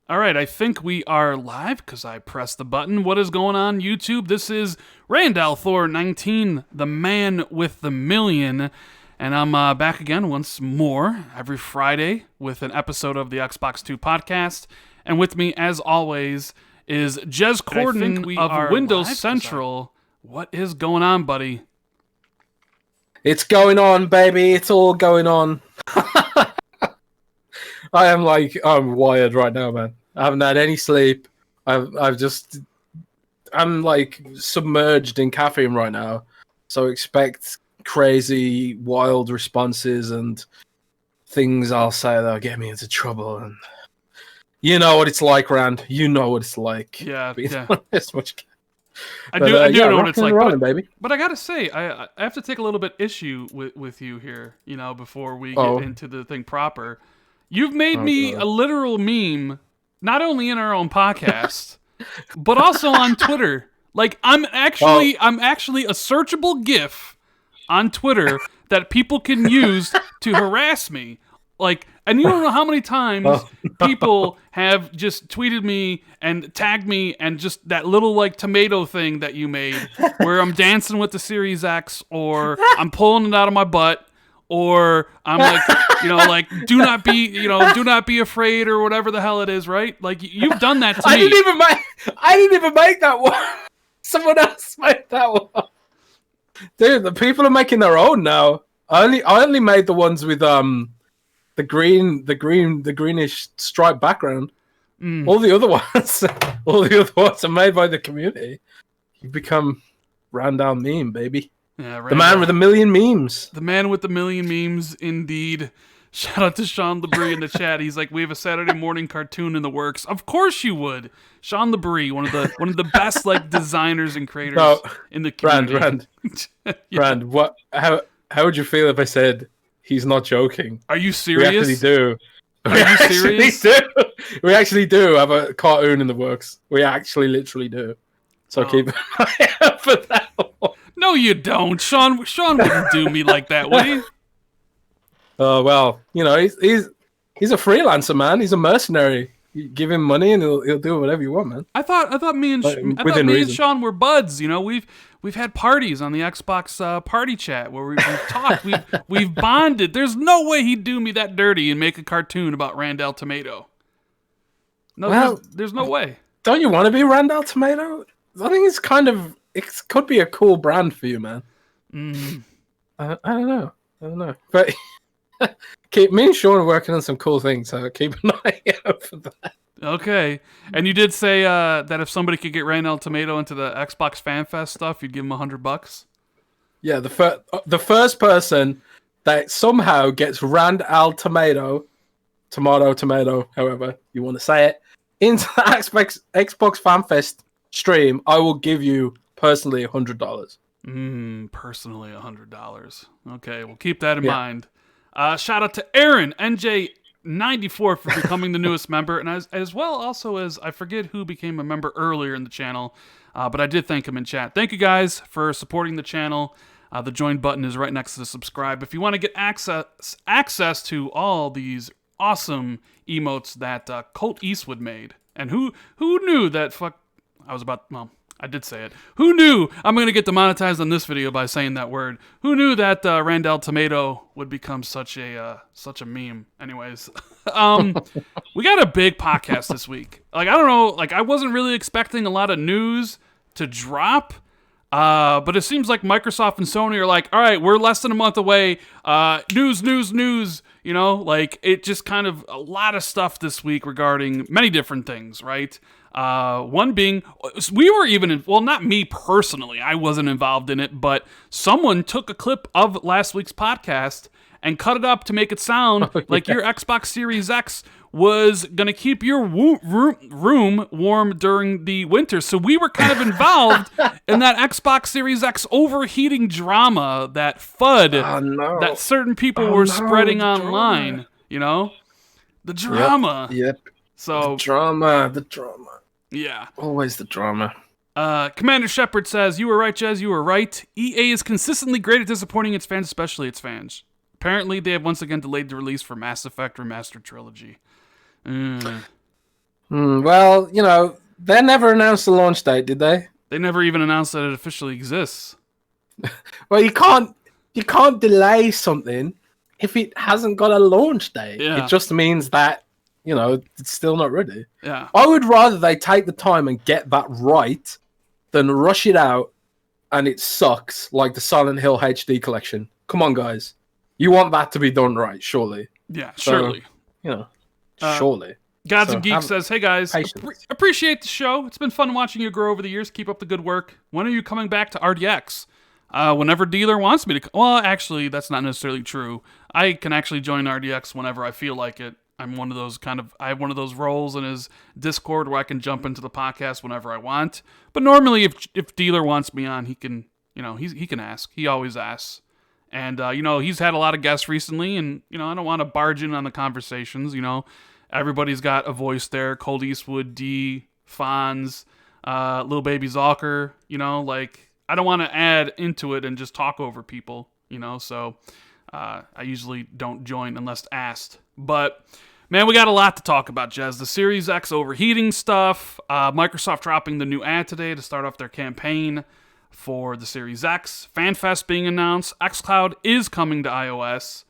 All right, I think we are live because I pressed the button. What is going on, YouTube? This is Randall Thor 19, the man with the million, and I'm back again once more every Friday with an episode of the Xbox 2 podcast. And with me, as always, is Jez Corden of Windows Central. What is going on, buddy? It's going on, baby. It's all going on. I'm wired right now, man. I haven't had any sleep. I'm like submerged in caffeine right now. So expect crazy, wild responses and things I'll say that'll get me into trouble. And you know what it's like, Rand. You know what it's like. Yeah. As much. I do know what it's like, baby. But I gotta say, I have to take a little bit issue with you here, before we get into the thing proper. You've made me a literal meme, not only in our own podcast, but also on Twitter. Like, I'm actually a searchable GIF on Twitter that people can use to harass me. Like, and you don't know how many times people have just tweeted me and tagged me and just that little like tomato thing that you made where I'm dancing with the Series X or I'm pulling it out of my butt or I'm like, do not be afraid or whatever the hell it is, right? Like you've done that to me. I didn't even make that one. Someone else made that one. Dude, the people are making their own now. I only made the ones with the greenish striped background. All the other ones are made by the community. You've become Randall meme, baby. Yeah, the man with a million memes. The man with the million memes, indeed. Shout out to Sean Labrie in the chat. He's like, we have a Saturday morning cartoon in the works. Of course you would. Sean Labrie, one of the best like designers and creators in the community. Rand, what? How would you feel if I said he's not joking? Are you serious? We actually do. Are you serious? We actually do have a cartoon in the works. We actually literally do. So keep an eye out for that one. No, you don't. Sean wouldn't do me like that, would he? Oh, well, he's a freelancer, man. He's a mercenary. You give him money and he'll do whatever you want, man. I thought me and Sean were buds. We've had parties on the Xbox party chat where we've talked. We've bonded. There's no way he'd do me that dirty and make a cartoon about Randall Tomato. No, well, there's no way. Don't you want to be Randall Tomato? I think it could be a cool brand for you, man. I don't know. But me and Sean are working on some cool things, so keep an eye out for that. Okay. And you did say that if somebody could get Randall Tomato into the Xbox FanFest stuff, you'd give him $100. Yeah, the first person that somehow gets Randall Tomato, however you want to say it, into the Xbox FanFest stream, I will give you personally $100. Personally $100. Okay, we'll keep that in mind. Shout out to Aaron NJ94 for becoming the newest member, and as well also as I forget who became a member earlier in the channel, but I did thank him in chat. Thank you guys for supporting the channel. The join button is right next to the subscribe. If you want to get access to all these awesome emotes that Colt Eastwood made, and who knew that I did say it. Who knew? I'm going to get demonetized on this video by saying that word. Who knew that Randall Tomato would become such a meme? Anyways, we got a big podcast this week. Like, I don't know. Like, I wasn't really expecting a lot of news to drop. But it seems like Microsoft and Sony are like, all right, we're less than a month away. News. Like it just kind of a lot of stuff this week regarding many different things, right? One being, we were even, not me personally, I wasn't involved in it, but someone took a clip of last week's podcast and cut it up to make it sound like your Xbox Series X was going to keep your room warm during the winter. So we were kind of involved in that Xbox Series X overheating drama, that FUD that certain people were spreading online, The drama. Yep. So the drama. Yeah. Always the drama. Commander Shepard says, you were right, Jez, you were right. EA is consistently great at disappointing its fans, especially its fans. Apparently, they have once again delayed the release for Mass Effect Remastered Trilogy. Well, they never announced the launch date, did they? They never even announced that it officially exists. Well, you can't delay something if it hasn't got a launch date. Yeah. It just means that it's still not ready. Yeah. I would rather they take the time and get that right than rush it out and it sucks like the Silent Hill HD collection. Come on, guys. You want that to be done right, surely. Yeah, surely. Surely. Gods and Geeks says, hey guys, appreciate the show. It's been fun watching you grow over the years. Keep up the good work. When are you coming back to RDX? Whenever dealer wants me to. Well, actually, that's not necessarily true. I can actually join RDX whenever I feel like it. I'm one of those I have one of those roles in his Discord where I can jump into the podcast whenever I want. But normally, if dealer wants me on, he can, he can ask. He always asks. And, he's had a lot of guests recently, and, I don't want to barge in on the conversations, Everybody's got a voice there. Cold Eastwood, D, Fonz, Lil Baby Zalker, I don't want to add into it and just talk over people, so I usually don't join unless asked. But, man, we got a lot to talk about, Jez. The Series X overheating stuff, Microsoft dropping the new ad today to start off their campaign for the Series X, FanFest being announced, Xcloud is coming to iOS,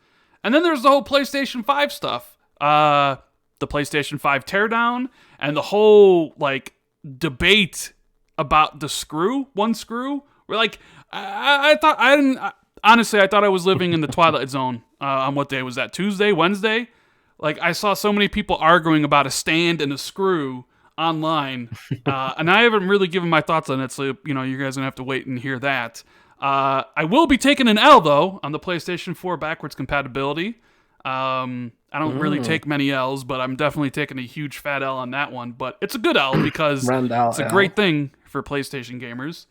and then there's the whole PlayStation 5 stuff. The PlayStation 5 Teardown, and the whole, debate about the one screw. We're I thought I was living in the Twilight Zone on what day was that? Tuesday, Wednesday? I saw so many people arguing about a stand and a screw online, and I haven't really given my thoughts on it, so, you guys are going to have to wait and hear that. I will be taking an L, though, on the PlayStation 4 backwards compatibility. I don't really take many L's, but I'm definitely taking a huge fat L on that one. But it's a good L because it's a great thing for PlayStation gamers.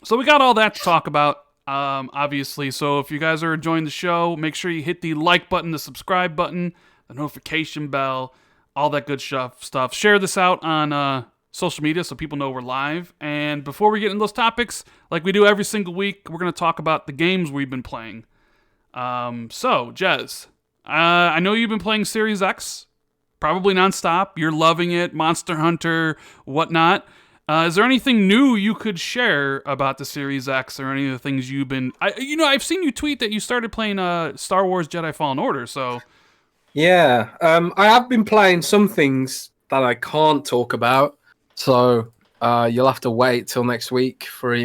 So we got all that to talk about, obviously. So if you guys are enjoying the show, make sure you hit the like button, the subscribe button, the notification bell, all that good stuff. Share this out on social media so people know we're live. And before we get into those topics, like we do every single week, we're going to talk about the games we've been playing. So, Jez, I know you've been playing Series X, probably nonstop. You're loving it, Monster Hunter, whatnot. Is there anything new you could share about the Series X or any of the things you've been... I've seen you tweet that you started playing Star Wars Jedi Fallen Order, so... Yeah, I have been playing some things that I can't talk about, so you'll have to wait till next week for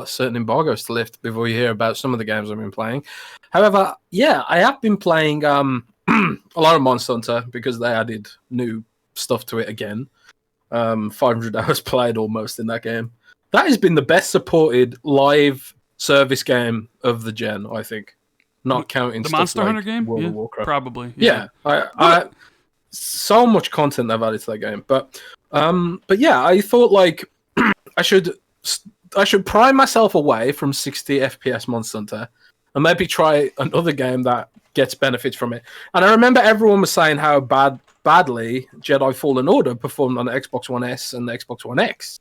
certain embargoes to lift before you hear about some of the games I've been playing. However, yeah, I have been playing a lot of Monster Hunter because they added new stuff to it again. 500 hours played almost in that game. That has been the best supported live service game of the gen, I think. Not counting the stuff Monster like Hunter game? World of Warcraft. Probably. Yeah. I so much content they've added to that game. But yeah, I thought I should pry myself away from 60 FPS Monster Hunter and maybe try another game that gets benefits from it. And I remember everyone was saying how badly Jedi Fallen Order performed on the Xbox One S and the Xbox One X.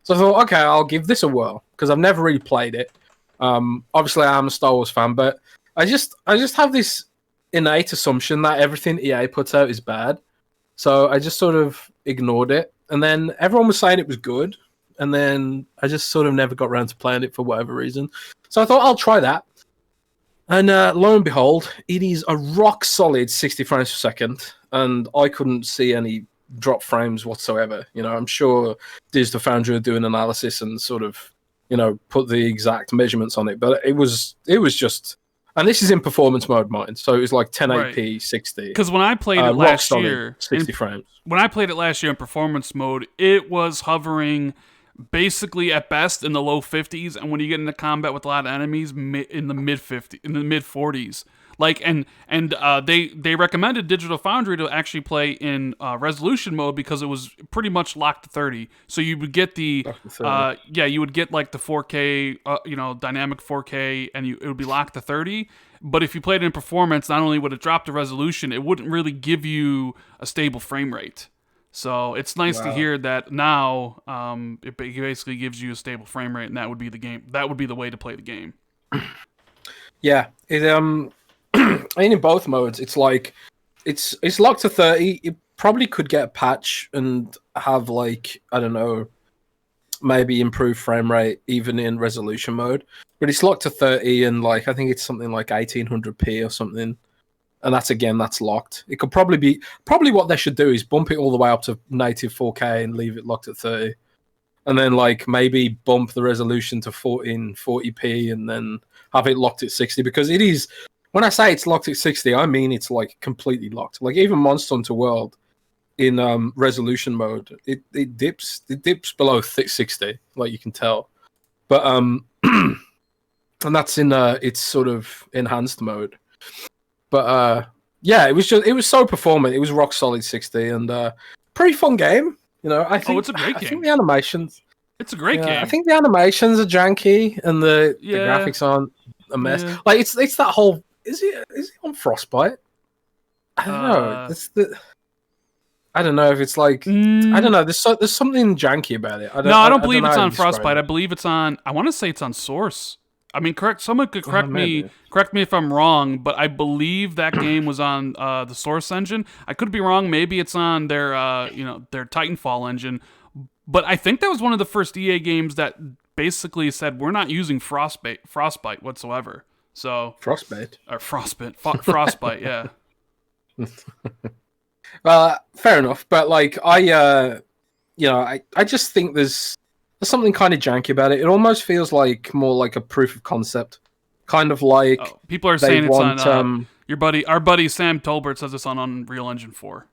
So I thought, okay, I'll give this a whirl because I've never really played it. Obviously, I am a Star Wars fan, but I just have this innate assumption that everything EA puts out is bad. So I just sort of ignored it. And then everyone was saying it was good. And then I just sort of never got around to playing it for whatever reason. So I thought I'll try that. And lo and behold, it is a rock solid 60 frames per second. And I couldn't see any drop frames whatsoever. I'm sure Digital Foundry are doing analysis and sort of, put the exact measurements on it. But it was just... And this is in performance mode, mind. So it was 1080p, right. 60. Because when I played it last year... 60 frames. When I played it last year in performance mode, it was hovering... basically at best in the low 50s, and when you get into combat with a lot of enemies, in the mid 40s. They recommended Digital Foundry to actually play in resolution mode because it was pretty much locked to 30. So you would get the you would get the 4K dynamic 4K, and it would be locked to 30. But if you played it in performance, not only would it drop the resolution, it wouldn't really give you a stable frame rate. So it's nice to hear that now it basically gives you a stable frame rate, and that would be the game. That would be the way to play the game. Yeah, it in both modes, it's locked to 30. probably could get a patch and have like, I don't know, maybe improve frame rate even in resolution mode. But it's locked to 30 and like I think it's something like 1800p or something. And that's locked. It could probably what they should do is bump it all the way up to native 4K and leave it locked at 30. And then like maybe bump the resolution to 1440p and then have it locked at 60, because it is, when I say it's locked at 60, I mean it's like completely locked. Like even Monster Hunter World in resolution mode, it dips below 60, like you can tell. But and that's in it's sort of enhanced mode. But yeah, it was so performant. It was rock solid 60 and pretty fun game. You know, I think it's a great game. I think the animations. It's a great game. I think the animations are janky and the graphics aren't a mess. Yeah. Like it's that whole. Is it on Frostbite? I don't know. I don't know if it's like I don't know. There's something janky about it. I don't believe it's on Frostbite. I believe it's on. I want to say it's on Source. I mean, Someone could correct me. Correct me if I'm wrong, but I believe that game was on the Source engine. I could be wrong. Maybe it's on their their Titanfall engine. But I think that was one of the first EA games that basically said we're not using Frostbite whatsoever. So Frostbite, yeah. Well, fair enough. But like I just think there's something kind of janky about it. It almost feels like more like a proof of concept, kind of like people are saying it's on. Our buddy Sam Tolbert says it's on Unreal Engine 4.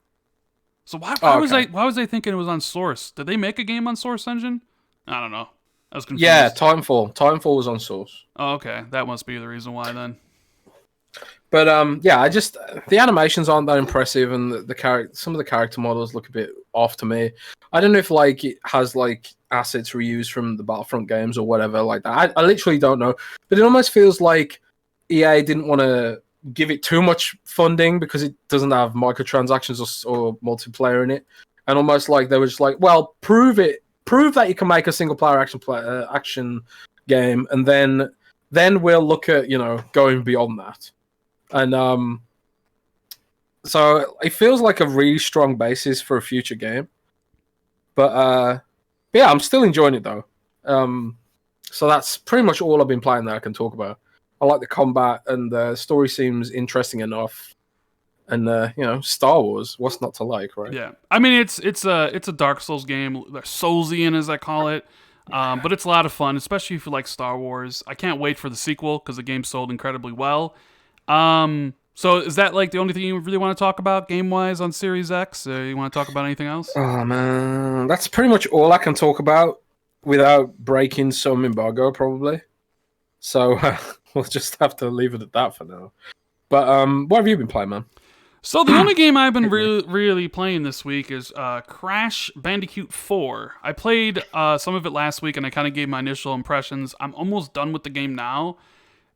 So why was I thinking it was on Source? Did they make a game on Source Engine? I don't know. I was confused. Yeah, Titanfall was on Source. Oh, okay. That must be the reason why then. But the animations aren't that impressive, and some of the character models look a bit off to me. I don't know if like it has like assets reused from the Battlefront games or whatever like that. I literally don't know. But it almost feels like EA didn't want to give it too much funding because it doesn't have microtransactions or multiplayer in it, and almost like they were just like, well, prove that you can make a single player action game, and then we'll look at going beyond that. And so it feels like a really strong basis for a future game. But yeah, I'm still enjoying it though. So that's pretty much all I've been playing that I can talk about. I like the combat, and the story seems interesting enough. And Star Wars, what's not to like, right? Yeah, I mean it's a Dark Souls game, Soulsian as I call it, but it's a lot of fun, especially if you like Star Wars. I can't wait for the sequel because the game sold incredibly well. So is that like the only thing you really want to talk about game wise on Series X? You want to talk about anything else? Oh man, that's pretty much all I can talk about without breaking some embargo, probably. So we'll just have to leave it at that for now. But what have you been playing, man? So the only game I've been really playing this week is Crash Bandicoot 4. I played some of it last week, and I kind of gave my initial impressions. I'm almost done with the game now,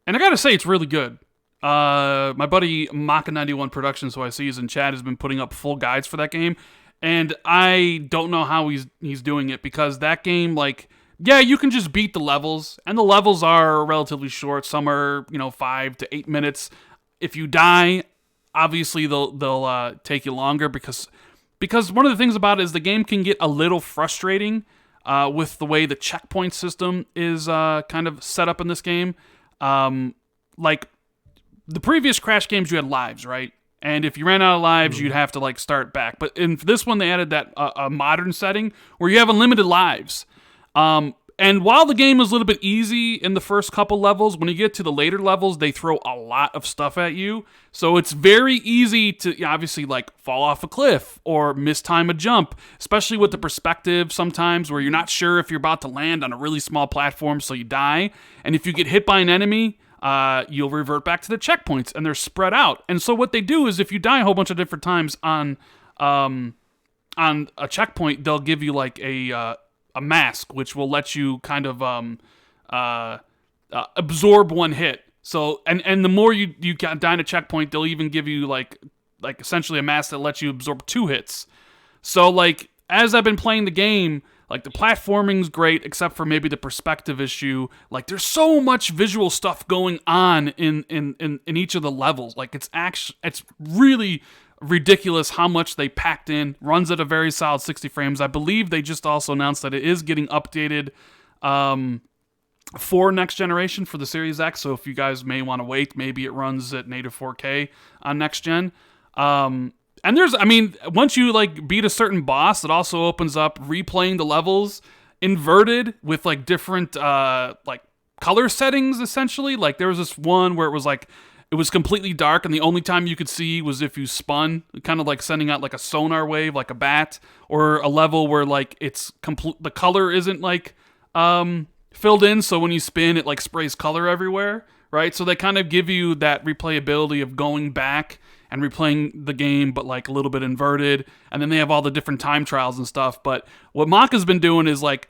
and I gotta say it's really good. My buddy Maka91 Productions, who I see is in chat, has been putting up full guides for that game, and I don't know how he's doing it, because that game, like, yeah, you can just beat the levels, and the levels are relatively short. Some are 5 to 8 minutes. If you die, obviously they'll take you longer because one of the things about it is the game can get a little frustrating with the way the checkpoint system is kind of set up in this game. Like the previous Crash games, you had lives, right? And if you ran out of lives, you'd have to like start back. But in this one, they added that a modern setting where you have unlimited lives. And while the game is a little bit easy in the first couple levels, when you get to the later levels, they throw a lot of stuff at you. So it's very easy to obviously like fall off a cliff or mistime a jump, especially with the perspective sometimes where you're not sure if you're about to land on a really small platform, so you die. And if you get hit by an enemy, you'll revert back to the checkpoints, and they're spread out. And so what they do is if you die a whole bunch of different times on a checkpoint, they'll give you like a mask, which will let you kind of absorb one hit. So and the more you die in a checkpoint, they'll even give you like essentially a mask that lets you absorb 2 hits. So like as I've been playing the game, like the platforming's great, except for maybe the perspective issue. Like there's so much visual stuff going on in each of the levels. Like it's really ridiculous how much they packed in. Runs at a very solid 60 frames. I believe they just also announced that it is getting updated for next generation for the Series X. So if you guys may want to wait, maybe it runs at native 4K on next gen. And once you like beat a certain boss, it also opens up replaying the levels inverted with like different like color settings essentially. Like there was this one where it was completely dark and the only time you could see was if you spun, kind of like sending out like a sonar wave like a bat, or a level where like it's the color isn't like filled in, so when you spin it like sprays color everywhere, right? So they kind of give you that replayability of going back and replaying the game, but like a little bit inverted. And then they have all the different time trials and stuff. But what Maka's been doing is like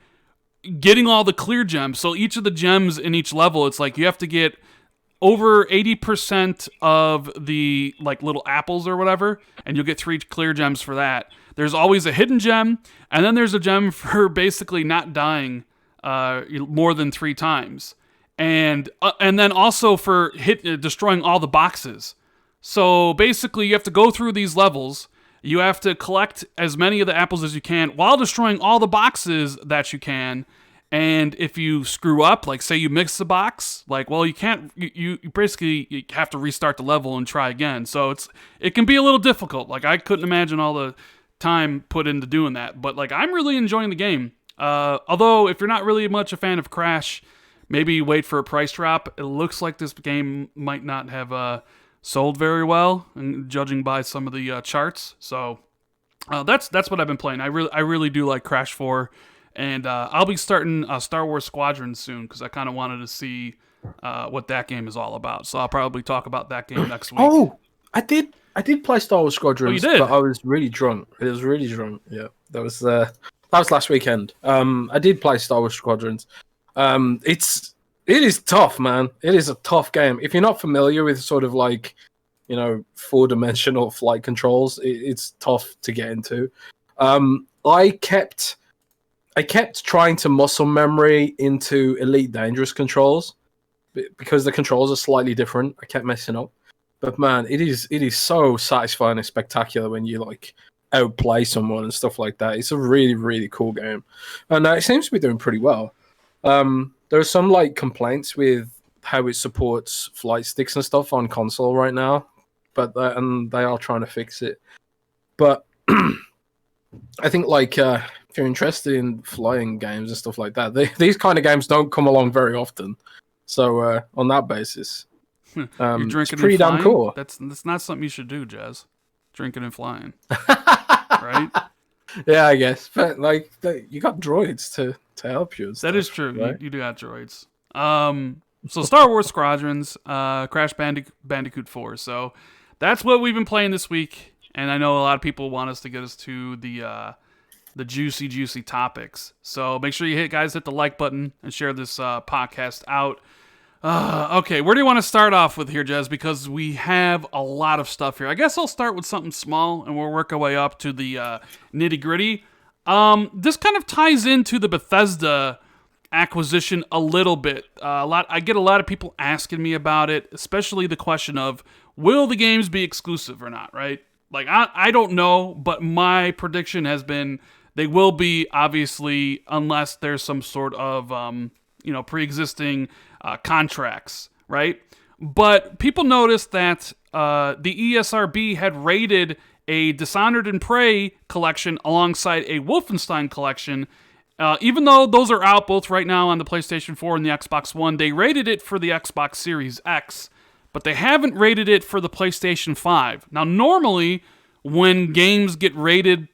getting all the clear gems. So each of the gems in each level, it's like you have to get over 80% of the like little apples or whatever, and you'll get 3 clear gems for that. There's always a hidden gem, and then there's a gem for basically not dying more than 3 times. And then also for destroying all the boxes. So basically, you have to go through these levels. You have to collect as many of the apples as you can while destroying all the boxes that you can. And if you screw up, like say you mix the box, like, well, you can't. You basically you have to restart the level and try again. So it can be a little difficult. Like I couldn't imagine all the time put into doing that. But like I'm really enjoying the game. Although if you're not really much a fan of Crash, maybe wait for a price drop. It looks like this game might not have sold very well, and judging by some of the charts. So that's what I've been playing. I really do like Crash 4, and I'll be starting Star Wars Squadrons soon because I kind of wanted to see what that game is all about. So I'll probably talk about that game next week. Oh, I did play Star Wars Squadrons, you did? but I was really drunk. It was really drunk. Yeah, that was last weekend. I did play Star Wars Squadrons. It is tough, man. It is a tough game. If you're not familiar with sort of like, 4-dimensional flight controls, it's tough to get into. I kept trying to muscle memory into Elite Dangerous controls because the controls are slightly different. I kept messing up. But man, it is so satisfying and spectacular when you like outplay someone and stuff like that. It's a really, really cool game. And it seems to be doing pretty well. There are some like complaints with how it supports flight sticks and stuff on console right now, and they are trying to fix it. But I think like if you're interested in flying games and stuff like that, these kind of games don't come along very often. So on that basis, you're drinking it's pretty and flying? Damn cool. That's not something you should do, Jazz. Drinking and flying, right? Yeah, I guess. But like you got droids to help you. That is true. Right? You do have droids. So Star Wars Squadrons, Crash Bandicoot 4. So that's what we've been playing this week, and I know a lot of people want us to get us to the juicy topics. So make sure you hit the like button and share this podcast out. Okay, where do you want to start off with here, Jez? Because we have a lot of stuff here. I guess I'll start with something small, and we'll work our way up to the nitty-gritty. This kind of ties into the Bethesda acquisition a little bit. I get a lot of people asking me about it, especially the question of, will the games be exclusive or not, right? Like, I don't know, but my prediction has been they will be, obviously, unless there's some sort of, pre-existing contracts, right? But people noticed that the ESRB had rated a Dishonored and Prey collection alongside a Wolfenstein collection. Even though those are out both right now on the PlayStation 4 and the Xbox One, they rated it for the Xbox Series X, but they haven't rated it for the PlayStation 5. Now, normally, when games get rated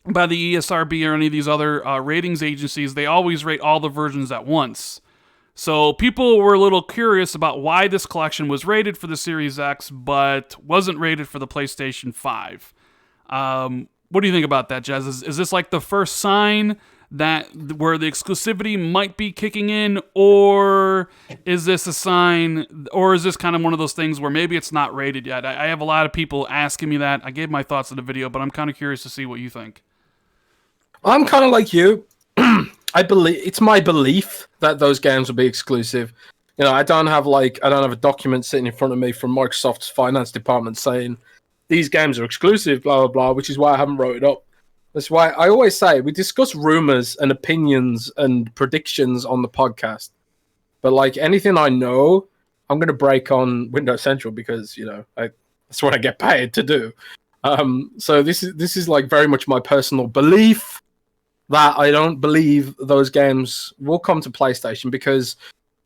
by the ESRB or any of these other ratings agencies, they always rate all the versions at once. So people were a little curious about why this collection was rated for the Series X, but wasn't rated for the PlayStation 5. What do you think about that, Jazz? Is this like the first sign that where the exclusivity might be kicking in, or is this a sign, or is this kind of one of those things where maybe it's not rated yet? I have a lot of people asking me that. I gave my thoughts in the video, but I'm kind of curious to see what you think. I'm kind of like you. It's my belief that those games will be exclusive. I don't have a document sitting in front of me from Microsoft's finance department saying these games are exclusive, blah, blah, blah, which is why I haven't wrote it up. That's why I always say we discuss rumors and opinions and predictions on the podcast. But like anything I know, I'm going to break on Windows Central because, that's what I get paid to do. So this is like very much my personal belief that I don't believe those games will come to PlayStation because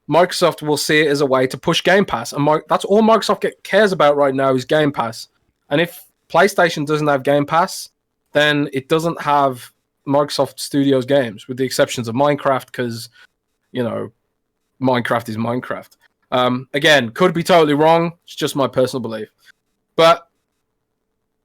Microsoft will see it as a way to push Game Pass. And that's all Microsoft cares about right now is Game Pass. And if PlayStation doesn't have Game Pass, then it doesn't have Microsoft Studios games, with the exceptions of Minecraft, because, Minecraft is Minecraft. Again, could be totally wrong. It's just my personal belief. But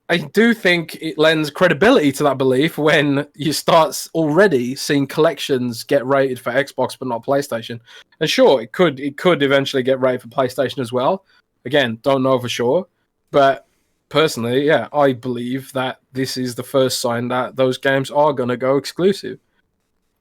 I do think it lends credibility to that belief when you start already seeing collections get rated for Xbox but not PlayStation. And sure, it could eventually get rated for PlayStation as well. Again, don't know for sure. But personally, yeah, I believe that this is the first sign that those games are going to go exclusive.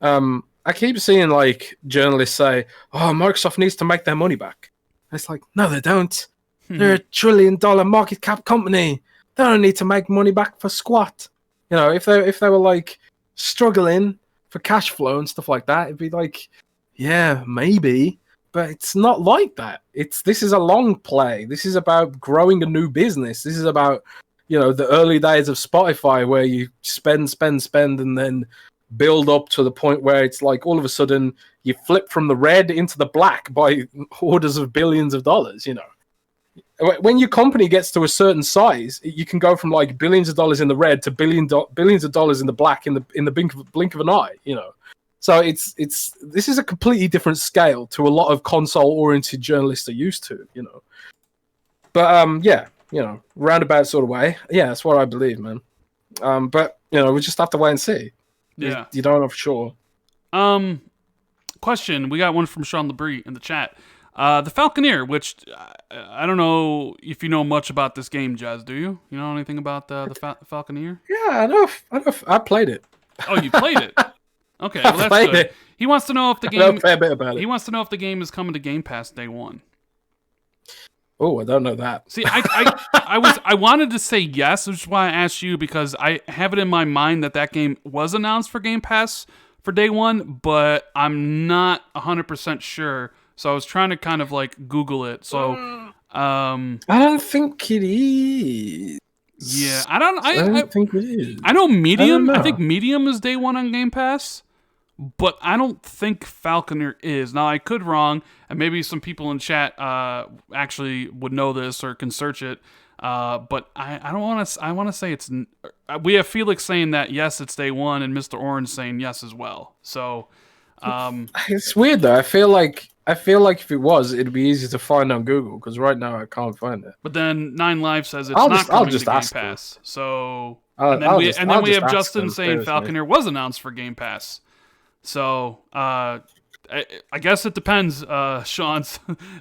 I keep seeing like journalists say, "Oh, Microsoft needs to make their money back." And it's like, no, they don't. They're $1 trillion market cap company. They don't need to make money back for squat. If they were like struggling for cash flow and stuff like that, it'd be like, yeah, maybe. But it's not like that. This is a long play. This is about growing a new business. This is about, the early days of Spotify where you spend, and then build up to the point where it's like all of a sudden you flip from the red into the black by orders of billions of dollars, When your company gets to a certain size, you can go from like billions of dollars in the red to billions of dollars in the black in the blink of an eye, So this is a completely different scale to a lot of console-oriented journalists are used to, But roundabout sort of way, yeah, that's what I believe, man. But we just have to wait and see. Yeah, you don't know for sure. Question: we got one from Sean Labrie in the chat. The Falconeer, which I don't know if you know much about this game, Jazz. Do you? You know anything about the Falconeer? Yeah, I know. I played it. Oh, you played it. Okay, well that's good. It. He wants to know if the game. I know a fair bit about it. He wants to know if the game is coming to Game Pass day one. Oh, I don't know that. See, I wanted to say yes, which is why I asked you, because I have it in my mind that game was announced for Game Pass for day one, but I'm not 100% sure. So I was trying to kind of like Google it. So I don't think it is. Yeah, I don't think it is. I know Medium. I think Medium is day one on Game Pass, but I don't think Falconer is. Now I could wrong, and maybe some people in chat actually would know this or can search it. But I don't want to. I want to say it's. We have Felix saying that yes, it's day one, and Mr. Orange saying yes as well. So it's weird though. I feel like if it was, it'd be easy to find on Google, because right now I can't find it. But then 9Live says it's not coming to Game Pass. So and then we have Justin saying Falconer was announced for Game Pass. So I guess it depends, Sean.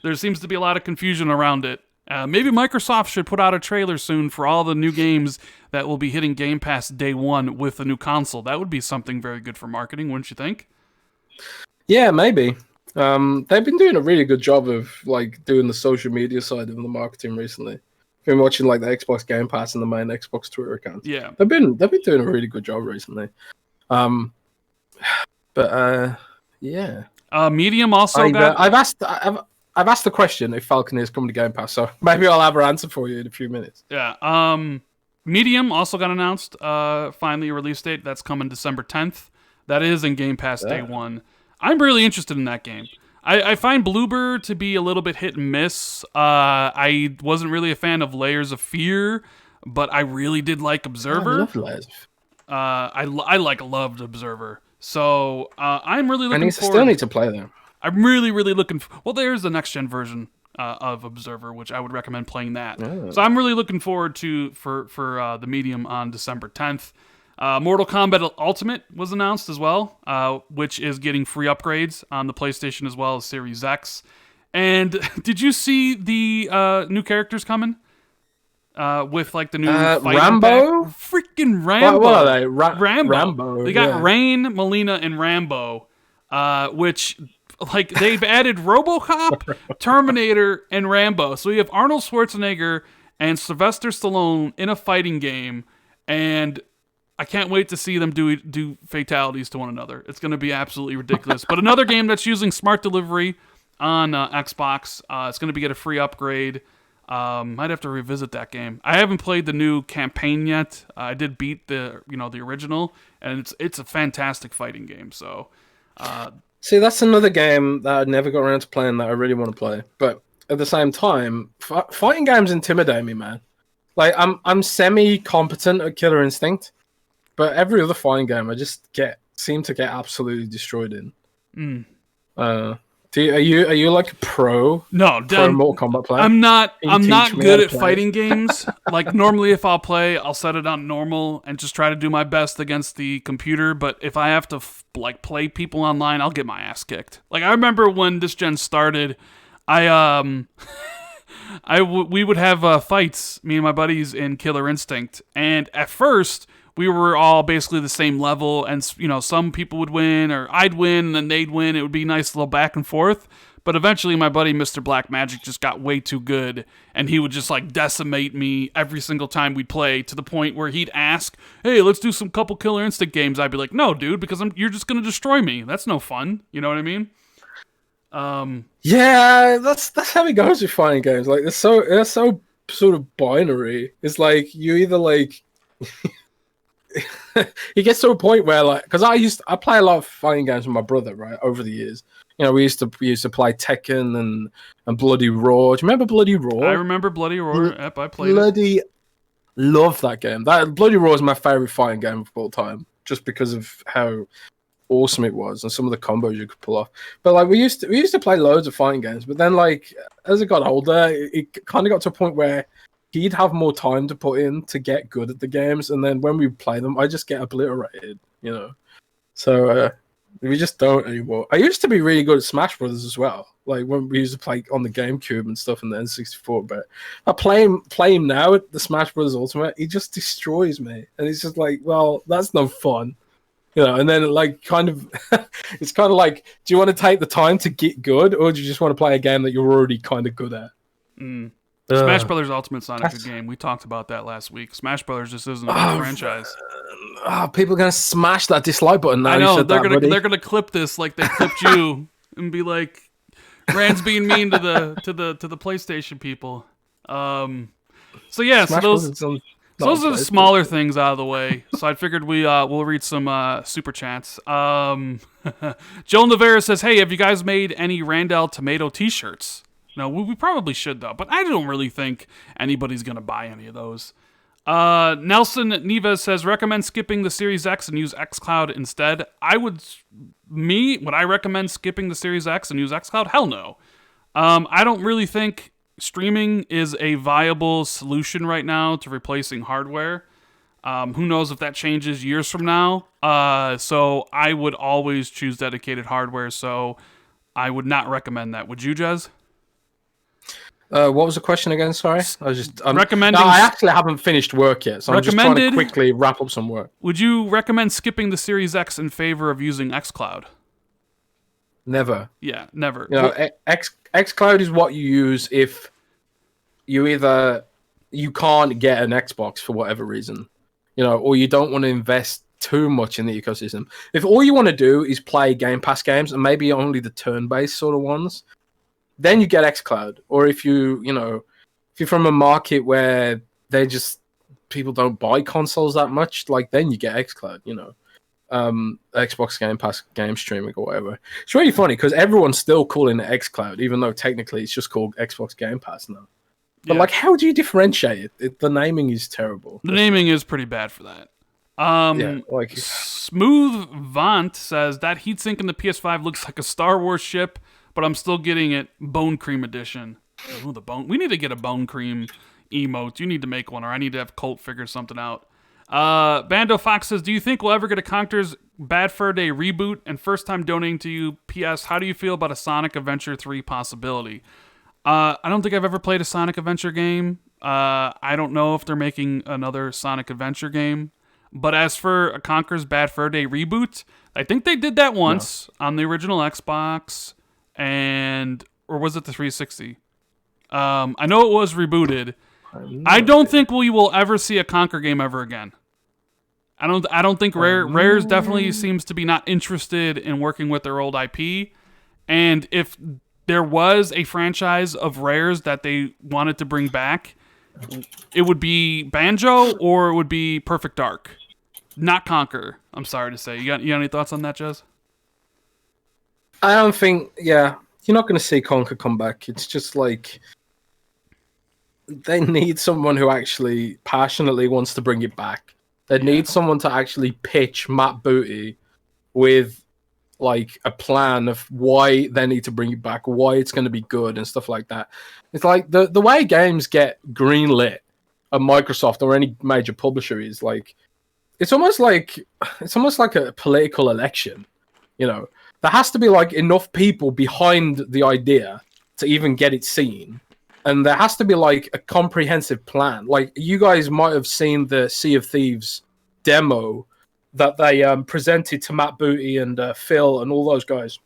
There seems to be a lot of confusion around it. Maybe Microsoft should put out a trailer soon for all the new games that will be hitting Game Pass day one with the new console. That would be something very good for marketing, wouldn't you think? Yeah, maybe. They've been doing a really good job of like doing the social media side of the marketing recently. I've been watching like the Xbox Game Pass and the main Xbox Twitter account. Yeah, they've been doing a really good job recently. Yeah. Medium also got. I've asked the question if Falconer is coming to Game Pass, so maybe I'll have an answer for you in a few minutes. Yeah. Medium also got announced. Finally, a release date that's coming December 10th. That is in Game Pass day one. I'm really interested in that game. I find Bloober to be a little bit hit and miss. I wasn't really a fan of Layers of Fear, but I really did like Observer. I love Layers. I loved Observer. So I'm really looking forward. I still need to play them. I'm really, really looking. Well, there's the next gen version of Observer, which I would recommend playing that. Oh. So I'm really looking forward to for the Medium on December 10th. Mortal Kombat Ultimate was announced as well, which is getting free upgrades on the PlayStation as well as Series X. And did you see the new characters coming? With like the new Rambo? Freaking Rambo. What are they? Rambo. They got Rain, Melina, and Rambo, which like they've added RoboCop, Terminator, and Rambo. So you have Arnold Schwarzenegger and Sylvester Stallone in a fighting game, and I can't wait to see them do fatalities to one another. It's going to be absolutely ridiculous. But another game that's using smart delivery on Xbox. It's going to get a free upgrade. Might have to revisit that game. I haven't played the new campaign yet. I did beat the original, and it's a fantastic fighting game. So, see, that's another game that I never got around to playing that I really want to play. But at the same time, fighting games intimidate me, man. Like I'm semi-competent at Killer Instinct, but every other fighting game I just seem to get absolutely destroyed in. Are you like a pro? No, Mortal Kombat player? I'm not good at fighting games. Like normally, if I'll play, I'll set it on normal and just try to do my best against the computer. But if I have to play people online, I'll get my ass kicked. Like I remember when this gen started, we would have fights, me and my buddies in Killer Instinct, and at first we were all basically the same level, and some people would win, or I'd win, and then they'd win. It would be a nice little back and forth. But eventually, my buddy Mr. Black Magic just got way too good, and he would just decimate me every single time we'd play, to the point where he'd ask, "Hey, let's do some couple Killer Instinct games." I'd be like, "No, dude, because you're just gonna destroy me. That's no fun." You know what I mean? Yeah, that's how it goes with fighting games. Like they're so sort of binary. It's like you either like. It gets to a point where because I play a lot of fighting games with my brother, right, over the years. We used to play Tekken and Bloody Roar. Do you remember Bloody Roar? I remember Bloody Roar. Yep, I played it. Love that game. That Bloody Roar is my favorite fighting game of all time, just because of how awesome it was and some of the combos you could pull off. But we used to play loads of fighting games, but then as I got older, it kind of got to a point where he'd have more time to put in to get good at the games, and then when we play them, I just get obliterated, So we just don't anymore. I used to be really good at Smash Brothers as well, like when we used to play on the GameCube and stuff and the N64. But I play him now at the Smash Brothers Ultimate. He just destroys me, and it's just well, that's no fun, And then it's kind of like, do you want to take the time to get good, or do you just want to play a game that you're already kind of good at? Smash Brothers Ultimate's not a good game. We talked about that last week. Smash Brothers just isn't a good franchise. People are gonna smash that dislike button now. I know they're gonna clip this like they clipped you and be like, Rand's being mean to the PlayStation people. So yeah, Smash those are the smaller things out of the way. So I figured we'll read some super chats. Joel Navarra says, "Hey, have you guys made any Randall Tomato T-shirts?" No, we probably should, though. But I don't really think anybody's going to buy any of those. Nelson Neves says, recommend skipping the Series X and use Xcloud instead. Would I recommend skipping the Series X and use Xcloud? Hell no. I don't really think streaming is a viable solution right now to replacing hardware. Who knows if that changes years from now. So I would always choose dedicated hardware. So I would not recommend that. Would you, Jez? What was the question again? Sorry, recommending. No, I actually haven't finished work yet, so I'm just trying to quickly wrap up some work. Would you recommend skipping the Series X in favor of using Xcloud? Never. Yeah, never. Xcloud is what you use if you can't get an Xbox for whatever reason, or you don't want to invest too much in the ecosystem. If all you want to do is play Game Pass games and maybe only the turn-based sort of ones, then you get Xcloud. Or if you're from a market where people don't buy consoles that much, then you get Xcloud, Xbox Game Pass game streaming or whatever. It's really funny because everyone's still calling it Xcloud, even though technically it's just called Xbox Game Pass now. But how do you differentiate it? The naming is terrible. The naming is pretty bad for that. Smooth Vant says that heatsink in the PS5 looks like a Star Wars ship, but I'm still getting it Bone Cream Edition. Ooh, we need to get a Bone Cream emote. You need to make one, or I need to have Colt figure something out. Bando Fox says, do you think we'll ever get a Conker's Bad Fur Day reboot? And first time donating to you, P.S. How do you feel about a Sonic Adventure 3 possibility? I don't think I've ever played a Sonic Adventure game. I don't know if they're making another Sonic Adventure game. But as for a Conker's Bad Fur Day reboot, I think they did that once on the original Xbox, or was it the 360? I know it was rebooted, I don't think we will ever see a Conker game ever again. I don't think Rare's definitely seems to be not interested in working with their old IP. And if there was a franchise of Rare's that they wanted to bring back, it would be Banjo or it would be Perfect Dark. Not Conker, I'm sorry to say. You got any thoughts on that, Jez? I don't think, you're not going to see Conker come back. It's just like, they need someone who actually passionately wants to bring it back. They need someone to actually pitch Matt Booty with like a plan of why they need to bring it back, why it's going to be good and stuff like that. It's like the way games get greenlit at Microsoft or any major publisher is like, it's almost like a political election. There has to be like enough people behind the idea to even get it seen. And there has to be like a comprehensive plan. Like you guys might have seen the Sea of Thieves demo that they presented to Matt Booty and Phil and all those guys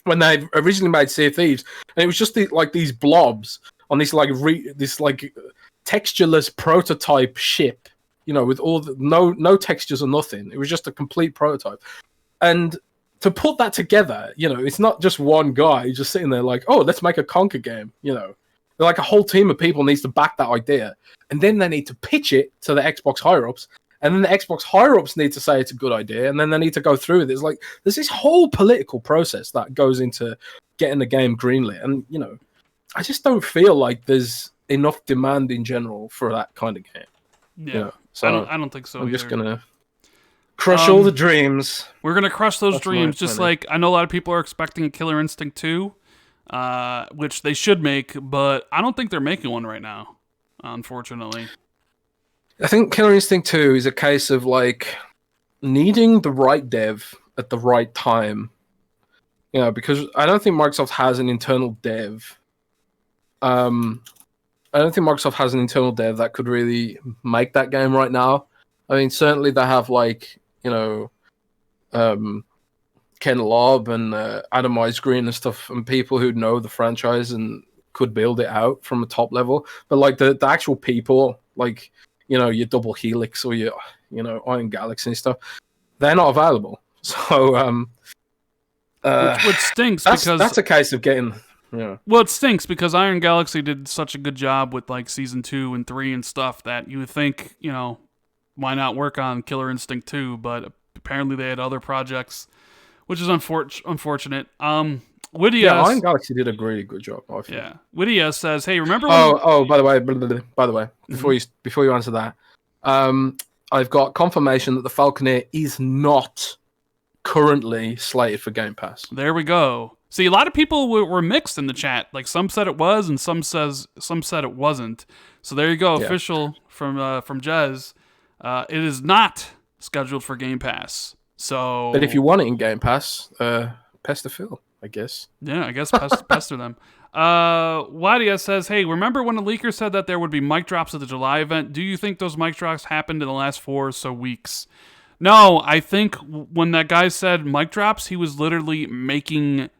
when they originally made Sea of Thieves, and it was just these blobs on this textureless prototype ship, with all no textures or nothing. It was just a complete prototype, and to put that together, it's not just one guy just sitting there like, oh, let's make a Conker game, Like a whole team of people needs to back that idea, and then they need to pitch it to the Xbox higher-ups, and then the Xbox higher-ups need to say it's a good idea, and then they need to go through with it. It's like there's this whole political process that goes into getting the game greenlit, and I just don't feel like there's enough demand in general for that kind of game. Yeah, so I don't think so. I'm just gonna crush all the dreams. We're gonna crush those dreams, just like I know a lot of people are expecting a Killer Instinct 2. Which they should make, but I don't think they're making one right now, unfortunately. I think Killer Instinct 2 is a case of like needing the right dev at the right time. Because I don't think Microsoft has an internal dev. I don't think Microsoft has an internal dev that could really make that game right now. I mean, certainly they have like, Ken Lobb and Adam Green and stuff, and people who know the franchise and could build it out from a top level. But like the actual people, like your Double Helix or your Iron Galaxy and stuff, they're not available. So which stinks because that's a case of getting. Well, it stinks because Iron Galaxy did such a good job with like season 2 and 3 and stuff that you would think why not work on Killer Instinct 2, but apparently they had other projects. Which is unfortunate. Whittier. Yeah, Iron Galaxy did a really good job. I feel. Yeah, Whittier says, "Hey, remember?" By the way, before you answer that, I've got confirmation that the Falconeer is not currently slated for Game Pass. There we go. See, a lot of people were mixed in the chat. Like some said it was, and some said it wasn't. So there you go, official from Jez. It is not scheduled for Game Pass. So, but if you want it in Game Pass, pester Phil, I guess. Yeah, I guess pester them. Wadia says, hey, remember when a leaker said that there would be mic drops at the July event? Do you think those mic drops happened in the last 4 or so weeks? No, I think when that guy said mic drops, he was literally making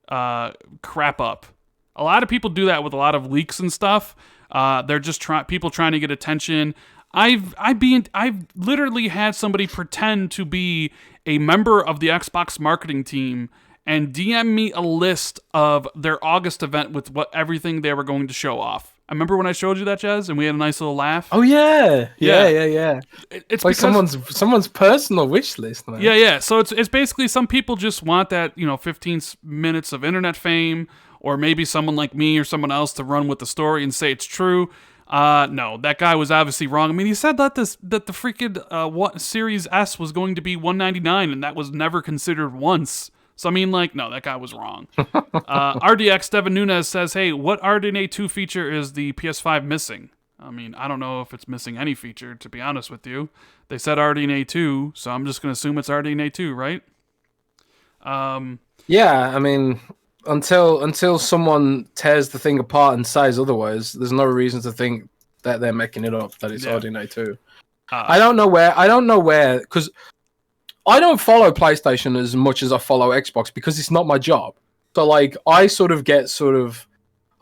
crap up. A lot of people do that with a lot of leaks and stuff. They're just people trying to get attention. I've literally had somebody pretend to be a member of the Xbox marketing team and DM me a list of their August event with everything they were going to show off. I remember when I showed you that, Jez, and we had a nice little laugh. Oh yeah. It's like someone's personal wish list, man. Yeah. So it's basically some people just want that 15 minutes of internet fame, or maybe someone like me or someone else to run with the story and say it's true. No, that guy was obviously wrong. I mean, he said that the freaking Series S was going to be $199, and that was never considered once. So I mean, no, that guy was wrong. RDX Devin Nunez says, "Hey, what RDNA 2 feature is the PS5 missing?" I mean, I don't know if it's missing any feature, to be honest with you. They said RDNA 2, so I'm just gonna assume it's RDNA 2, right? Yeah, I mean, until someone tears the thing apart and says otherwise, there's no reason to think that they're making it up, that it's RDNA 2. I don't know where, because I don't follow PlayStation as much as I follow Xbox because it's not my job. So I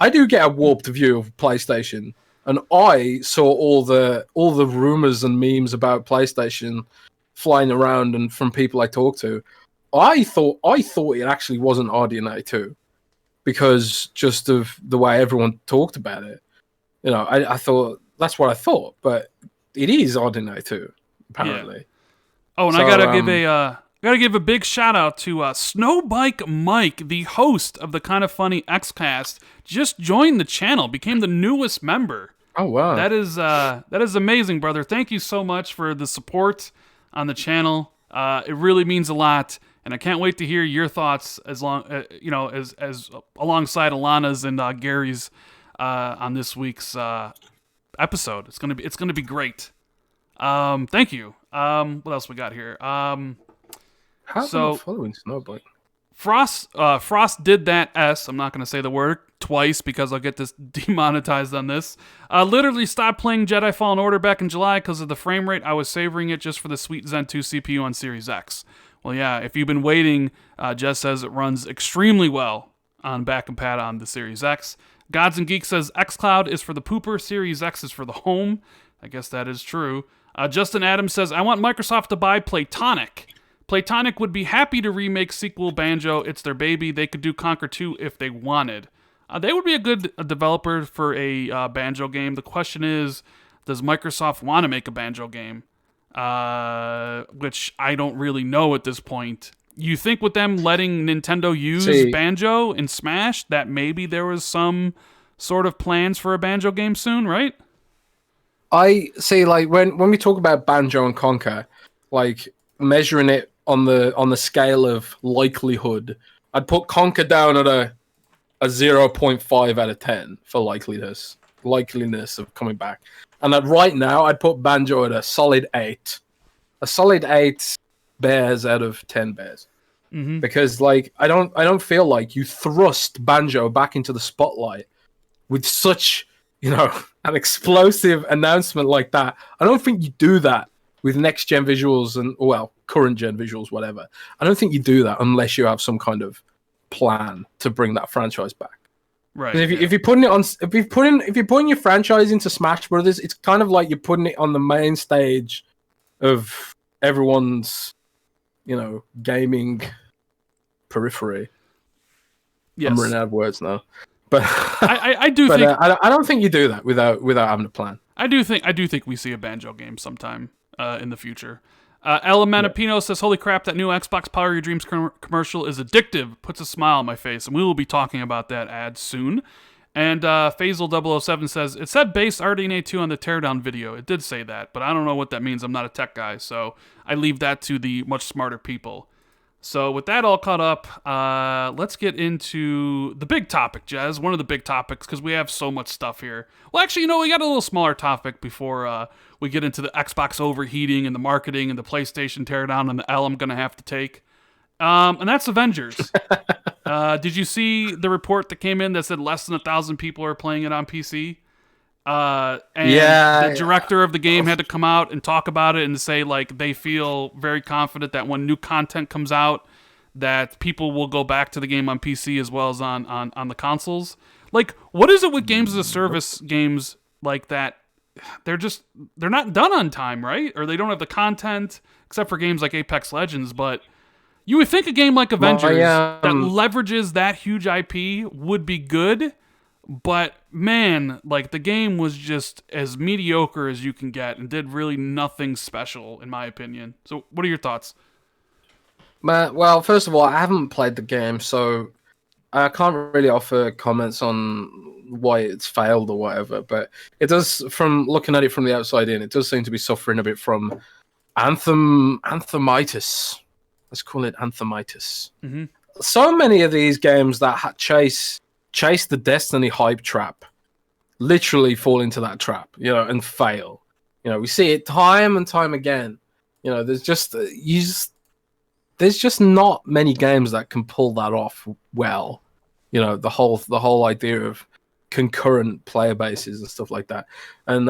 do get a warped view of PlayStation and I saw all the rumors and memes about PlayStation flying around, and from people I talked to, I thought it actually wasn't RDNA 2 because just of the way everyone talked about it. You know, I thought that's what I thought, but it is RDNA 2 apparently. Yeah. Oh, and so, I gotta give a big shout out to Snowbike Mike, the host of the Kind of Funny Xcast. Just joined the channel, became the newest member. Oh wow, that is amazing, brother. Thank you so much for the support on the channel. It really means a lot, and I can't wait to hear your thoughts as alongside Alana's and Gary's on this week's episode. It's gonna be great. Thank you. What else we got here? How am I following Snowbike? Frost did that S. I'm not going to say the word twice because I'll get this demonetized on this. Literally stopped playing Jedi Fallen Order back in July because of the frame rate. I was savoring it just for the sweet Zen 2 CPU on Series X. Well, yeah, if you've been waiting, Jess says it runs extremely well on back and pad on the Series X. Gods and Geeks says Xcloud is for the pooper, Series X is for the home. I guess that is true. Justin Adams says, I want Microsoft to buy Playtonic. Playtonic would be happy to remake sequel Banjo. It's their baby. They could do Conquer 2 if they wanted. They would be a good developer for a Banjo game. The question is, does Microsoft want to make a Banjo game? Which I don't really know at this point. You think with them letting Nintendo use Banjo in Smash, that maybe there was some sort of plans for a Banjo game soon, right? I see, like, when we talk about Banjo and Conquer, like, measuring it on the scale of likelihood, I'd put Conquer down at a 0.5 out of 10 for likeliness of coming back. And right now, I'd put Banjo at a solid 8. A solid 8 bears out of 10 bears. Mm-hmm. Because, like, I don't feel like you thrust Banjo back into the spotlight with such, you know, an explosive announcement like that. I don't think you do that with next-gen visuals and, well, current-gen visuals, whatever. I don't think you do that unless you have some kind of plan to bring that franchise back. Right. If you're putting your franchise into Smash Brothers, it's kind of like you're putting it on the main stage of everyone's, you know, gaming periphery. Yes. I'm running out of words now, but I do think I don't think you do that without having a plan. I do think we see a Banjo game sometime in the future. Elemenapino says, holy crap, that new Xbox Power Your Dreams commercial is addictive. Puts a smile on my face. And we will be talking about that ad soon. And Faisal007 says, it said base RDNA 2 on the Teardown video. It did say that, but I don't know what that means. I'm not a tech guy, so I leave that to the much smarter people. So with that all caught up, let's get into the big topic, Jez. One of the big topics, because we have so much stuff here. Well, actually, you know, we got a little smaller topic before we get into the Xbox overheating and the marketing and the PlayStation teardown and the L I'm going to have to take. And that's Avengers. Did you see the report that came in that said less than 1,000 people are playing it on PC? And the director of the game had to come out and talk about it and say, like, they feel very confident that when new content comes out, that people will go back to the game on PC as well as on the consoles. Like, what is it with games as a service games like that? They're not done on time, right? Or they don't have the content, except for games like Apex Legends. But you would think a game like Avengers that leverages that huge IP would be good. But man, like, the game was just as mediocre as you can get and did really nothing special, in my opinion. So what are your thoughts? Well, first of all, I haven't played the game, so I can't really offer comments on why it's failed or whatever. But it does, from looking at it from the outside in, it does seem to be suffering a bit from anthemitis. Let's call it anthemitis. Mm-hmm. So many of these games that chase the Destiny hype trap literally fall into that trap, you know, and fail. You know, we see it time and time again. You know, there's just not many games that can pull that off well. You know, the whole idea of concurrent player bases and stuff like that. And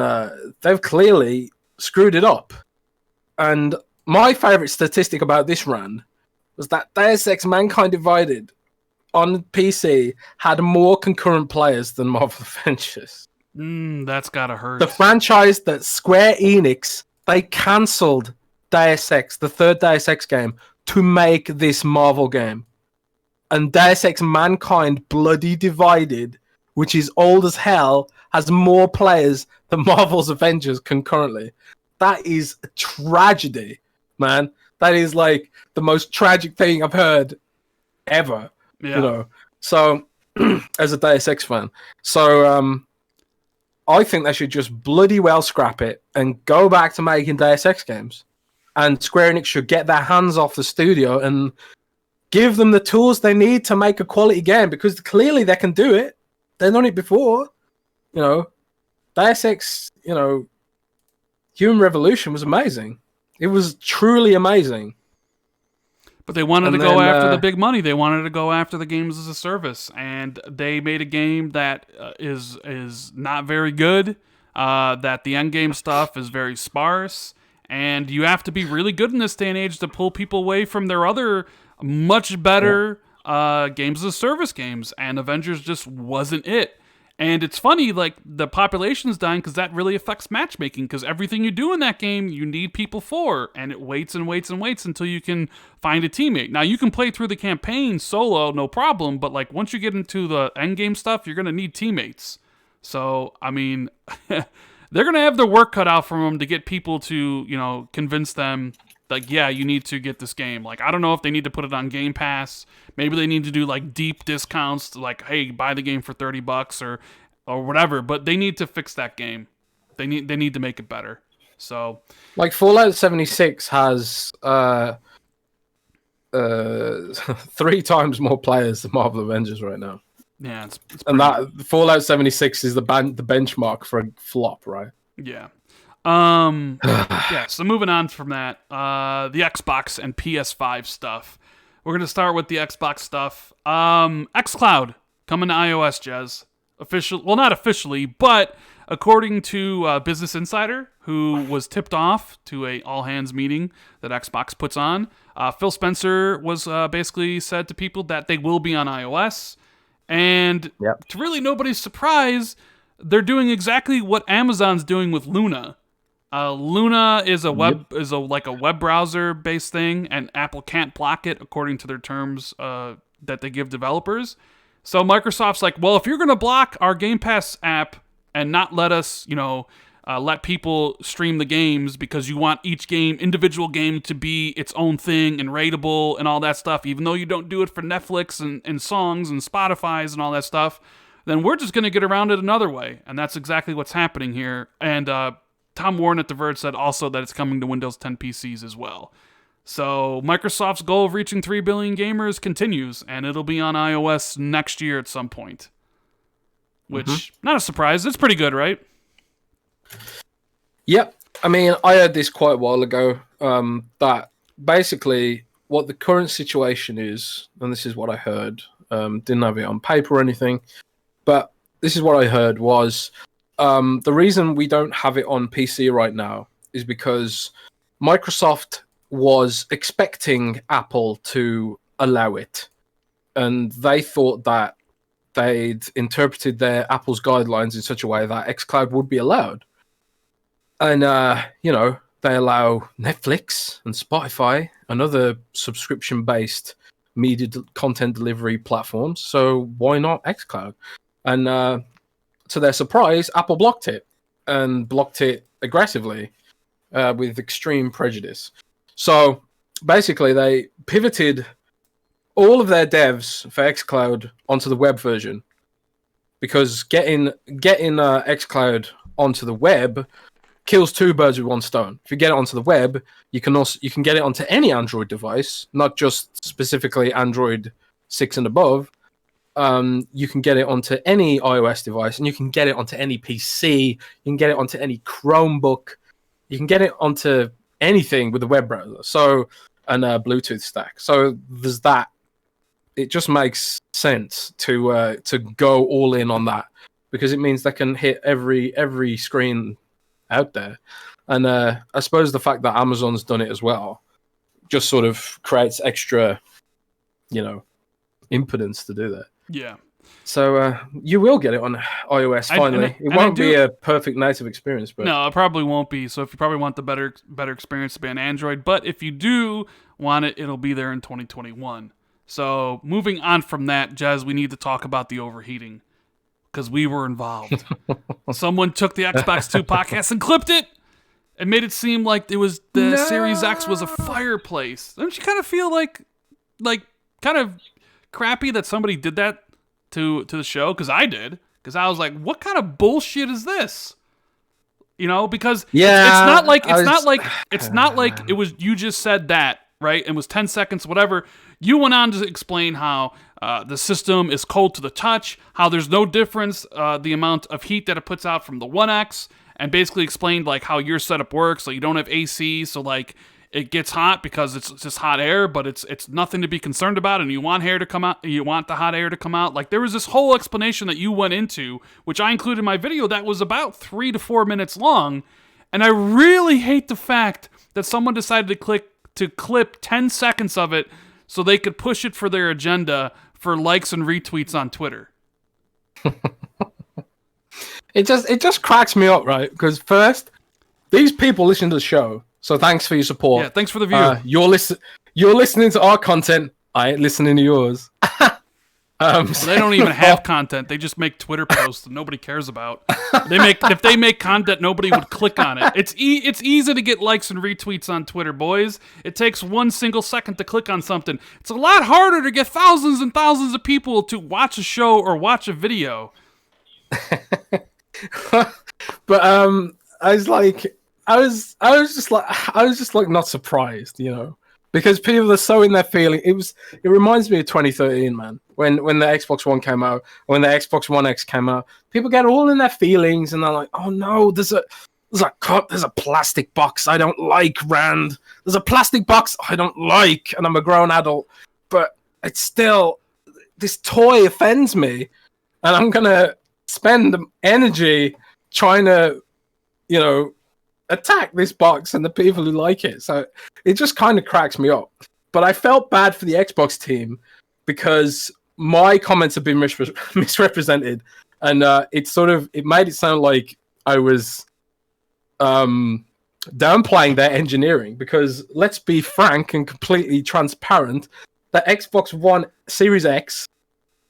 they've clearly screwed it up. And my favorite statistic about this run was that Deus Ex Mankind Divided on PC had more concurrent players than Marvel Avengers. That's gotta hurt. The franchise that Square Enix, they cancelled Deus Ex, the third Deus Ex game, to make this Marvel game. And Deus Ex Mankind Bloody Divided, which is old as hell, has more players than Marvel's Avengers concurrently. That is a tragedy, man. That is like the most tragic thing I've heard ever. Yeah. You know. So as a Deus Ex fan. So I think they should just bloody well scrap it and go back to making Deus Ex games. And Square Enix should get their hands off the studio and give them the tools they need to make a quality game, because clearly they can do it. They've done it before. You know, Deus Ex, you know, Human Revolution was amazing. It was truly amazing. But they wanted to go after the big money. They wanted to go after the games as a service, and they made a game that is not very good. That the end game stuff is very sparse, and you have to be really good in this day and age to pull people away from their other much better games as a service games. And Avengers just wasn't it. And it's funny, like, the population's dying because that really affects matchmaking, because everything you do in that game, you need people for, and it waits and waits and waits until you can find a teammate. Now, you can play through the campaign solo, no problem, but, like, once you get into the endgame stuff, you're going to need teammates. So, I mean, they're going to have their work cut out for them to get people to, you know, convince them, like, yeah, you need to get this game. Like, I don't know if they need to put it on Game Pass. Maybe they need to do, like, deep discounts, like, hey, buy the game for $30 or whatever. But they need to fix that game. They need to make it better. So, like, Fallout 76 has 3 times more players than Marvel Avengers right now. Yeah, it's and that Fallout 76 is the benchmark for a flop, right? Yeah. Yeah, so moving on from that, the Xbox and PS5 stuff. We're going to start with the Xbox stuff. Xcloud coming to iOS, Jez. Well, not officially, but according to Business Insider, who was tipped off to a all-hands meeting that Xbox puts on, Phil Spencer was basically said to people that they will be on iOS. And to really nobody's surprise, they're doing exactly what Amazon's doing with Luna. Luna is a web browser based thing, and Apple can't block it according to their terms that they give developers. So Microsoft's like, well, if you're going to block our Game Pass app and not let us, let people stream the games because you want each individual game to be its own thing and rateable and all that stuff, even though you don't do it for Netflix and songs and Spotify's and all that stuff, then we're just going to get around it another way. And that's exactly what's happening here. And Tom Warren at The Verge said also that it's coming to Windows 10 PCs as well. So Microsoft's goal of reaching 3 billion gamers continues, and it'll be on iOS next year at some point. Which, not a surprise. It's pretty good, right? Yep. I mean, I heard this quite a while ago, that basically what the current situation is, and this is what I heard, didn't have it on paper or anything, but this is what I heard was the reason we don't have it on PC right now is because Microsoft was expecting Apple to allow it, and they thought that they'd interpreted Apple's guidelines in such a way that xCloud would be allowed. And, they allow Netflix and Spotify and other subscription-based media content delivery platforms, so why not xCloud? And to their surprise, Apple blocked it, and blocked it aggressively with extreme prejudice. So basically, they pivoted all of their devs for xCloud onto the web version, because getting xCloud onto the web kills 2 birds with 1 stone. If you get it onto the web, you can get it onto any Android device, not just specifically Android 6 and above. You can get it onto any iOS device, and you can get it onto any PC. You can get it onto any Chromebook. You can get it onto anything with a web browser. So, and a Bluetooth stack. So there's that. It just makes sense to go all in on that, because it means they can hit every screen out there. And I suppose the fact that Amazon's done it as well just sort of creates extra, impotence to do that. Yeah. So you will get it on iOS finally. It won't be a perfect native experience, but no, it probably won't be. So if you probably want the better experience to be on Android, but if you do want it, it'll be there in 2021. So moving on from that, Jez, we need to talk about the overheating because we were involved. Someone took the Xbox 2 podcast and clipped it and made it seem like it was the Series X was a fireplace. Don't you kind of feel like kind of crappy that somebody did that to the show? Because I did. Because I was like, what kind of bullshit is this? You know, because it's not like it was you just said that, right? It was 10 seconds, whatever. You went on to explain how the system is cold to the touch, how there's no difference the amount of heat that it puts out from the One X, and basically explained like how your setup works. So you don't have AC, so like it gets hot because it's just hot air, but it's nothing to be concerned about, and you want hair to come out, you want the hot air to come out. Like there was this whole explanation that you went into, which I included in my video that was about 3 to 4 minutes long, and I really hate the fact that someone decided to clip 10 seconds of it so they could push it for their agenda for likes and retweets on Twitter. It just cracks me up, right? Because first, these people listen to the show. So thanks for your support. Yeah, thanks for the view. You're listening to our content. I ain't listening to yours. Well, they don't even have content. They just make Twitter posts that nobody cares about. If they make content, nobody would click on it. It's easy to get likes and retweets on Twitter, boys. It takes 1 single second to click on something. It's a lot harder to get thousands and thousands of people to watch a show or watch a video. But I was just like not surprised, you know, because people are so in their feeling. It reminds me of 2013, man, when the Xbox One came out, when the Xbox One X came out. People get all in their feelings, and they're like, "Oh no, there's a plastic box I don't like, Rand. There's a plastic box I don't like, and I'm a grown adult, but it's still this toy offends me, and I'm gonna spend the energy trying to, you know, attack this box and the people who like it." So it just kind of cracks me up. But I felt bad for the Xbox team because my comments have been misrepresented, and it made it sound like I was downplaying their engineering. Because let's be frank and completely transparent, the Xbox One Series X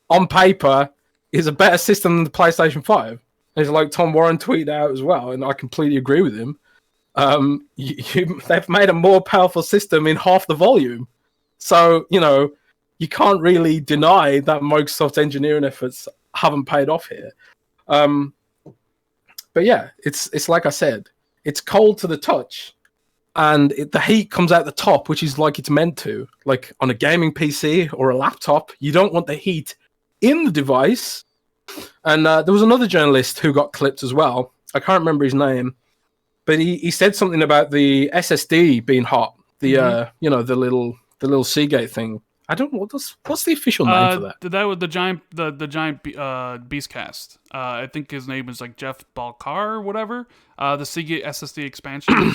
on paper is a better system than the PlayStation 5. It's like Tom Warren tweeted out as well, and I completely agree with him. They've made a more powerful system in half the volume. So, you know, you can't really deny that Microsoft's engineering efforts haven't paid off here. But yeah, it's like I said, it's cold to the touch, and the heat comes out the top, which is like it's meant to. Like on a gaming PC or a laptop, you don't want the heat in the device. And there was another journalist who got clipped as well. I can't remember his name, but he said something about the SSD being hot. The you know, the little Seagate thing. I don't know what's the official name for that. That was the giant Beastcast. I think his name is like Jeff Balkar or whatever. The Seagate SSD expansion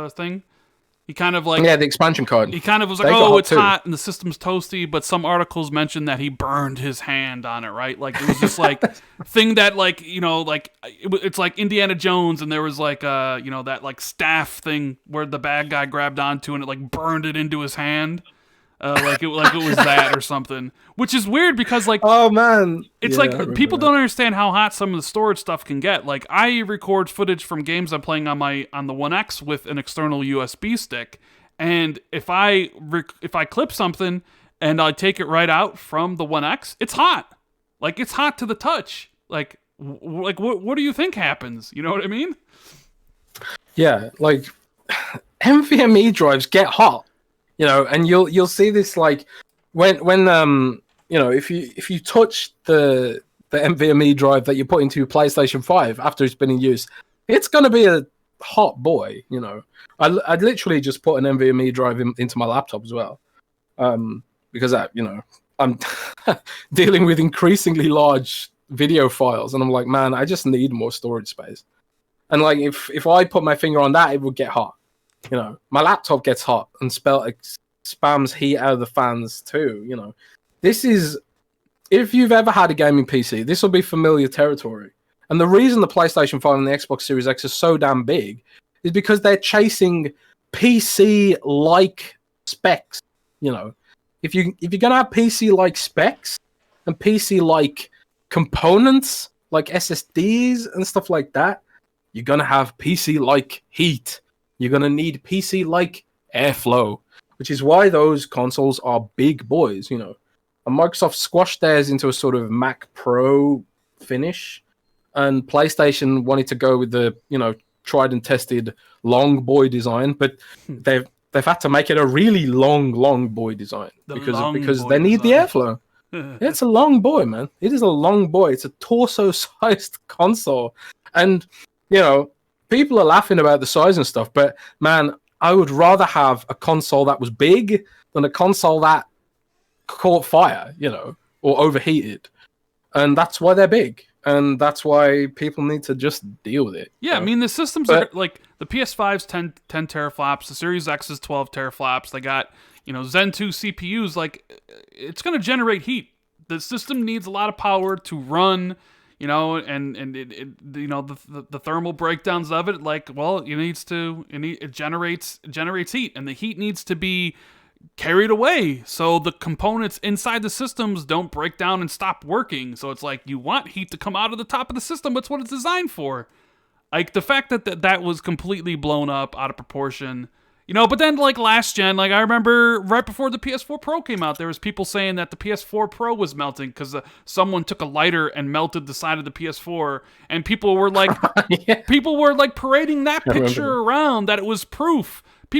thing. He kind of like the expansion card. He kind of was like, "Oh, it's hot and the system's toasty," but some articles mentioned that he burned his hand on it, right? Like it was just like thing that like, you know, like it's like Indiana Jones, and there was like you know, that like staff thing where the bad guy grabbed onto and it like burned it into his hand. Like it was that or something, which is weird because like, oh man, it's like people don't understand how hot some of the storage stuff can get. Like I record footage from games I'm playing on the One X with an external USB stick, and if I clip something and I take it right out from the One X, it's hot. Like it's hot to the touch. Like what do you think happens? You know what I mean? Yeah, like NVMe drives get hot. You know, and you'll see this like when you know, if you touch the NVMe drive that you put into your PlayStation 5 after it's been in use, it's gonna be a hot boy. You know, I'd literally just put an NVMe drive into my laptop as well, because I'm dealing with increasingly large video files, and I'm like, man, I just need more storage space. And like if I put my finger on that, it would get hot. You know, my laptop gets hot and spams heat out of the fans too. You know, this is if you've ever had a gaming PC, this will be familiar territory. And the reason the PlayStation 5 and the Xbox Series X are so damn big is because they're chasing PC-like specs. You know, if you're gonna have PC-like specs and PC-like components like SSDs and stuff like that, you're gonna have PC-like heat. You're gonna need PC-like airflow, which is why those consoles are big boys. You know, and Microsoft squashed theirs into a sort of Mac Pro finish. And PlayStation wanted to go with the, tried and tested long boy design, but they've had to make it a really long boy design because they need the airflow. It's a long boy, man. It is a long boy. It's a torso-sized console, and people are laughing about the size and stuff. But man, I would rather have a console that was big than a console that caught fire, or overheated, and that's why they're big. And that's why people need to just deal with it. Yeah, I mean, the systems are like the PS5's 10 teraflops, the Series X is 12 teraflops. They got, Zen 2 CPUs. Like, it's going to generate heat. The system needs a lot of power to run, the thermal breakdowns of it. Like, well, it generates heat, and the heat needs to be carried away so the components inside the systems don't break down and stop working. So it's like you want heat to come out of the top of the system. That's what it's designed for. Like the fact that was completely blown up out of proportion, but then like last gen, like I remember right before the PS4 Pro came out, there was people saying that the PS4 Pro was melting because someone took a lighter and melted the side of the PS4, and people were like parading that picture around that it was proof. There's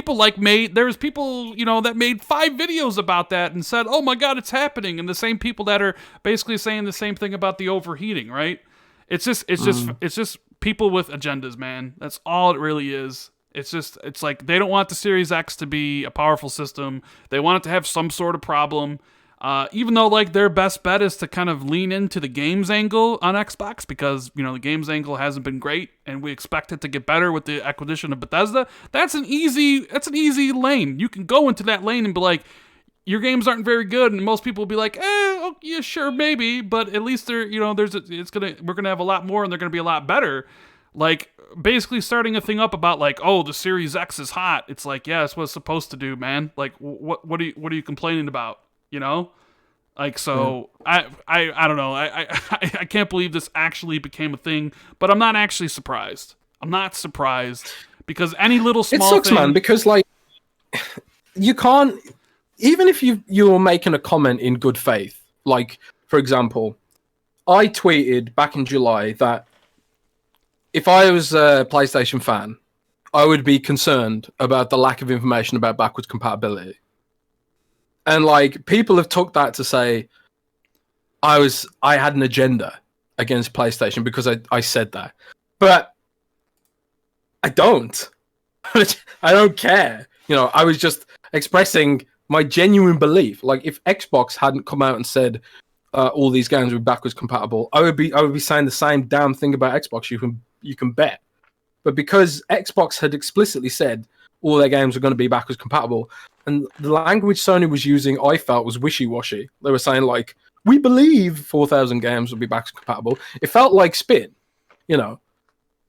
people, that made 5 videos about that and said, oh my God, it's happening. And the same people that are basically saying the same thing about the overheating, right? It's just people with agendas, man. That's all it really is. It's like they don't want the Series X to be a powerful system. They want it to have some sort of problem. Even though like their best bet is to kind of lean into the games angle on Xbox because, the games angle hasn't been great and we expect it to get better with the acquisition of Bethesda. That's an easy lane. You can go into that lane and be like, your games aren't very good, and most people will be like, oh, yeah, sure, maybe, but at least we're gonna have a lot more and they're gonna be a lot better. Like basically starting a thing up about like, oh, the Series X is hot. It's like, yeah, it's what it's supposed to do, man. Like what are you complaining about? Like, so I don't know. I can't believe this actually became a thing, but I'm not actually surprised. I'm not surprised because any little small thing... It sucks, thing... man, because like you can't, even if you're making a comment in good faith, like for example, I tweeted back in July that if I was a PlayStation fan, I would be concerned about the lack of information about backwards compatibility. And like people have took that to say I had an agenda against PlayStation because I said that. But I don't. I don't care. I was just expressing my genuine belief. Like if Xbox hadn't come out and said all these games were backwards compatible, I would be saying the same damn thing about Xbox. You can bet. But because Xbox had explicitly said all their games are going to be backwards compatible, and the language Sony was using, I felt, was wishy-washy. They were saying, like, we believe 4,000 games will be backwards compatible. It felt like spin,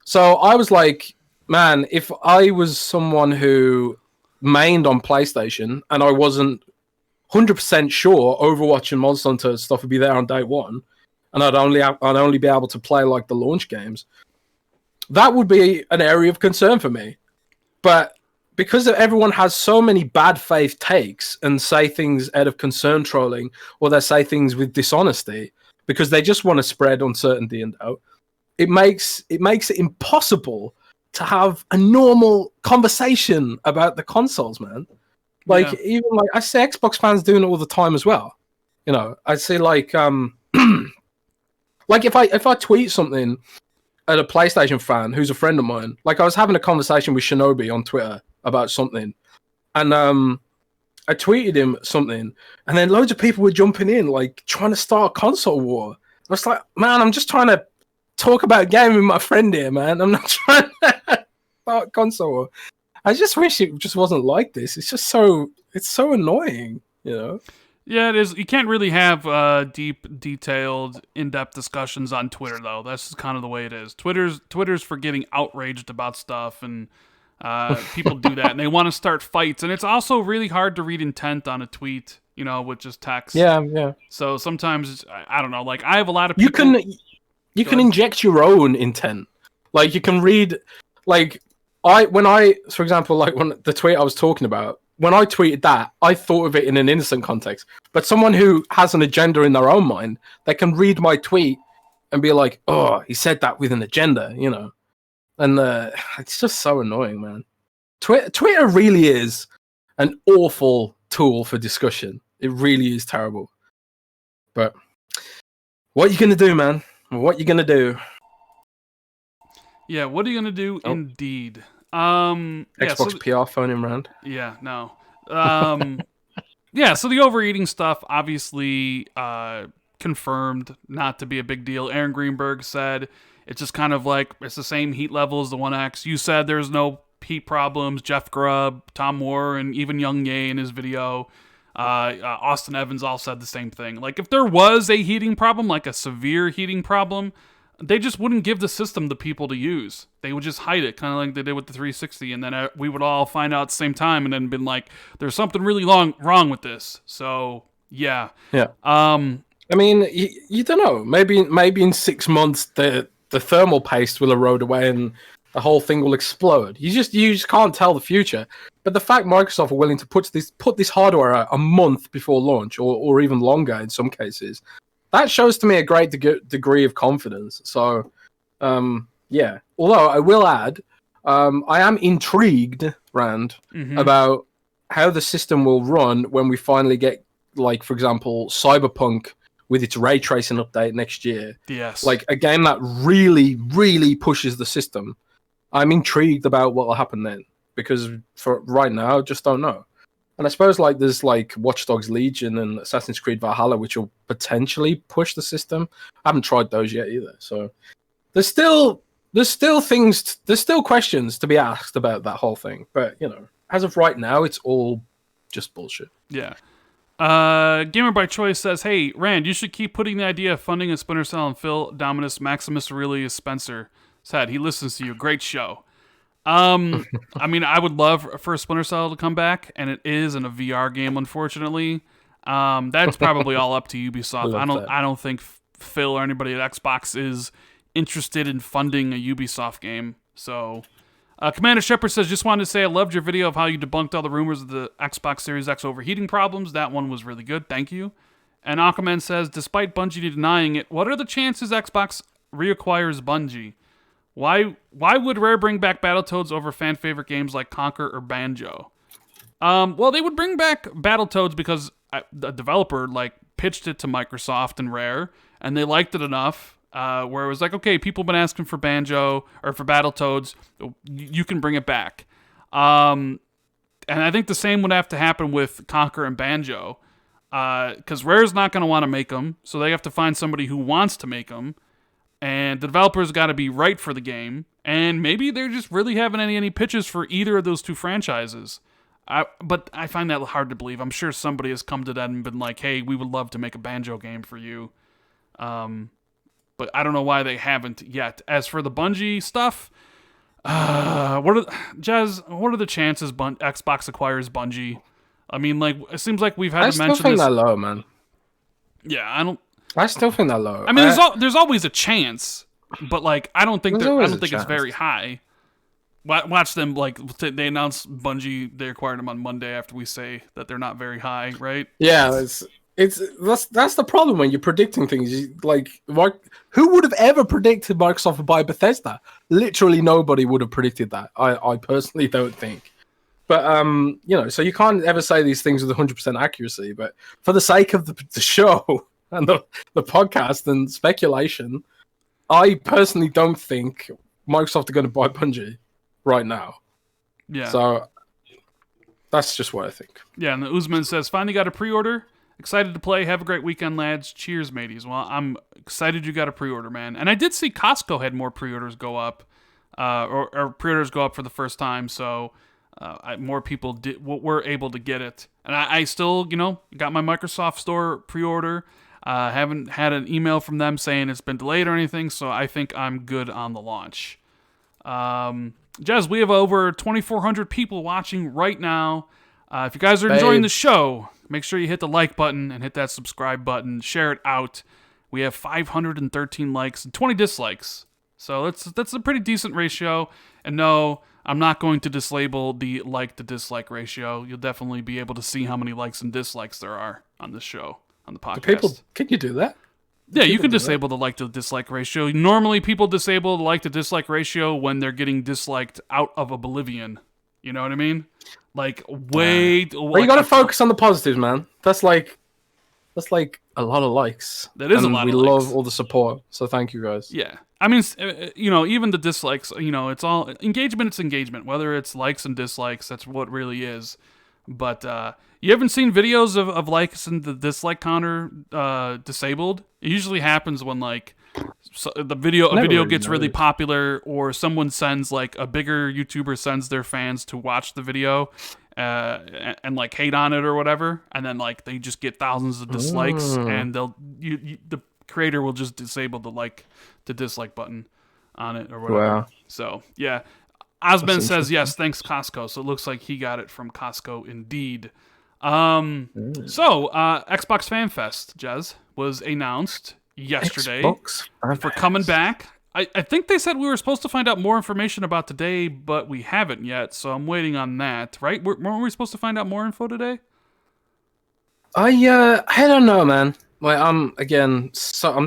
So I was like, man, if I was someone who mained on PlayStation and I wasn't 100% sure Overwatch and Monster Hunter stuff would be there on day one, and I'd only be able to play, like, the launch games, that would be an area of concern for me. But because everyone has so many bad faith takes and say things out of concern trolling, or they say things with dishonesty because they just want to spread uncertainty and doubt, it makes it impossible to have a normal conversation about the consoles, man. Like even like I see Xbox fans doing it all the time as well. I see like like if I tweet something at a PlayStation fan who's a friend of mine, like I was having a conversation with Shinobi on Twitter about something, and I tweeted him something, and then loads of people were jumping in, like trying to start a console war. I was like, man, I'm just trying to talk about gaming with my friend here, man. I'm not trying to start a console war. I just wish it just wasn't like this. It's so annoying, Yeah, it is. You can't really have deep, detailed, in-depth discussions on Twitter, though. That's just kind of the way it is. Twitter's for getting outraged about stuff, and people do that, and they want to start fights. And it's also really hard to read intent on a tweet, with just text. Yeah. So sometimes I don't know. Like I have a lot of people. You can inject your own intent. Like you can read, like for example, like when the tweet I was talking about. When I tweeted that, I thought of it in an innocent context. But someone who has an agenda in their own mind, they can read my tweet and be like, "Oh, he said that with an agenda," And it's just so annoying, man. Twitter really is an awful tool for discussion. It really is terrible. But what are you gonna do, man? What you gonna do? Yeah, what are you gonna do? Oh. Indeed. Xbox PR phoning around. Yeah, no. Yeah, so the overeating stuff obviously confirmed not to be a big deal. Aaron Greenberg said it's just kind of like it's the same heat level as the One X. You said there's no heat problems. Jeff Grubb, Tom Moore, and even Young Ye in his video. Austin Evans all said the same thing. Like if there was a heating problem, like a severe heating problem, they just wouldn't give the system to people to use. They would just hide it, kind of like they did with the 360, and then we would all find out at the same time, and then been like, "There's something really wrong with this." So yeah. I mean, you don't know. Maybe in 6 months the thermal paste will erode away and the whole thing will explode. You just can't tell the future. But the fact Microsoft are willing to put this hardware out a month before launch, or even longer in some cases. That shows to me a great degree of confidence. So, yeah. Although I will add, I am intrigued, Rand, about how the system will run when we finally get, like, for example, Cyberpunk with its ray tracing update next year. Yes. Like a game that really, really pushes the system. I'm intrigued about what will happen then, because for right now, I just don't know. And I suppose like there's like Watch Dogs Legion and Assassin's Creed Valhalla, which will potentially push the system. I haven't tried those yet either. So there's still questions to be asked about that whole thing. But as of right now, it's all just bullshit. Yeah. Gamer by Choice says, "Hey Rand, you should keep putting the idea of funding a Splinter Cell and Phil Dominus Maximus Aurelius Spencer said he listens to you. Great show." I mean, I would love for Splinter Cell to come back, and it is in a VR game, unfortunately. That's probably all up to Ubisoft. I don't think Phil or anybody at Xbox is interested in funding a Ubisoft game. So, Commander Shepard says, "Just wanted to say I loved your video of how you debunked all the rumors of the Xbox Series X overheating problems. That one was really good. Thank you." And Aquaman says, "Despite Bungie denying it, what are the chances Xbox reacquires Bungie? Why would Rare bring back Battletoads over fan favorite games like Conker or Banjo?" Well, they would bring back Battletoads because the developer pitched it to Microsoft and Rare, and they liked it enough where it was like, okay, people have been asking for Banjo or for Battletoads, you can bring it back. And I think the same would have to happen with Conker and Banjo, because Rare's not going to want to make them, so they have to find somebody who wants to make them. And the developers got to be right for the game, and maybe they're just really having any pitches for either of those two franchises. But I find that hard to believe. I'm sure somebody has come to that and been like, "Hey, we would love to make a Banjo game for you." But I don't know why they haven't yet. As for the Bungie stuff, what are the chances Xbox acquires Bungie? I mean, it seems like we've had to mention this. I still think that low, man. Yeah, I still think that low. I mean, there's always a chance, but I don't think it's very high. Watch them they announce Bungie, they acquired them on Monday after we say that they're not very high, right? Yeah, that's the problem when you're predicting things. Who would have ever predicted Microsoft would buy Bethesda? Literally nobody would have predicted that. I personally don't think. But so you can't ever say these things with 100% accuracy. But for the sake of the show and the podcast and speculation, I personally don't think Microsoft are going to buy Bungie right now. Yeah. So that's just what I think. Yeah, and the Usman says, "Finally got a pre-order. Excited to play. Have a great weekend, lads. Cheers, mateys." Well, I'm excited you got a pre-order, man. And I did see Costco had more pre-orders go up, or pre-orders go up for the first time. So more people were able to get it. And I still, got my Microsoft Store pre-order. Haven't had an email from them saying it's been delayed or anything, so I think I'm good on the launch. Jez, we have over 2,400 people watching right now. If you guys are enjoying the show, make sure you hit the like button and hit that subscribe button. Share it out. We have 513 likes and 20 dislikes. So that's a pretty decent ratio. And no, I'm not going to dislabel the like to dislike ratio. You'll definitely be able to see how many likes and dislikes there are on this show, on the podcast. Can you do that? Yeah, you can disable the like to dislike ratio. Normally, people disable the like to dislike ratio when they're getting disliked out of oblivion. You know what I mean? Like, wait. Well, you got to focus on the positives, man. That's like a lot of likes. That is a lot of likes. We love all the support, so thank you guys. Yeah. I mean, even the dislikes, it's all engagement. It's engagement. Whether it's likes and dislikes, that's what really is. But you haven't seen videos of likes and the dislike counter disabled? It usually happens when a video gets really popular, or someone sends a bigger YouTuber sends their fans to watch the video and hate on it or whatever, and then they just get thousands of dislikes, and the creator will just disable the like to dislike button on it or whatever. Wow. So yeah. Osman says, yes, thanks, Costco. So it looks like he got it from Costco indeed. So, Xbox FanFest, Jez, was announced yesterday for coming back. I think they said we were supposed to find out more information about today, but we haven't yet, so I'm waiting on that, right? Weren't we supposed to find out more info today? I don't know, man. I'm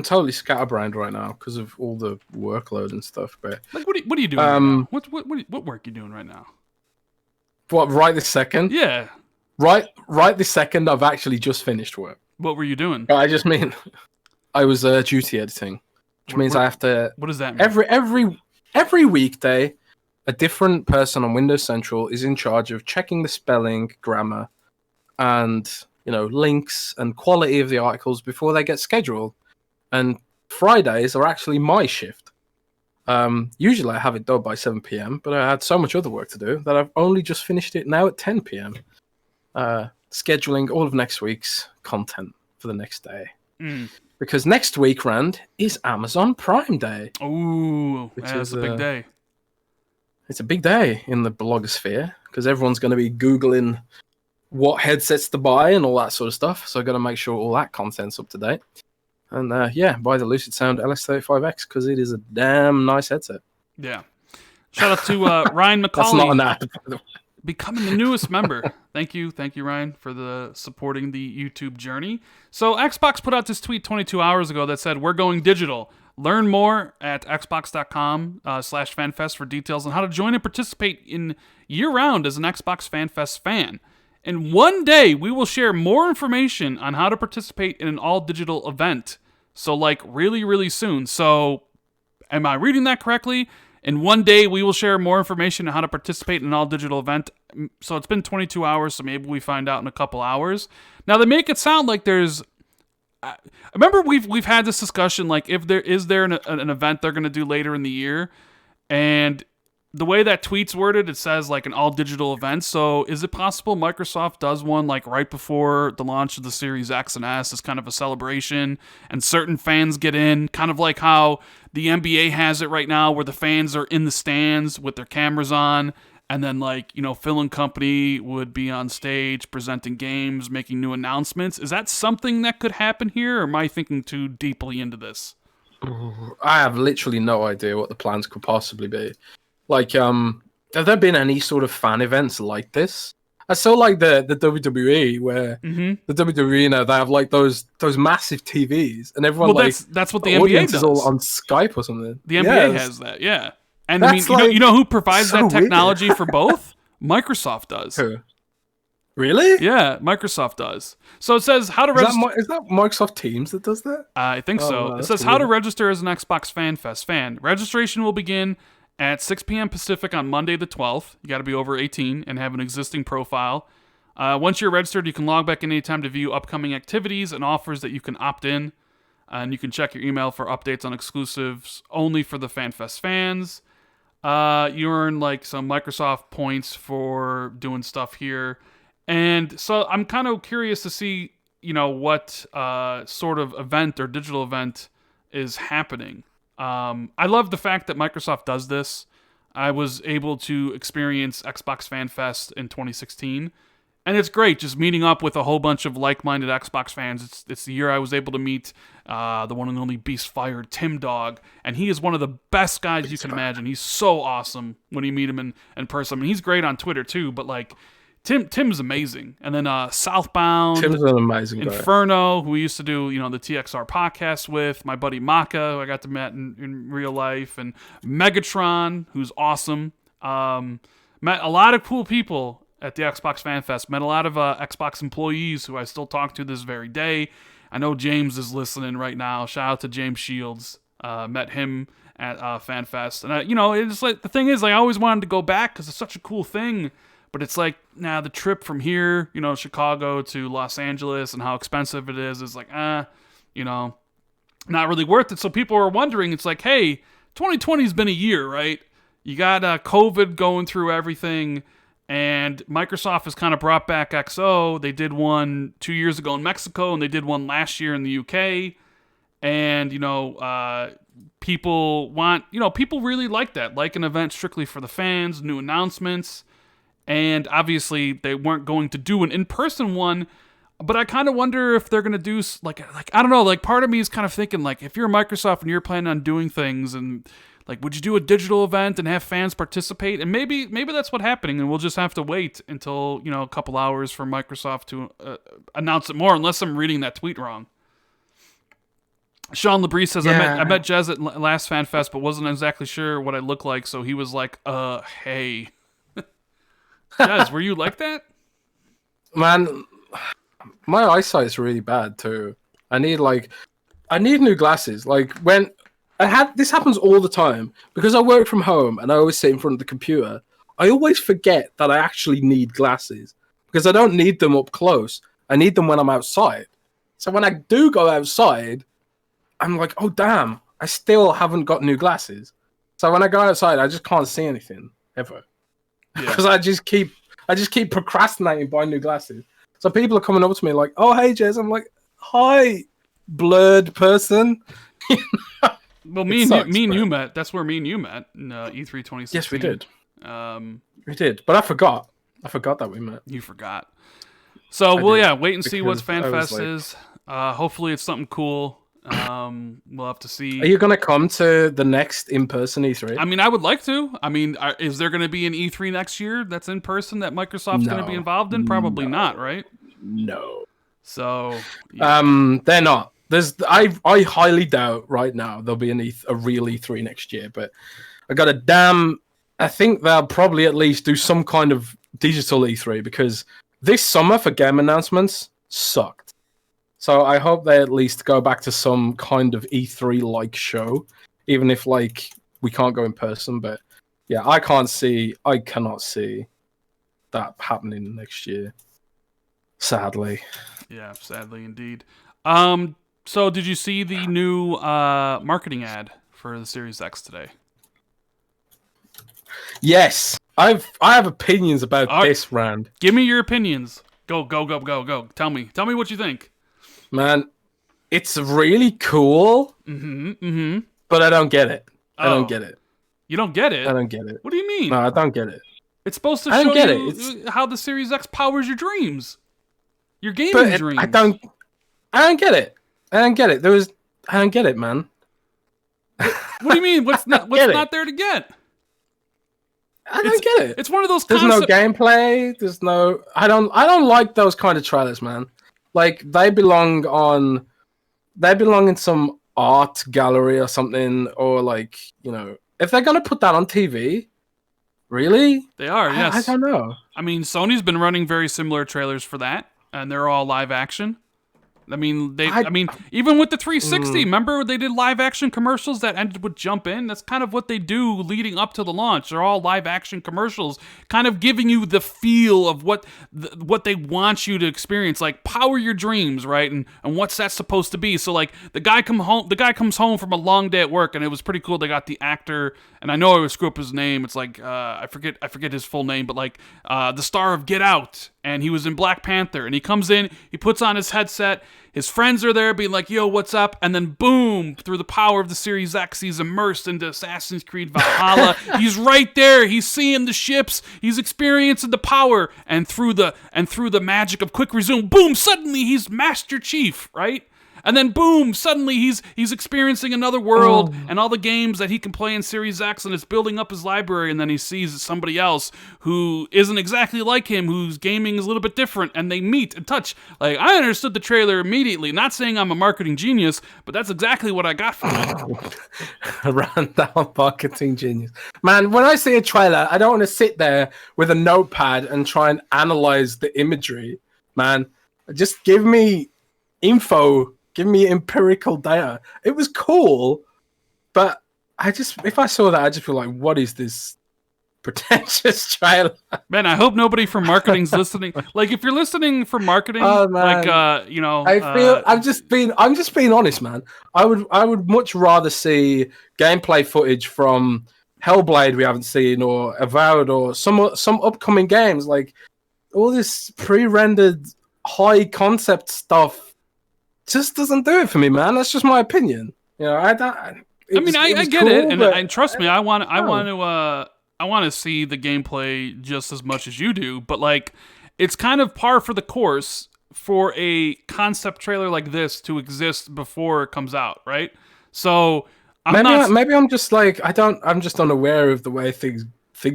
totally scatterbrained right now because of all the workload and stuff. But what are you doing right now? What work are you doing right now? What, right this second? Yeah. Right this second, I've actually just finished work. What were you doing? I just mean I was duty editing, which means I have to. What does that mean? Every weekday, a different person on Windows Central is in charge of checking the spelling, grammar, and links and quality of the articles before they get scheduled. And Fridays are actually my shift. Usually I have it done by 7 p.m., but I had so much other work to do that I've only just finished it now at 10 p.m. Scheduling all of next week's content for the next day. Because next week, Rand, is Amazon Prime Day. Ooh, that's a big day. It's a big day in the blogosphere because everyone's going to be Googling what headsets to buy and all that sort of stuff. So I've got to make sure all that content's up to date. And buy the Lucid Sound LS35X because it is a damn nice headset. Yeah. Shout out to Ryan McCauley. That's not an ad, by the way. Becoming the newest member. Thank you, Ryan, for the supporting the YouTube journey. So Xbox put out this tweet 22 hours ago that said, "We're going digital. Learn more at xbox.com/fanfest for details on how to join and participate in year-round as an Xbox FanFest fan. And one day, we will share more information on how to participate in an all-digital event." So, really, really soon. So, am I reading that correctly? And one day, we will share more information on how to participate in an all-digital event. So, it's been 22 hours, so maybe we find out in a couple hours. Now, they make it sound like there's... I remember we've had this discussion, if there is an event they're going to do later in the year, and the way that tweet's worded, it says an all-digital event. So is it possible Microsoft does one right before the launch of the Series X and S as kind of a celebration, and certain fans get in, kind of like how the NBA has it right now where the fans are in the stands with their cameras on, and then Phil and company would be on stage presenting games, making new announcements. Is that something that could happen here, or am I thinking too deeply into this? I have literally no idea what the plans could possibly be. Have there been any sort of fan events like this? I saw the WWE where the WWE they have those massive TVs and everyone that's what the NBA does. Is all on Skype or something. The NBA has that, yeah. And I mean, you know who provides that technology for both? Microsoft does. Who? Really? Yeah, Microsoft does. So it says how to register. Is that Microsoft Teams that does that? I think so. It says how to register as an Xbox FanFest fan. Registration will begin at 6 p.m. Pacific on Monday the 12th. You got to be over 18 and have an existing profile. Once you're registered, you can log back in anytime to view upcoming activities and offers that you can opt in. And you can check your email for updates on exclusives only for the FanFest fans. you earn like some Microsoft points for doing stuff here. And so I'm kind of curious to see, what sort of event or digital event is happening. I love the fact that Microsoft does this. I was able to experience Xbox FanFest in 2016, and it's great just meeting up with a whole bunch of like-minded Xbox fans. It's the year I was able to meet the one and only Beastfire Tim Dog, and he is one of the best guys you can imagine. He's so awesome when you meet him in person. I mean, he's great on Twitter too, but like Tim's amazing. And then Southbound, Tim's an amazing guy. Inferno, who we used to do the TXR podcast with, my buddy Maka, who I got to meet in real life, and Megatron, who's awesome. Met a lot of cool people at the Xbox Fan Fest. Met a lot of Xbox employees who I still talk to this very day. I know James is listening right now. Shout out to James Shields. Met him at FanFest. And, it's like, the thing is, I always wanted to go back because it's such a cool thing. But it's like, the trip from here, Chicago to Los Angeles and how expensive it is like, not really worth it. So people are wondering, it's like, hey, 2020 has been a year, right? You got COVID going through everything, and Microsoft has kind of brought back XO. They did one 2 years ago in Mexico, and they did one last year in the UK. And, people people really like that, like an event strictly for the fans, new announcements. And obviously, they weren't going to do an in-person one, but I kind of wonder if they're going to do, like I don't know, like part of me is kind of thinking, like, if you're Microsoft and you're planning on doing things, and like, would you do a digital event and have fans participate? And maybe that's what's happening, and we'll just have to wait until, a couple hours for Microsoft to announce it more, unless I'm reading that tweet wrong. Sean Labrie says, I met Jez at last FanFest, but wasn't exactly sure what I looked like, so he was like, hey. Jez, were you like that? Man, my eyesight is really bad too. I need new glasses. Like when this happens all the time because I work from home and I always sit in front of the computer. I always forget that I actually need glasses because I don't need them up close. I need them when I'm outside. So when I do go outside, I'm like, oh damn, I still haven't got new glasses. So when I go outside, I just can't see anything ever. Because I just keep procrastinating buying new glasses. So people are coming up to me like, "Oh, hey, Jez." I'm like, "Hi, blurred person." Well, me and you met. That's where me and you met in E3 2016. Yes, we did. We did, but I forgot. I forgot that we met. You forgot. So wait and see what FanFest is. Hopefully, it's something cool. We'll have to see. Are you going to come to the next in-person E3? I mean, I would like to. I mean, is there going to be an E3 next year that's in person that Microsoft's going to be involved in? Probably not, right? No. So, they're not. I highly doubt right now there'll be a real E3 next year. But I think they'll probably at least do some kind of digital E3 because this summer for game announcements sucked. So I hope they at least go back to some kind of E3-like show, even if we can't go in person. But yeah, I cannot see that happening next year. Sadly. Yeah, sadly indeed. So did you see the new marketing ad for the Series X today? Yes, I have opinions about this, Rand. Give me your opinions. Go. Tell me what you think. Man, it's really cool, but I don't get it. I don't get it. You don't get it? I don't get it. What do you mean? No, I don't get it. It's supposed to show you how the Series X powers your dreams. Your gaming dreams. I don't get it. I don't get it. I don't get it, man. What do you mean? What's not there to get? I don't get it. It's one of those There's no gameplay. There's no I don't like those kind of trailers, man. Like they belong in some art gallery or something, or if they're gonna put that on TV, really? They are, yes. I don't know. I mean, Sony's been running very similar trailers for that, and they're all live action. I mean, even with the 360, remember they did live action commercials that ended with jump in? That's kind of what they do leading up to the launch. They're all live action commercials, kind of giving you the feel of what they want you to experience, like power your dreams, right? And what's that supposed to be? So like the guy comes home from a long day at work, and it was pretty cool. They got the actor, and I know I would screw up his name. It's like I forget his full name, but like the star of Get Out, and he was in Black Panther, and he comes in, he puts on his headset. His friends are there being like, yo, what's up? And then boom, through the power of the Series X, he's immersed into Assassin's Creed Valhalla. He's right there. He's seeing the ships. He's experiencing the power. And through the magic of quick resume, boom, suddenly he's Master Chief, right? And then boom, suddenly he's experiencing another world and all the games that he can play in Series X, and it's building up his library, and then he sees somebody else who isn't exactly like him, whose gaming is a little bit different, and they meet and touch. Like, I understood the trailer immediately. Not saying I'm a marketing genius, but that's exactly what I got from it. Ran down marketing genius. Man, when I see a trailer, I don't want to sit there with a notepad and try and analyze the imagery. Man, just give me info. Give me empirical data. It was cool, but if I saw that, I'd just be like, what is this pretentious trailer? Man, I hope nobody from marketing's listening. Like, if you're listening for marketing, I'm just being honest, man. I would much rather see gameplay footage from Hellblade we haven't seen, or Avowed, or some upcoming games. Like, all this pre-rendered high concept stuff just doesn't do it for me, man. That's just my opinion. You know, I get cool, it, and trust me, I want to see the gameplay just as much as you do. But like, it's kind of par for the course for a concept trailer like this to exist before it comes out, right? So maybe I'm just like I'm just unaware of the way things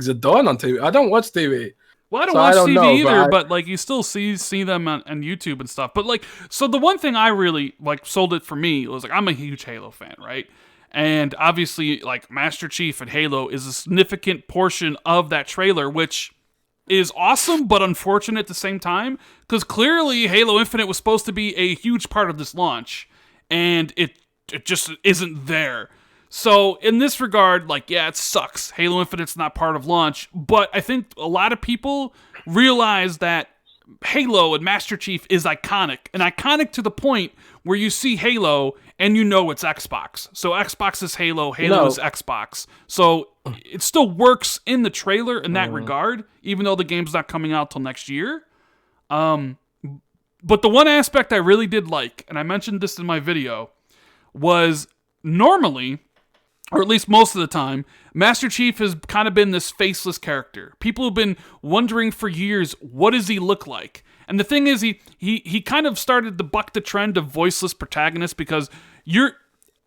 are done on TV. I don't watch TV. Well, I don't watch TV either, but like you still see them on YouTube and stuff. But like, so the one thing I really like sold it for me was like, I'm a huge Halo fan, right? And obviously, like, Master Chief and Halo is a significant portion of that trailer, which is awesome but unfortunate at the same time, because clearly Halo Infinite was supposed to be a huge part of this launch, and it just isn't there. So in this regard, like, yeah, it sucks. Halo Infinite's not part of launch, but I think a lot of people realize that Halo and Master Chief is iconic, and iconic to the point where you see Halo and you know it's Xbox. So Xbox is Halo, Halo is Xbox. So it still works in the trailer in that regard, even though the game's not coming out till next year. But the one aspect I really did like, and I mentioned this in my video, was normally, or at least most of the time, Master Chief has kind of been this faceless character. People have been wondering for years, what does he look like? And the thing is, he kind of started to buck the trend of voiceless protagonists, because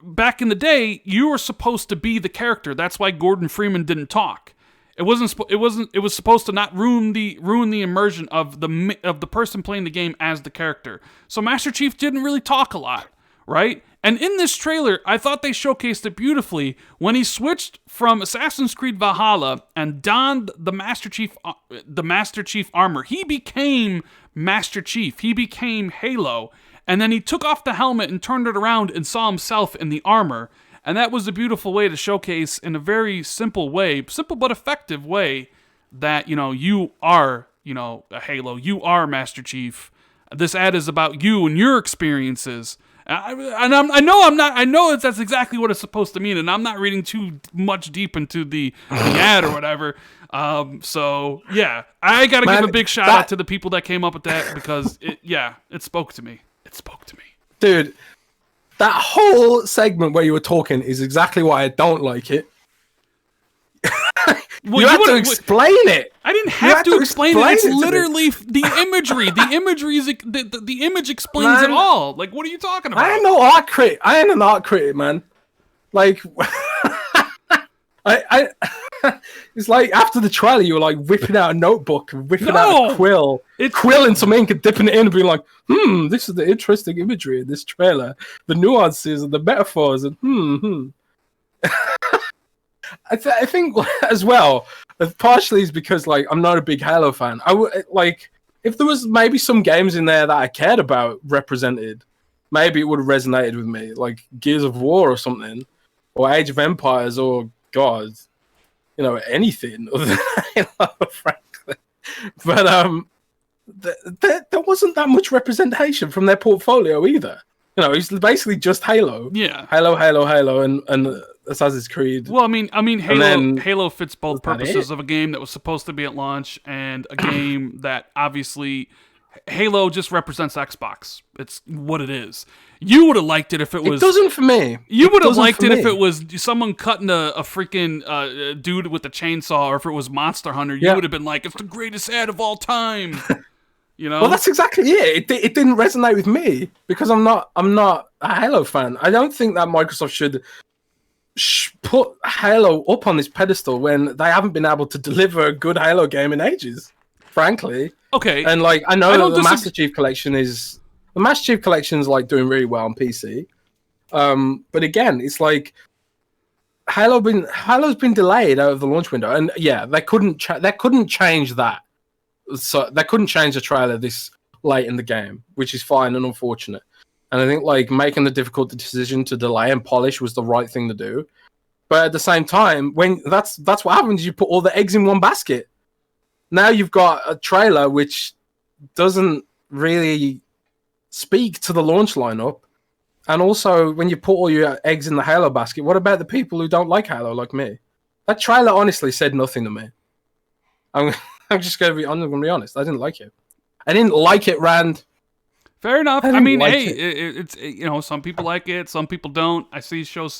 back in the day, you were supposed to be the character. That's why Gordon Freeman didn't talk. It was supposed to not ruin the immersion of the person playing the game as the character. So Master Chief didn't really talk a lot, right? And in this trailer, I thought they showcased it beautifully when he switched from Assassin's Creed Valhalla and donned the Master Chief armor. He became Master Chief. He became Halo. And then he took off the helmet and turned it around and saw himself in the armor. And that was a beautiful way to showcase, in a very simple but effective way, that, you are, a Halo. You are Master Chief. This ad is about you and your experiences. I know that's exactly what it's supposed to mean, and I'm not reading too much deep into the ad or whatever. So yeah, I gotta give a big shout out to the people that came up with that, because it spoke to me. It spoke to me, dude. That whole segment where you were talking is exactly why I don't like it. Well, you have to explain it. I didn't have to explain it. It's literally the imagery. The imagery is the image explains it all. Like, what are you talking about? I ain't no art critic. I ain't an art critic, man. Like, I it's like after the trailer, you were like whipping out a notebook, whipping out a quill, quilling some ink and dipping it in and being like, this is the interesting imagery in this trailer, the nuances and the metaphors, and I think as well, partially is because like I'm not a big Halo fan. I would like if there was maybe some games in there that I cared about represented. maybe it would have resonated with me, like Gears of War or something, or Age of Empires, or God, anything other than Halo, frankly. But there wasn't that much representation from their portfolio either. It's basically just Halo. Yeah. Halo, and Assassin's Creed. Well, I mean, Halo fits both purposes of a game that was supposed to be at launch and a game that obviously Halo just represents Xbox. It's what it is. You would have liked it if it was. It doesn't for me. You would have liked it if it was someone cutting a freaking dude with a chainsaw, or if it was Monster Hunter. You would have been like, "It's the greatest ad of all time." Well, that's exactly it. It didn't resonate with me because I'm not a Halo fan. I don't think that Microsoft should put Halo up on this pedestal when they haven't been able to deliver a good Halo game in ages, frankly. Okay. And like, I know the Master Chief Collection is like doing really well on PC. But again, it's like Halo's been delayed out of the launch window, and yeah, they couldn't change that. So they couldn't change the trailer this late in the game, which is fine and unfortunate. And I think like making the difficult decision to delay and polish was the right thing to do. But at the same time, when that's what happens, you put all the eggs in one basket. Now you've got a trailer which doesn't really speak to the launch lineup. And also, when you put all your eggs in the Halo basket, what about the people who don't like Halo like me? That trailer honestly said nothing to me. I'm just going to be honest. I didn't like it. I didn't like it, Rand. Fair enough. I mean, hey, it's some people like it, some people don't. I see So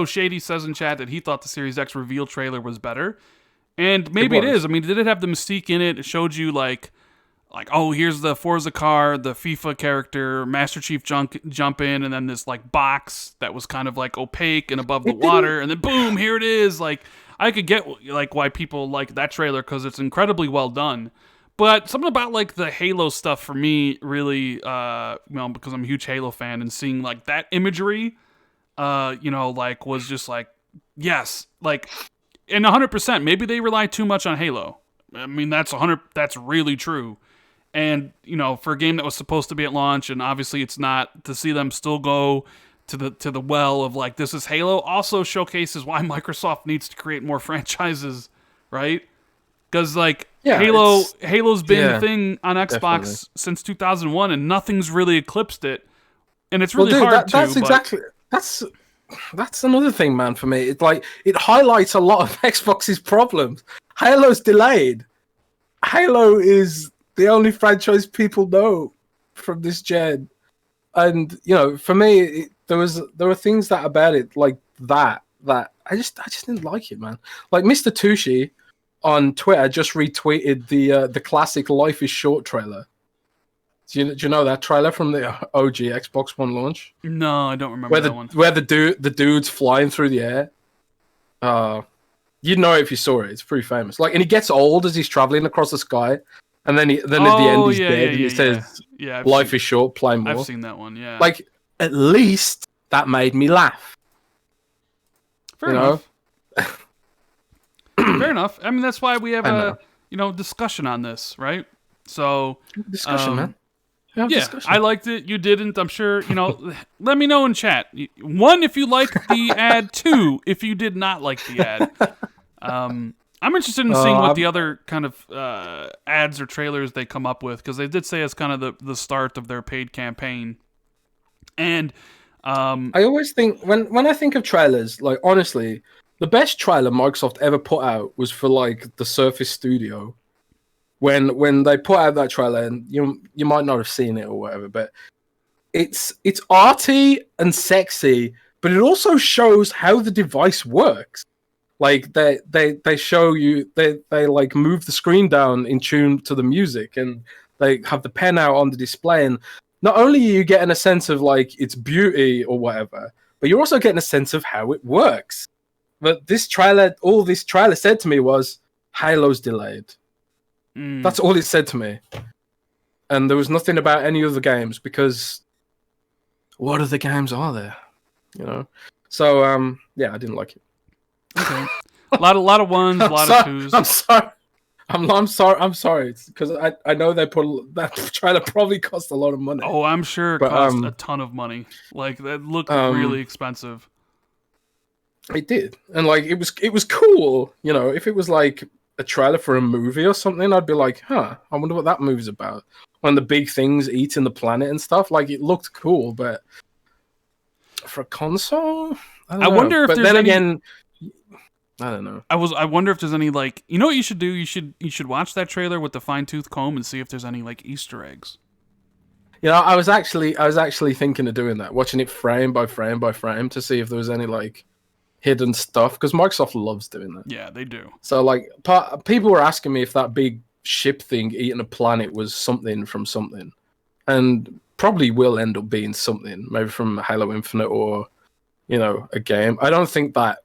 Shady says in chat that he thought the Series X reveal trailer was better. And maybe it is. I mean, did it have the mystique in it? It showed you like, oh, here's the Forza car, the FIFA character, Master Chief jump in, and then this like box that was kind of like opaque and above the water, and then boom, here it is. Like, I could get like why people like that trailer because it's incredibly well done. But something about like the Halo stuff for me really, because I'm a huge Halo fan, and seeing like that imagery, like was just like, yes, like, and 100%. Maybe they rely too much on Halo. I mean, that's really true. And for a game that was supposed to be at launch, and obviously it's not, to see them still go to the well of like, this is Halo, also showcases why Microsoft needs to create more franchises, right? Because like Halo's been a thing on Xbox since 2001, and nothing's really eclipsed it, and it's really hard That's another thing, man. For me, it's like it highlights a lot of Xbox's problems. Halo's delayed. Halo is the only franchise people know from this gen, and for me, there were things that about it like that I just didn't like it, man. Like Mr. Tushi on Twitter just retweeted the classic "Life Is Short" trailer. Do you know that trailer from the OG Xbox One launch? No, I don't remember that one. Where the dude's flying through the air. You'd know it if you saw it. It's pretty famous. Like, and he gets old as he's traveling across the sky, and then at the end he's dead. And he says, "Life is short. Play more." I've seen that one. Yeah. Like, at least that made me laugh. Fair enough. Fair enough. I mean, that's why we have a discussion on this, right? So discussion, man. I liked it. You didn't. I'm sure. Let me know in chat. 1, if you liked the ad. 2, if you did not like the ad. I'm interested in seeing what the other kind of ads or trailers they come up with, because they did say it's kind of the start of their paid campaign. And I always think when I think of trailers, like honestly, the best trailer Microsoft ever put out was for like the Surface Studio. When they put out that trailer, and you might not have seen it or whatever, but it's arty and sexy, but it also shows how the device works. Like they show you they like move the screen down in tune to the music, and they have the pen out on the display, and not only are you getting a sense of like its beauty or whatever, but you're also getting a sense of how it works. But all this trailer said to me was Halo's delayed. That's all it said to me. And there was nothing about any other games, because what other games are there? So I didn't like it. Okay. A lot of ones, a lot of twos. I'm sorry. I'm sorry because I know they put that trailer probably cost a lot of money. Oh, I'm sure it but cost a ton of money. Like that looked really expensive. It did, and like it was cool. You know, if it was like a trailer for a movie or something, I'd be like, huh, I wonder what that movie's about. When the big things eating the planet and stuff, like it looked cool, but for a console, I wonder if but there's then any... again, I don't know. I wonder if there's any like, you know what you should do? You should watch that trailer with the fine-tooth comb and see if there's any like Easter eggs. You know, I was actually thinking of doing that, watching it frame by frame by frame to see if there was any like hidden stuff, because Microsoft loves doing that. Yeah, they do. So like, people were asking me if that big ship thing eating a planet was something from something, and probably will end up being something, maybe from Halo Infinite or, you know, a game. I don't think that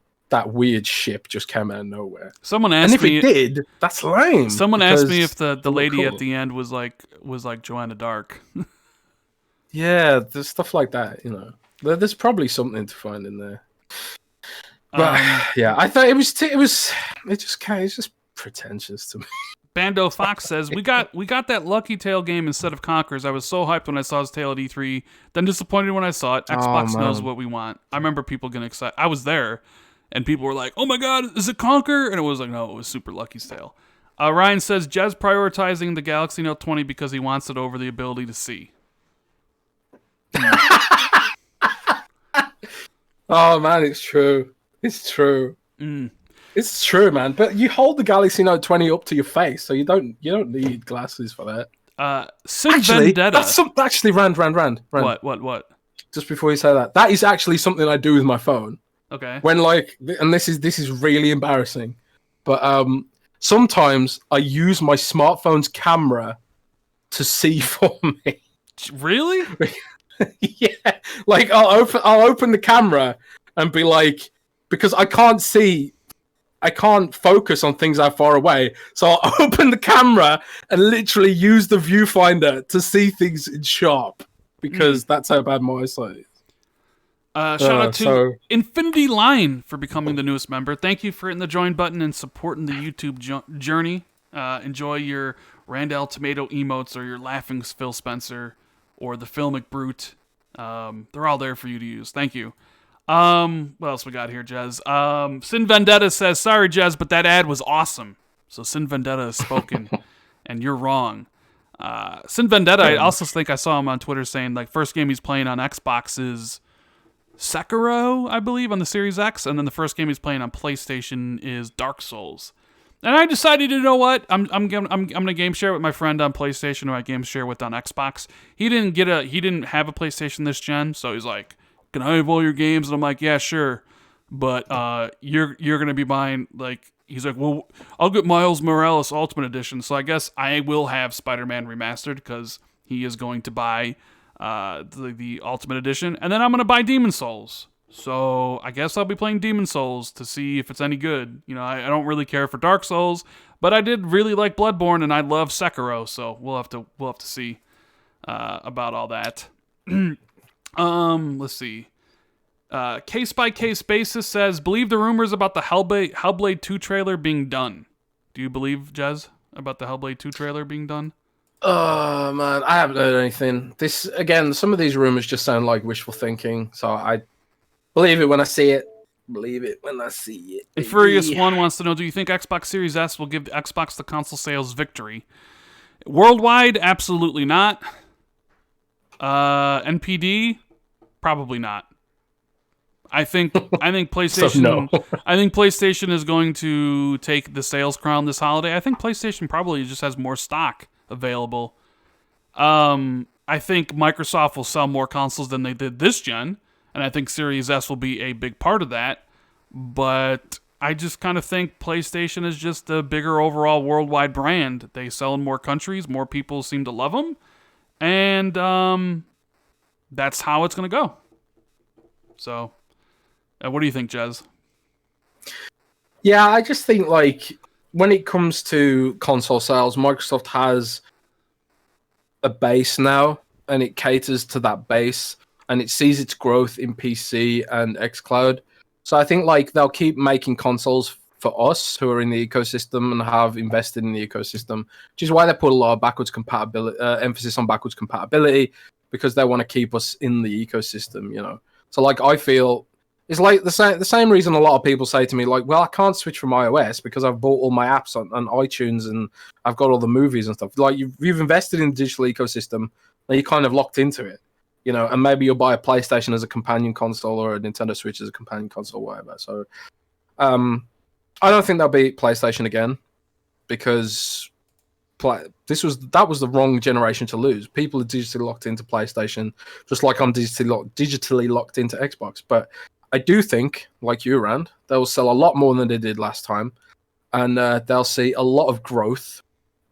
weird ship just came out of nowhere. Someone asked me, and if it did, that's lame. Someone asked me if the lady cool at the end was like Joanna Dark. Yeah, there's stuff like that. You know, there's probably something to find in there. But yeah, I thought it's just pretentious to me. Bando Fox says, we got that Lucky Tail game instead of Conker's. I was so hyped when I saw his tail at E3, then disappointed when I saw it. Xbox knows what we want. I remember people getting excited. I was there, and people were like, oh my god, is it Conker? And it was like, no, it was Super Lucky's tail. Ryan says, Jez prioritizing the Galaxy Note 20 because he wants it over the ability to see. Oh man, it's true. It's true. It's true, man. But you hold the Galaxy Note 20 up to your face, so you don't need glasses for that. Sin Vendetta. Actually, Rand. What? Just before you say that is actually something I do with my phone. Okay. When like, and this is really embarrassing, but sometimes I use my smartphone's camera to see for me. Really? Yeah. Like I'll open the camera and be like, because I can't focus on things that far away. So I'll open the camera and literally use the viewfinder to see things in sharp, because that's how bad my eyesight is. Shout out to Infinity Line for becoming the newest member. Thank you for hitting the join button and supporting the YouTube journey. Enjoy your Randall Tomato emotes or your laughing Phil Spencer or the Filmic Brute. They're all there for you to use. Thank you. What else we got here, Jez? Sin Vendetta says, sorry, Jez, but that ad was awesome. So Sin Vendetta has spoken, and you're wrong. Sin Vendetta, I also think I saw him on Twitter saying, like, first game he's playing on Xbox is Sekiro, I believe, on the Series X, and then the first game he's playing on PlayStation is Dark Souls. And I decided, you know what? I'm gonna game share with my friend on PlayStation, who I game share with on Xbox. He didn't have a PlayStation this gen, so he's like, can I have all your games? And I'm like, yeah, sure. But you're gonna be buying, like, he's like, well, I'll get Miles Morales Ultimate Edition. So I guess I will have Spider-Man Remastered, because he is going to buy the Ultimate Edition, and then I'm gonna buy Demon's Souls. So I guess I'll be playing Demon's Souls to see if it's any good. You know, I don't really care for Dark Souls, but I did really like Bloodborne, and I love Sekiro. So we'll have to see about all that. Let's see. Case by case basis says, believe the rumors about the Hellblade 2 trailer being done. Do you believe, Jez, about the Hellblade 2 trailer being done? Oh man, I haven't heard anything. This again, some of these rumors just sound like wishful thinking, so I believe it when I see it. Believe it when I see it. And Furious One wants to know, do you think Xbox Series S will give Xbox the console sales victory? Worldwide, absolutely not. NPD, probably not. I think PlayStation. So no. I think PlayStation is going to take the sales crown this holiday. I think PlayStation probably just has more stock available. I think Microsoft will sell more consoles than they did this gen, and I think Series S will be a big part of that. But I just kind of think PlayStation is just a bigger overall worldwide brand. They sell in more countries, more people seem to love them, and that's how it's going to go. So, what do you think, Jez? Yeah, I just think, like, when it comes to console sales, Microsoft has a base now, and it caters to that base, and it sees its growth in PC and Xcloud. So I think, like, they'll keep making consoles for us who are in the ecosystem and have invested in the ecosystem, which is why they put a lot of backwards compatibility, emphasis on backwards compatibility, because they want to keep us in the ecosystem, you know. So like I feel it's like the same reason a lot of people say to me, like, well, I can't switch from iOS because I've bought all my apps on iTunes and I've got all the movies and stuff. Like you've invested in the digital ecosystem, and you're kind of locked into it, you know. And maybe you'll buy a PlayStation as a companion console or a Nintendo Switch as a companion console, whatever. So, I don't think they'll beat PlayStation again because that was the wrong generation to lose. People are digitally locked into PlayStation, just like I'm digitally locked into Xbox. But I do think, like you, Rand, they'll sell a lot more than they did last time, and they'll see a lot of growth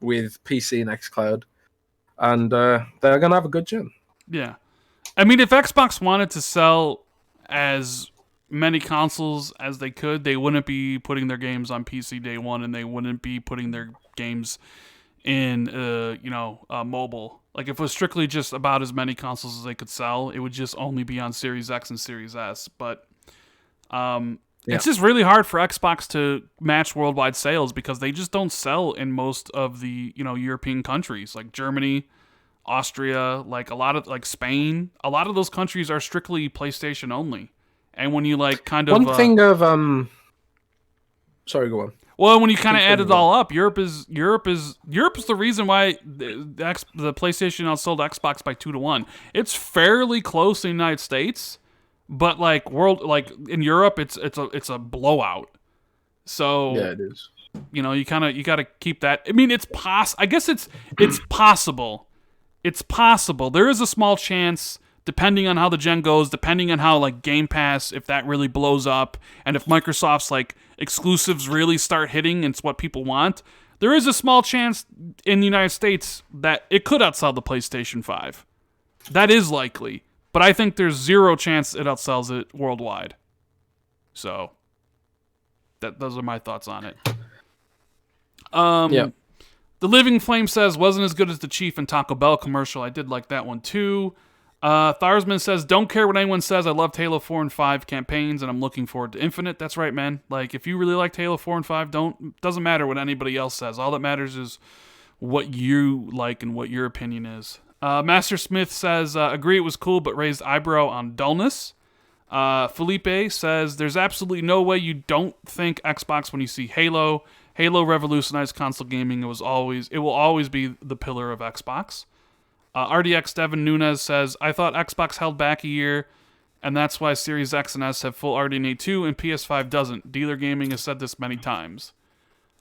with PC and Xcloud, and they're gonna have a good gen. Yeah, I mean, if Xbox wanted to sell as many consoles as they could, they wouldn't be putting their games on PC day one, and they wouldn't be putting their games in mobile. Like if it was strictly just about as many consoles as they could sell, it would just only be on Series X and Series S. But it's just really hard for Xbox to match worldwide sales because they just don't sell in most of the European countries like Germany, Austria, like a lot of like Spain. A lot of those countries are strictly PlayStation only. And when you like kind of one thing of sorry, go on. Well, when you kind of add it all up, Europe is the reason why the PlayStation outsold Xbox by 2-1. It's fairly close in the United States, but like in Europe, it's a blowout. So yeah, it is. You got to keep that. I mean, I guess it's possible. It's possible. There is a small chance, depending on how the gen goes, depending on how like Game Pass, if that really blows up, and if Microsoft's like exclusives really start hitting and it's what people want, there is a small chance in the United States that it could outsell the PlayStation 5. That is likely, but I think there's zero chance it outsells it worldwide. So those are my thoughts on it. The Living Flame says, wasn't as good as the Chief and Taco Bell commercial. I did like that one too. Tharsman says, don't care what anyone says. I loved Halo 4 and 5 campaigns, and I'm looking forward to Infinite. That's right, man. Like, if you really liked Halo 4 and 5, doesn't matter what anybody else says. All that matters is what you like and what your opinion is. Master Smith says, agree it was cool, but raised eyebrow on dullness. Felipe says, there's absolutely no way you don't think Xbox when you see Halo. Halo revolutionized console gaming. It will always be the pillar of Xbox. RDX Devin Nunez says, I thought Xbox held back a year, and that's why Series X and S have full RDNA 2 and PS5 doesn't. Dealer Gaming has said this many times.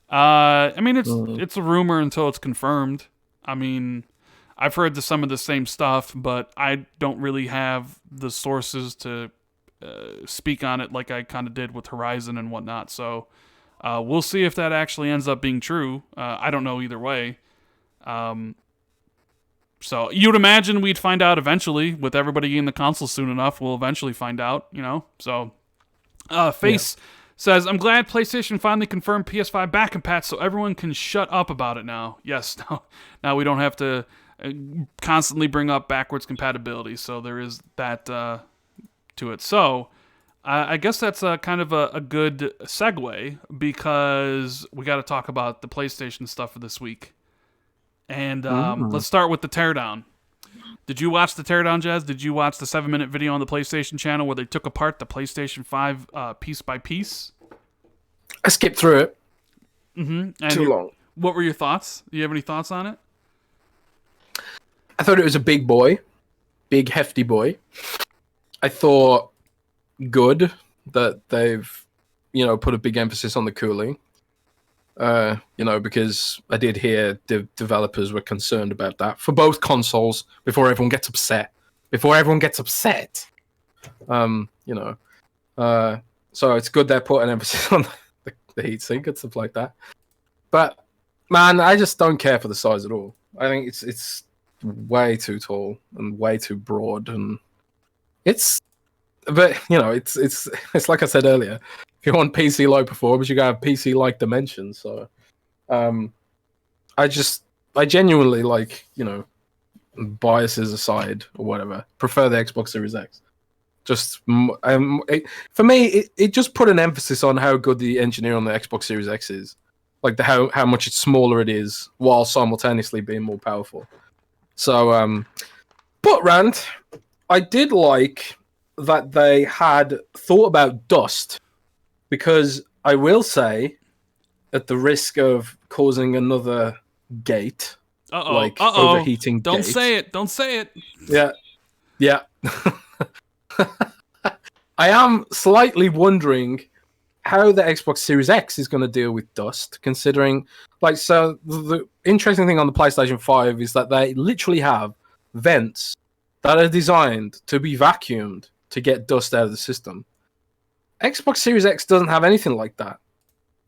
I mean, it's a rumor until it's confirmed. I mean, I've heard some of the same stuff, but I don't really have the sources to speak on it like I kind of did with Horizon and whatnot. So we'll see if that actually ends up being true. I don't know either way. So you'd imagine we'd find out eventually with everybody getting the console soon enough. We'll eventually find out, So Face says, I'm glad PlayStation finally confirmed PS5 back compat so everyone can shut up about it now. Yes, now we don't have to constantly bring up backwards compatibility. So there is that to it. So I guess that's kind of a good segue because we got to talk about the PlayStation stuff for this week. And let's start with the Teardown. Did you watch the Teardown, Jez? Did you watch the 7-minute video on the PlayStation channel where they took apart the PlayStation 5 piece by piece? I skipped through it. Mm-hmm. Too long. What were your thoughts? Do you have any thoughts on it? I thought it was a big hefty boy. I thought good that they've, put a big emphasis on the cooling. Because I did hear the developers were concerned about that for both consoles before everyone gets upset. So it's good they're putting emphasis on the heatsink and stuff like that. But man, I just don't care for the size at all. I think it's way too tall and way too broad, and it's like I said earlier. If you want PC like performance, you gotta have PC like dimensions. So, I genuinely biases aside or whatever, prefer the Xbox Series X. For me, it just put an emphasis on how good the engineering on the Xbox Series X is, like how much it's smaller it is, while simultaneously being more powerful. So, but Rand, I did like that they had thought about dust, because I will say, at the risk of causing another gate, overheating. Don't say it. Don't say it. Yeah. I am slightly wondering how the Xbox Series X is going to deal with dust, considering, so the interesting thing on the PlayStation 5 is that they literally have vents that are designed to be vacuumed to get dust out of the system. Xbox Series X doesn't have anything like that.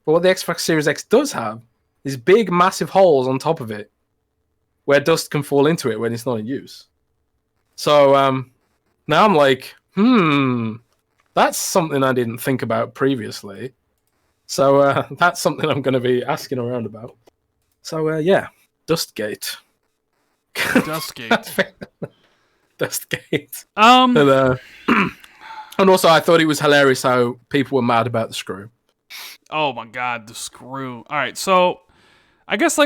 But what the Xbox Series X does have is big, massive holes on top of it where dust can fall into it when it's not in use. So now I'm like, that's something I didn't think about previously. So that's something I'm going to be asking around about. So yeah, Dustgate. Dustgate. Dustgate. And also, I thought it was hilarious how people were mad about the screw. Oh my god, the screw! All right, so I guess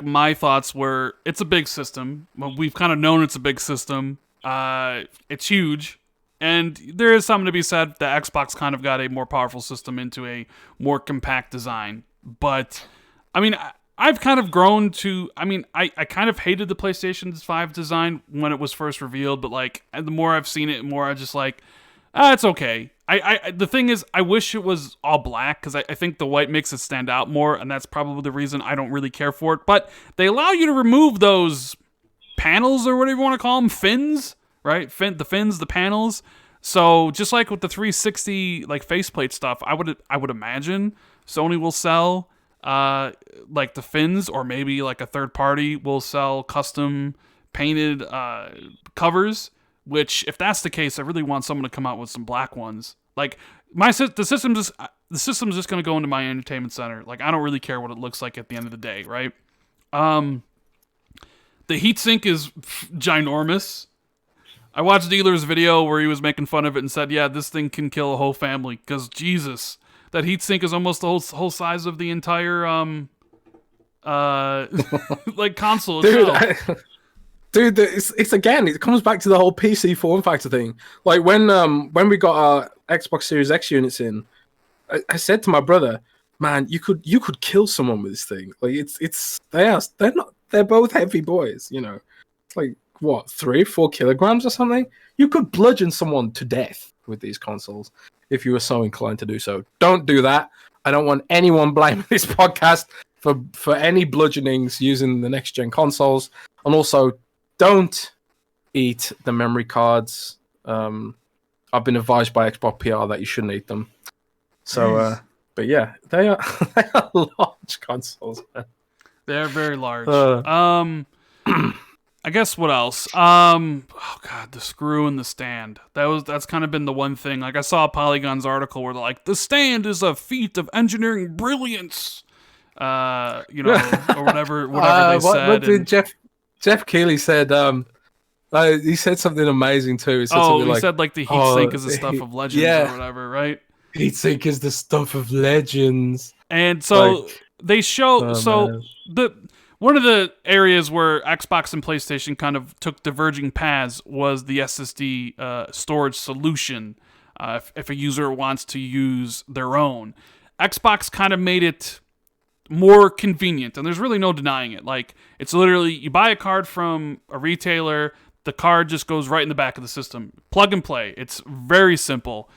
my thoughts were, it's a big system. We've kind of known it's a big system. It's huge, and there is something to be said that Xbox kind of got a more powerful system into a more compact design. But I mean, I've kind of grown to. I mean, I kind of hated the PlayStation 5 design when it was first revealed, but the more I've seen it, the more I just it's okay. The thing is, I wish it was all black, because I think the white makes it stand out more, and that's probably the reason I don't really care for it. But they allow you to remove those panels, or whatever you want to call them, fins, right? The fins, the panels. So just like with the 360 faceplate stuff, I would imagine Sony will sell the fins, or maybe a third party will sell custom painted covers. Which, if that's the case, I really want someone to come out with some black ones. The system's just going to go into my entertainment center. I don't really care what it looks like at the end of the day, right? The heatsink is ginormous. I watched Dealer's video where he was making fun of it and said, yeah, this thing can kill a whole family. Because, Jesus, that heatsink is almost the whole size of the entire console itself. Dude, it's again, it comes back to the whole PC form factor thing. When we got our Xbox Series X units in, I said to my brother, "Man, you could kill someone with this thing. They're both heavy boys, you know. It's what, 3-4 kilograms or something? You could bludgeon someone to death with these consoles if you were so inclined to do so. Don't do that. I don't want anyone blaming this podcast for any bludgeonings using the next gen consoles, and also." Don't eat the memory cards. I've been advised by Xbox PR that you shouldn't eat them. So, but yeah, they are large consoles, man. They're very large. I guess what else? Oh god, the screw and the stand. That's kind of been the one thing. I saw Polygon's article where they're the stand is a feat of engineering brilliance. Or whatever they said. What did Jeff Keighley said, he said something amazing too. He said the heatsink is the stuff of legends or whatever, right? Heatsink is the stuff of legends. And so they show, one of the areas where Xbox and PlayStation kind of took diverging paths was the SSD storage solution, if a user wants to use their own. Xbox kind of made it more convenient, and there's really no denying it. It's literally, you buy a card from a retailer, the card just goes right in the back of the system. Plug and play. It's very simple.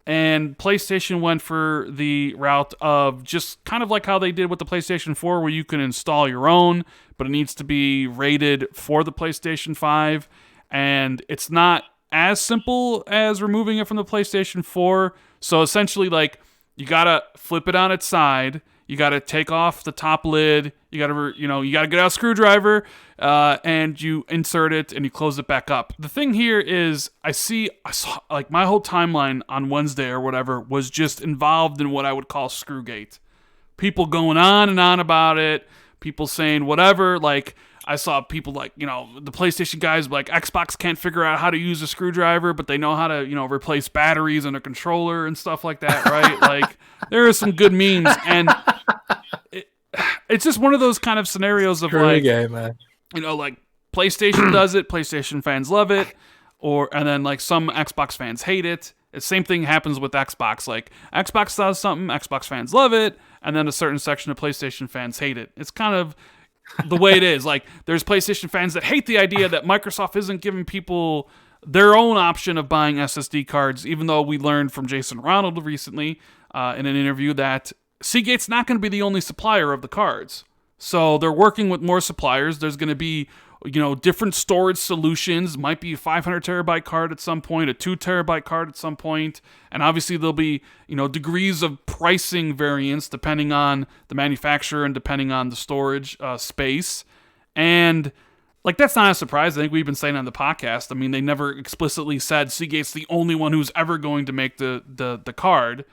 And PlayStation went for the route of just kind of like how they did with the PlayStation 4, where you can install your own, but it needs to be rated for the PlayStation 5. And it's not as simple as removing it from the PlayStation 4. So essentially, you gotta flip it on its side. You got to take off the top lid. You got to, you got to get out a screwdriver, and you insert it and you close it back up. The thing here is, I saw my whole timeline on Wednesday or whatever was just involved in what I would call Screwgate. People going on and on about it. People saying whatever. I saw people like, the PlayStation guys, like Xbox can't figure out how to use a screwdriver, but they know how to, replace batteries in a controller and stuff like that, right? Like, there are some good memes, and it's just one of those kind of scenarios of like, game, man. Like PlayStation does it, PlayStation fans love it, and then like some Xbox fans hate it. The same thing happens with Xbox. Like Xbox does something, Xbox fans love it, and then a certain section of PlayStation fans hate it. It's kind of the way it is. Like there's PlayStation fans that hate the idea that Microsoft isn't giving people their own option of buying SSD cards, even though we learned from Jason Ronald recently in an interview that Seagate's not going to be the only supplier of the cards. So they're working with more suppliers. There's going to be, different storage solutions. Might be a 500 terabyte card at some point, a 2 terabyte card at some point, and obviously there'll be, degrees of pricing variance depending on the manufacturer and depending on the storage space. And like that's not a surprise. I think we've been saying on the podcast. I mean, they never explicitly said Seagate's the only one who's ever going to make the card.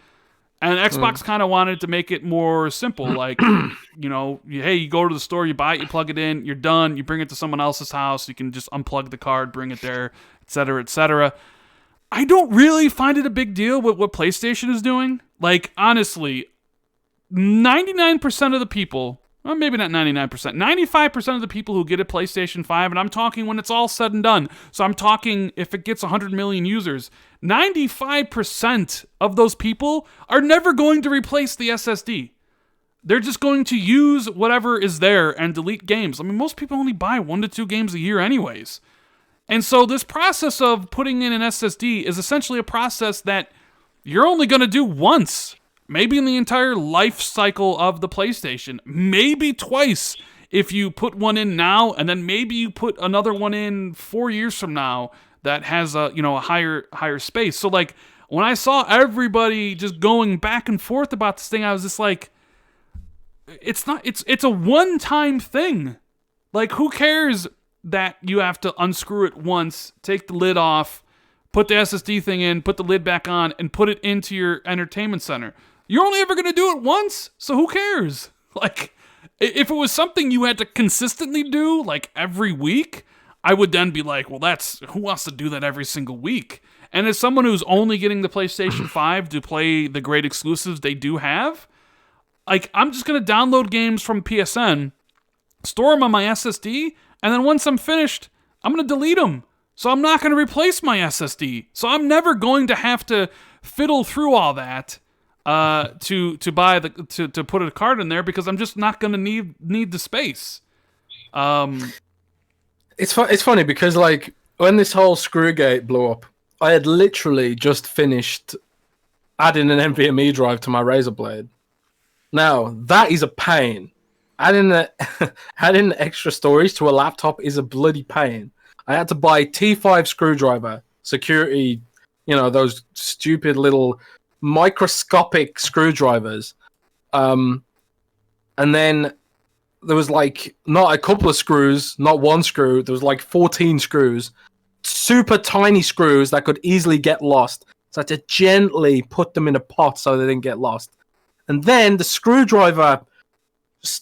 And Xbox kind of wanted to make it more simple, like, hey, you go to the store, you buy it, you plug it in, you're done, you bring it to someone else's house, you can just unplug the card, bring it there, etc., etc. I don't really find it a big deal with what PlayStation is doing. Like, honestly, 99% of the people, well, maybe not 99%, 95% of the people who get a PlayStation 5, and I'm talking when it's all said and done, so I'm talking if it gets 100 million users, 95% of those people are never going to replace the SSD. They're just going to use whatever is there and delete games. I mean, most people only buy 1 to 2 games a year anyways. And so this process of putting in an SSD is essentially a process that you're only going to do once. Maybe in the entire life cycle of the PlayStation. Maybe twice if you put one in now, and then maybe you put another one in 4 years from now that has a higher space. So like when I saw everybody just going back and forth about this thing, I was just like, it's a one-time thing. Like who cares that you have to unscrew it once, take the lid off, put the SSD thing in, put the lid back on, and put it into your entertainment center. You're only ever going to do it once, so who cares? Like, if it was something you had to consistently do, like, every week, I would then be like, well, who wants to do that every single week? And as someone who's only getting the PlayStation 5 to play the great exclusives they do have, like, I'm just going to download games from PSN, store them on my SSD, and then once I'm finished, I'm going to delete them. So I'm not going to replace my SSD. So I'm never going to have to fiddle through all that to buy to put a card in there because I'm just not going to need the space. It's funny because like when this whole Screwgate blew up, I had literally just finished adding an NVMe drive to my Razer Blade. Now that is a pain. Adding extra storage to a laptop is a bloody pain. I had to buy T5 screwdriver, security, those stupid little microscopic screwdrivers. And then there was like not a couple of screws, not one screw. There was like 14 screws, super tiny screws that could easily get lost. So I had to gently put them in a pot so they didn't get lost. And then the screwdriver,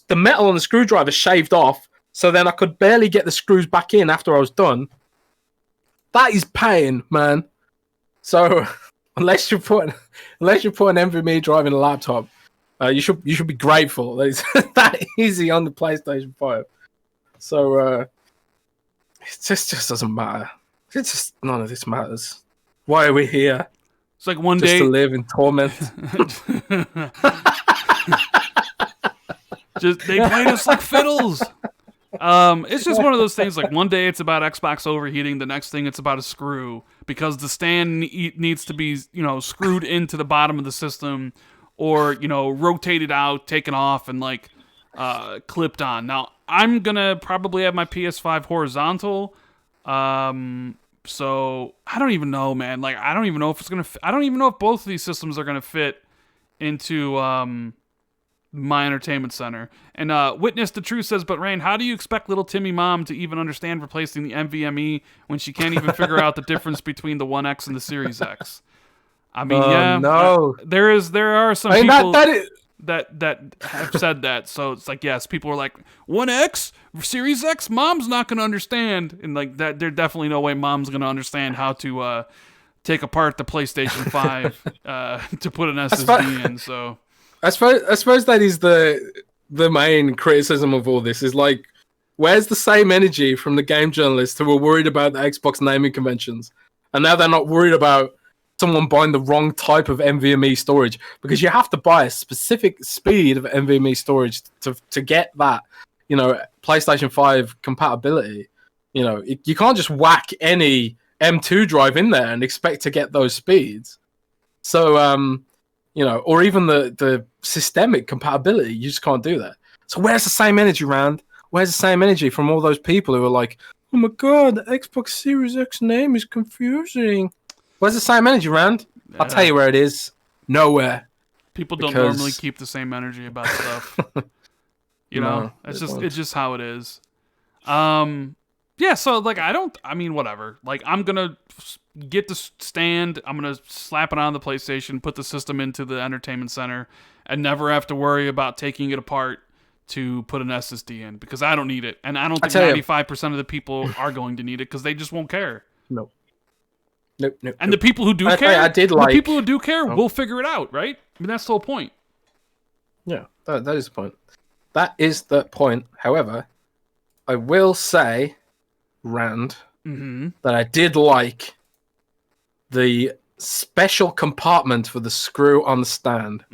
the metal on the screwdriver shaved off. So then I could barely get the screws back in after I was done. That is pain, man. So unless you put an NVMe drive in a laptop, you should be grateful that it's that easy on the PlayStation 5. So it just doesn't matter. It's just none of this matters. Why are we here? It's like one just day to live in torment. They played us like fiddles. It's just one of those things, like one day it's about Xbox overheating, the next thing it's about a screw, because the stand needs to be, screwed into the bottom of the system or, rotated out, taken off, and like clipped on. Now, I'm gonna probably have my PS5 horizontal, so I don't even know, man. Like, I don't even know if it's gonna I don't even know if both of these systems are gonna fit into my entertainment center. And Witness the Truth says, but Rain, how do you expect little Timmy mom to even understand replacing the NVMe when she can't even figure out the difference between the 1X and the Series X? I mean, no. there are some people that have said that. So it's like, yes, people are like, One X, Series X, mom's not going to understand. And like that, there's definitely no way mom's going to understand how to take apart the PlayStation 5 to put an SSD in. So I suppose that is the main criticism of all this is like, where's the same energy from the game journalists who were worried about the Xbox naming conventions, and now they're not worried about someone buying the wrong type of NVMe storage, because you have to buy a specific speed of NVMe storage to get that, PlayStation 5 compatibility. You can't just whack any M2 drive in there and expect to get those speeds. So, or even the systemic compatibility, you just can't do that. So where's the same energy, Rand? Where's the same energy from all those people who are like, oh my god, the Xbox Series X name is confusing? Where's the same energy, Rand? I'll tell you where it is. Nowhere. People don't normally keep the same energy about stuff. It's just how it is. Yeah, so like whatever. Like I'm gonna get the stand, I'm gonna slap it on the PlayStation, put the system into the entertainment center, and never have to worry about taking it apart to put an SSD in, because I don't need it, and I don't think 95% of the people are going to need it because they just won't care. Nope. And the people who do care, the people who do care will figure it out, right? I mean, that's the whole point. Yeah, that is the point. That is the point. However, I will say, Rand, that I did like the special compartment for the screw on the stand.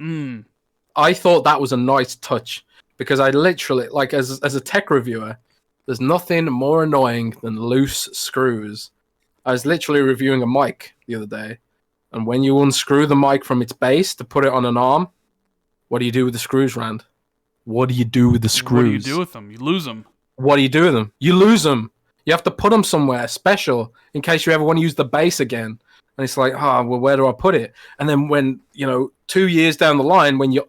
I thought that was a nice touch, because I literally, like, as a tech reviewer, there's nothing more annoying than loose screws. I was literally reviewing a mic the other day, and when you unscrew the mic from its base to put it on an arm, what do you do with the screws, Rand? What do you do with the screws? What do you do with them? You lose them. What do you do with them? You lose them. You have to put them somewhere special in case you ever want to use the base again. And it's like, where do I put it? And then when, 2 years down the line, when your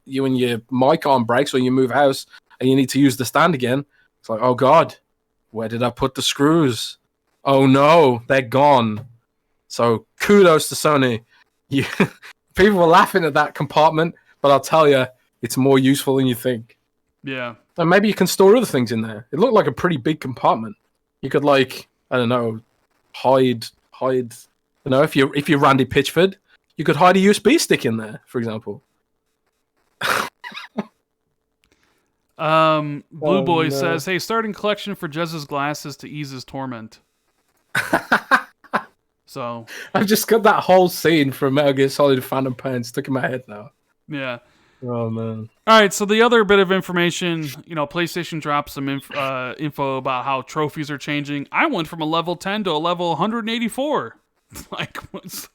mic arm breaks or you move house and you need to use the stand again, it's like, oh God, where did I put the screws? Oh no, they're gone. So kudos to Sony. People were laughing at that compartment, but I'll tell you, it's more useful than you think. Yeah. And maybe you can store other things in there. It looked like a pretty big compartment. You could, like, I don't know, hide. If you're Randy Pitchford, you could hide a USB stick in there, for example. Blue Boy says, "Hey, starting collection for Jez's glasses to ease his torment." So I've just got that whole scene from Metal Gear Solid Phantom Pain stuck in my head now. Yeah. Oh man. All right, so the other bit of information, PlayStation dropped some info about how trophies are changing. I went from a level 10 to a level 184. What's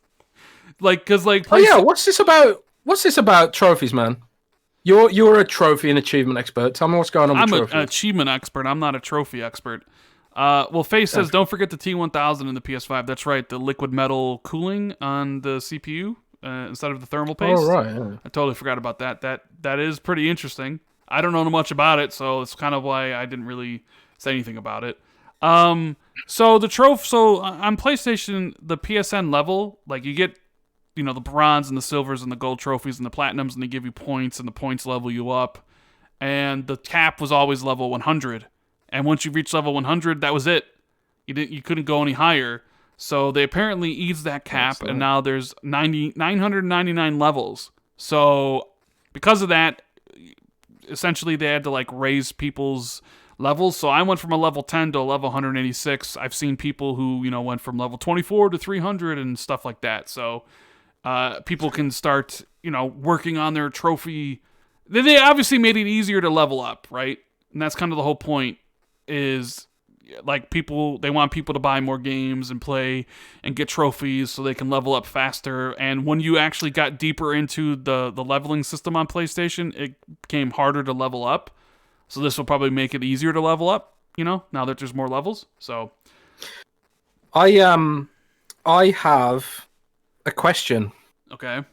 this about trophies, man? You're a trophy and achievement expert. Tell me what's going on with trophies. I'm an achievement expert. I'm not a trophy expert. Face says, don't forget the T1000 in the PS5. That's right, the liquid metal cooling on the CPU instead of the thermal paste. Oh, right. Yeah. I totally forgot about that. That is pretty interesting. I don't know much about it, so it's kind of why I didn't really say anything about it. So on PlayStation, the PSN level, like you get, the bronze and the silvers and the gold trophies and the platinums, and they give you points, and the points level you up. And the cap was always level 100. And once you reach level 100, that was it. You couldn't go any higher. So they apparently eased that cap, and now there's 999 levels. So because of that, essentially they had to like raise people's levels. So I went from a level 10 to a level 186. I've seen people who, went from level 24 to 300 and stuff like that. So people can start, working on their trophy. They obviously made it easier to level up, right? And that's kind of the whole point, is like they want people to buy more games and play and get trophies so they can level up faster. And when you actually got deeper into the leveling system on PlayStation, it became harder to level up. So this will probably make it easier to level up, now that there's more levels. So I have a question. Okay.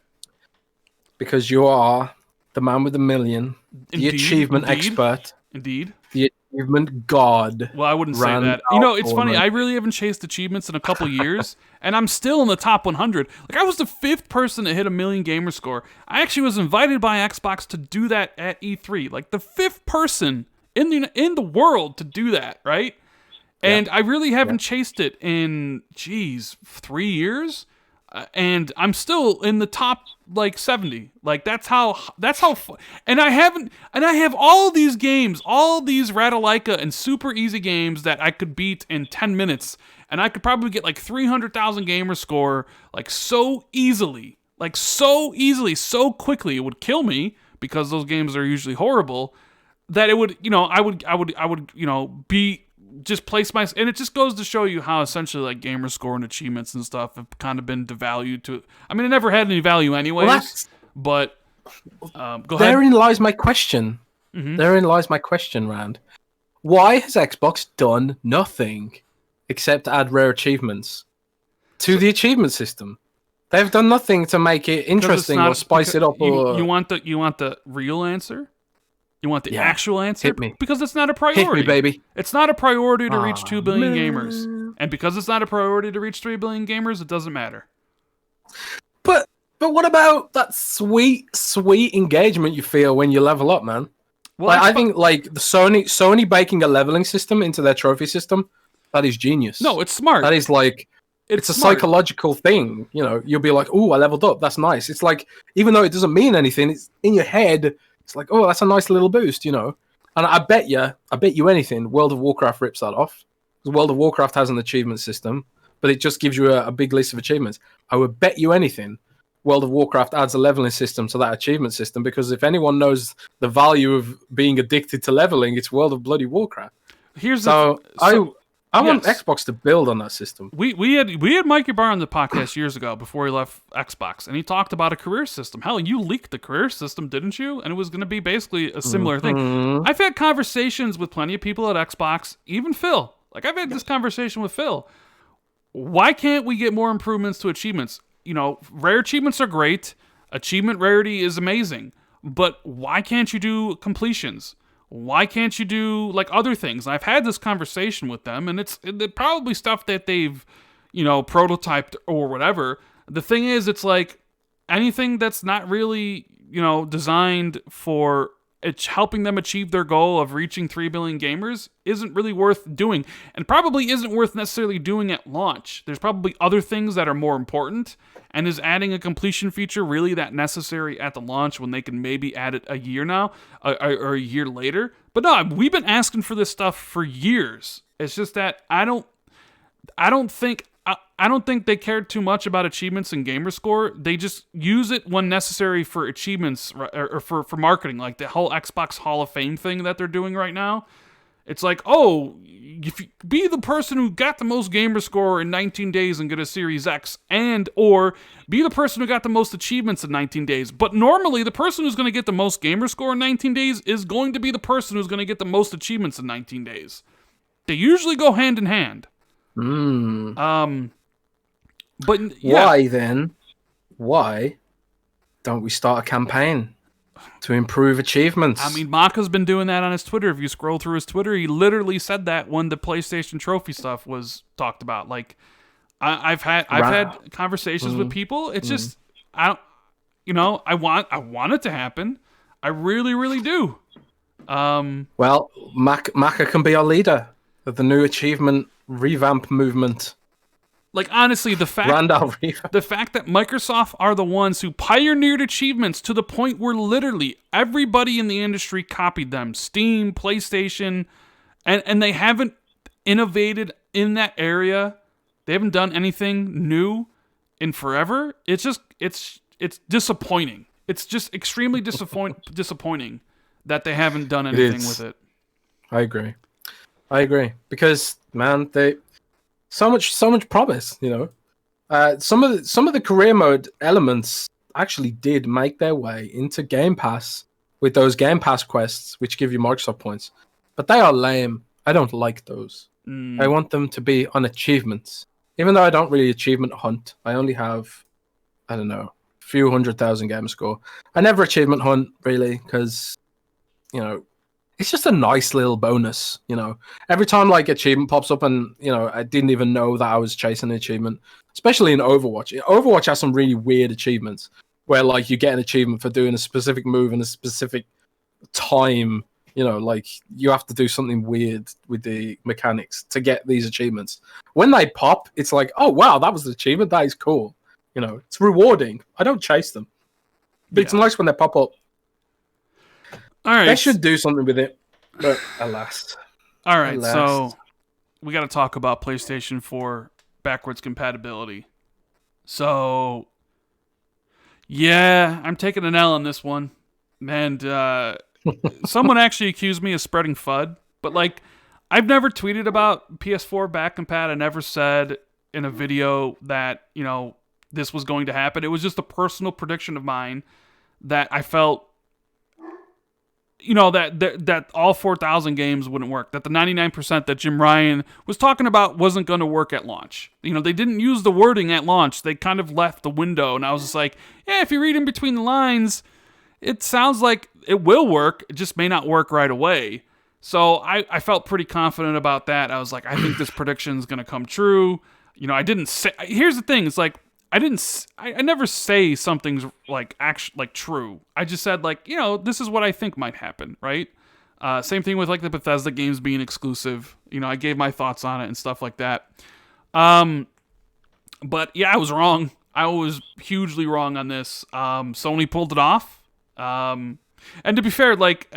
Because you are the man with the million, the achievement expert. Indeed. The achievement god. Well, I wouldn't say that. It's funny. I really haven't chased achievements in a couple years, and I'm still in the top 100. Like, I was the 5th person to hit 1 million gamer score. I actually was invited by Xbox to do that at E3. Like, the 5th person in the world to do that, right? And I really haven't chased it in, 3 years. And I'm still in the top 70. Like that's how and I have all these games, all these Ratalaika and super easy games that I could beat in 10 minutes, and I could probably get 300,000 gamer score so easily, so quickly. It would kill me because those games are usually horrible. That it would, I would, be. Just place my, and it just goes to show you how essentially gamer score and achievements and stuff have kind of been devalued to. I mean, it never had any value anyways. But go ahead. Therein lies my question. Mm-hmm. Therein lies my question, Rand. Why has Xbox done nothing except add rare achievements to the achievement system? They've done nothing to make it interesting or spice it up. You want the real answer? You want the actual answer? Hit me. Because it's not a priority. Hit me, baby. It's not a priority to reach 2 billion gamers. And because it's not a priority to reach 3 billion gamers, it doesn't matter. But what about that sweet engagement you feel when you level up, man? Well, I think the Sony baking a leveling system into their trophy system, that is genius. No, it's smart. That is it's a psychological thing. You'll be like, "Ooh, I leveled up. That's nice." It's even though it doesn't mean anything, it's in your head. It's oh, that's a nice little boost, And I bet you anything, World of Warcraft rips that off. Because World of Warcraft has an achievement system, but it just gives you a big list of achievements. I would bet you anything, World of Warcraft adds a leveling system to that achievement system, because if anyone knows the value of being addicted to leveling, it's World of bloody Warcraft. I want Xbox to build on that system. We had Mikey Barr on the podcast years ago before he left Xbox, and he talked about a career system. Hell, you leaked the career system, didn't you? And it was going to be basically a similar thing. I've had conversations with plenty of people at Xbox, even Phil. I've had this conversation with Phil. Why can't we get more improvements to achievements? Rare achievements are great. Achievement rarity is amazing. But why can't you do completions? Why can't you do other things? I've had this conversation with them, and it's probably stuff that they've, prototyped or whatever. The thing is, it's anything that's not really, designed for helping them achieve their goal of reaching 3 billion gamers isn't really worth doing, and probably isn't worth necessarily doing at launch. There's probably other things that are more important, and is adding a completion feature really that necessary at the launch when they can maybe add it a year now or a year later? But no, we've been asking for this stuff for years. It's just that I don't think they cared too much about achievements and gamer score. They just use it when necessary for achievements or for marketing, like the whole Xbox Hall of Fame thing that they're doing right now. It's if you be the person who got the most gamer score in 19 days and get a Series X, or be the person who got the most achievements in 19 days. But normally, the person who's going to get the most gamer score in 19 days is going to be the person who's going to get the most achievements in 19 days. They usually go hand in hand. But why then? Why don't we start a campaign to improve achievements? I mean, Maka's been doing that on his Twitter. If you scroll through his Twitter, he literally said that when the PlayStation Trophy stuff was talked about. I've had conversations with people. It's just I want it to happen. I really, really do. Well, Maka can be our leader of the new achievement revamp movement. Honestly, the fact that Microsoft are the ones who pioneered achievements to the point where literally everybody in the industry copied them. Steam, PlayStation, and they haven't innovated in that area. They haven't done anything new in forever. It's disappointing. It's just extremely disappointing that they haven't done anything with it. I agree. Because, man, so much promise, some of the career mode elements actually did make their way into Game Pass with those Game Pass quests, which give you Microsoft points, but they are lame. I don't like those. I want them to be on achievements, even though I don't really achievement hunt. I only have, I don't know, a few 100,000 game score. I never achievement hunt really, because it's just a nice little bonus, you know. Every time like achievement pops up, and you know, I didn't even know that I was chasing an achievement. Especially in Overwatch. Overwatch has some really weird achievements where like you get an achievement for doing a specific move in a specific time. You know, like you have to do something weird with the mechanics to get these achievements. When they pop, it's like, oh wow, that was the achievement. That is cool. You know, it's rewarding. I don't chase them, but it's nice when they pop up. All right, they should do something with it, but alas. All right, so we got to talk about PlayStation 4 backwards compatibility. So, yeah, I'm taking an L on this one, and someone actually accused me of spreading FUD, but like, I've never tweeted about PS4 back compat. I never said in a video that, you know, this was going to happen. It was just a personal prediction of mine that I felt, you know, that all 4,000 games wouldn't work. That the 99% that Jim Ryan was talking about wasn't going to work at launch. You know, they didn't use the wording at launch. They kind of left the window, and I was just like, yeah, if you read in between the lines, it sounds like it will work. It just may not work right away. So I felt pretty confident about that. I was like, I think this prediction is going to come true. You know, I didn't say. Here's the thing. It's like I never say something's like true. I just said like, you know, this is what I think might happen, right? Same thing with like the Bethesda games being exclusive. You know, I gave my thoughts on it and stuff like that. But yeah, I was wrong. I was hugely wrong on this. Sony pulled it off. And to be fair, like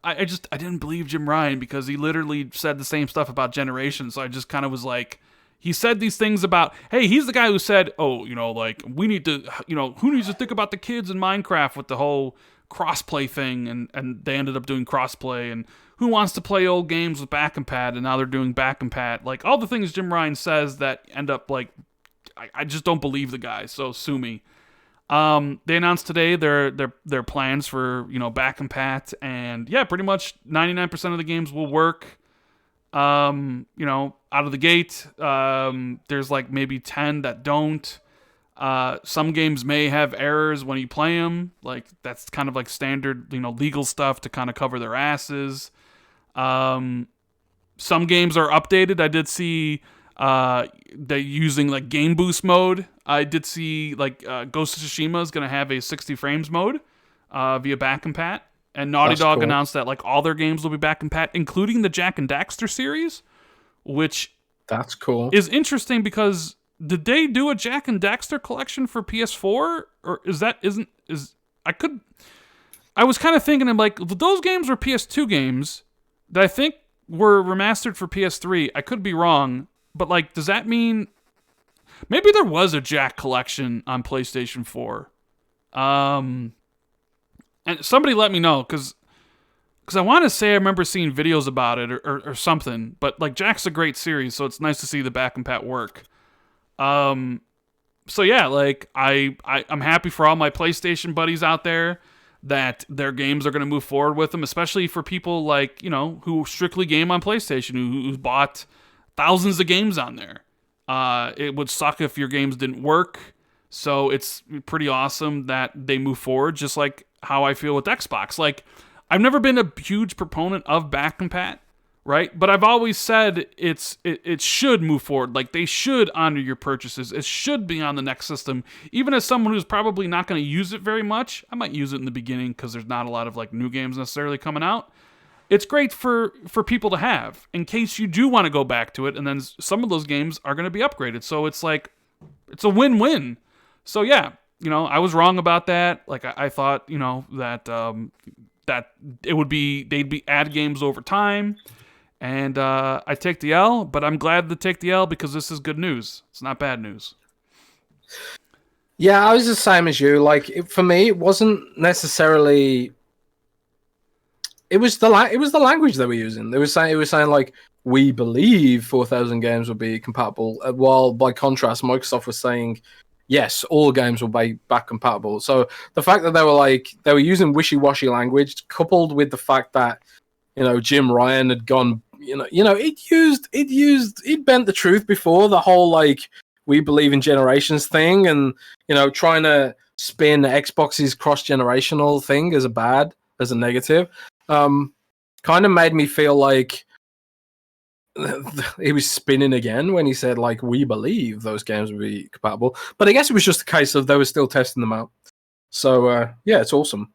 I didn't believe Jim Ryan because he literally said the same stuff about Generations. So I just kind of was like, he said these things about, hey, he's the guy who said, oh, you know, like we need to, you know, who needs to think about the kids in Minecraft with the whole crossplay thing, and they ended up doing crossplay, and who wants to play old games with back compat, and now they're doing back compat, like all the things Jim Ryan says that end up like, I just don't believe the guy, so sue me. They announced today their plans for, you know, back compat, and yeah, pretty much 99% of the games will work. You know, out of the gate. There's like maybe 10 that don't. Some games may have errors when you play them. Like that's kind of like standard, you know, legal stuff to kind of cover their asses. Some games are updated. I did see they're using like game boost mode. I did see like Ghost of Tsushima is going to have a 60 frames mode via back compat. And Naughty Dog announced that like all their games will be back compat, including the Jak and Daxter series, which that's cool. Is interesting because did they do a Jak and Daxter collection for PS4, or I was kind of thinking of like those games were PS2 games that I think were remastered for PS3. I could be wrong, but like does that mean maybe there was a Jak collection on PlayStation 4? And somebody let me know, because I want to say I remember seeing videos about it or something. But like Jak's a great series, so it's nice to see the back compat work. So yeah, like I'm happy for all my PlayStation buddies out there that their games are going to move forward with them, especially for people like, you know, who strictly game on PlayStation, who bought thousands of games on there. It would suck if your games didn't work. So it's pretty awesome that they move forward, just like how I feel with Xbox. Like, I've never been a huge proponent of back compat, right? But I've always said it should move forward. Like, they should honor your purchases. It should be on the next system. Even as someone who's probably not going to use it very much, I might use it in the beginning because there's not a lot of like new games necessarily coming out. It's great for people to have in case you do want to go back to it, and then some of those games are going to be upgraded. So it's like, it's a win-win. So yeah, you know, I was wrong about that. Like I thought, you know, that that it would be, they'd be add games over time, and I take the L. But I'm glad to take the L because this is good news. It's not bad news. Yeah, I was the same as you. Like for me, it wasn't necessarily. It was the language they were using. They were saying like, we believe 4,000 games will be compatible, while by contrast, Microsoft was saying, yes, all games will be back compatible. So the fact that they were using wishy-washy language, coupled with the fact that, you know, Jim Ryan had gone, it bent the truth before, the whole like we believe in generations thing, and you know, trying to spin Xbox's cross-generational thing as a negative. kind of made me feel like he was spinning again when he said, like, we believe those games will be compatible. But I guess it was just a case of they were still testing them out. So, yeah, it's awesome.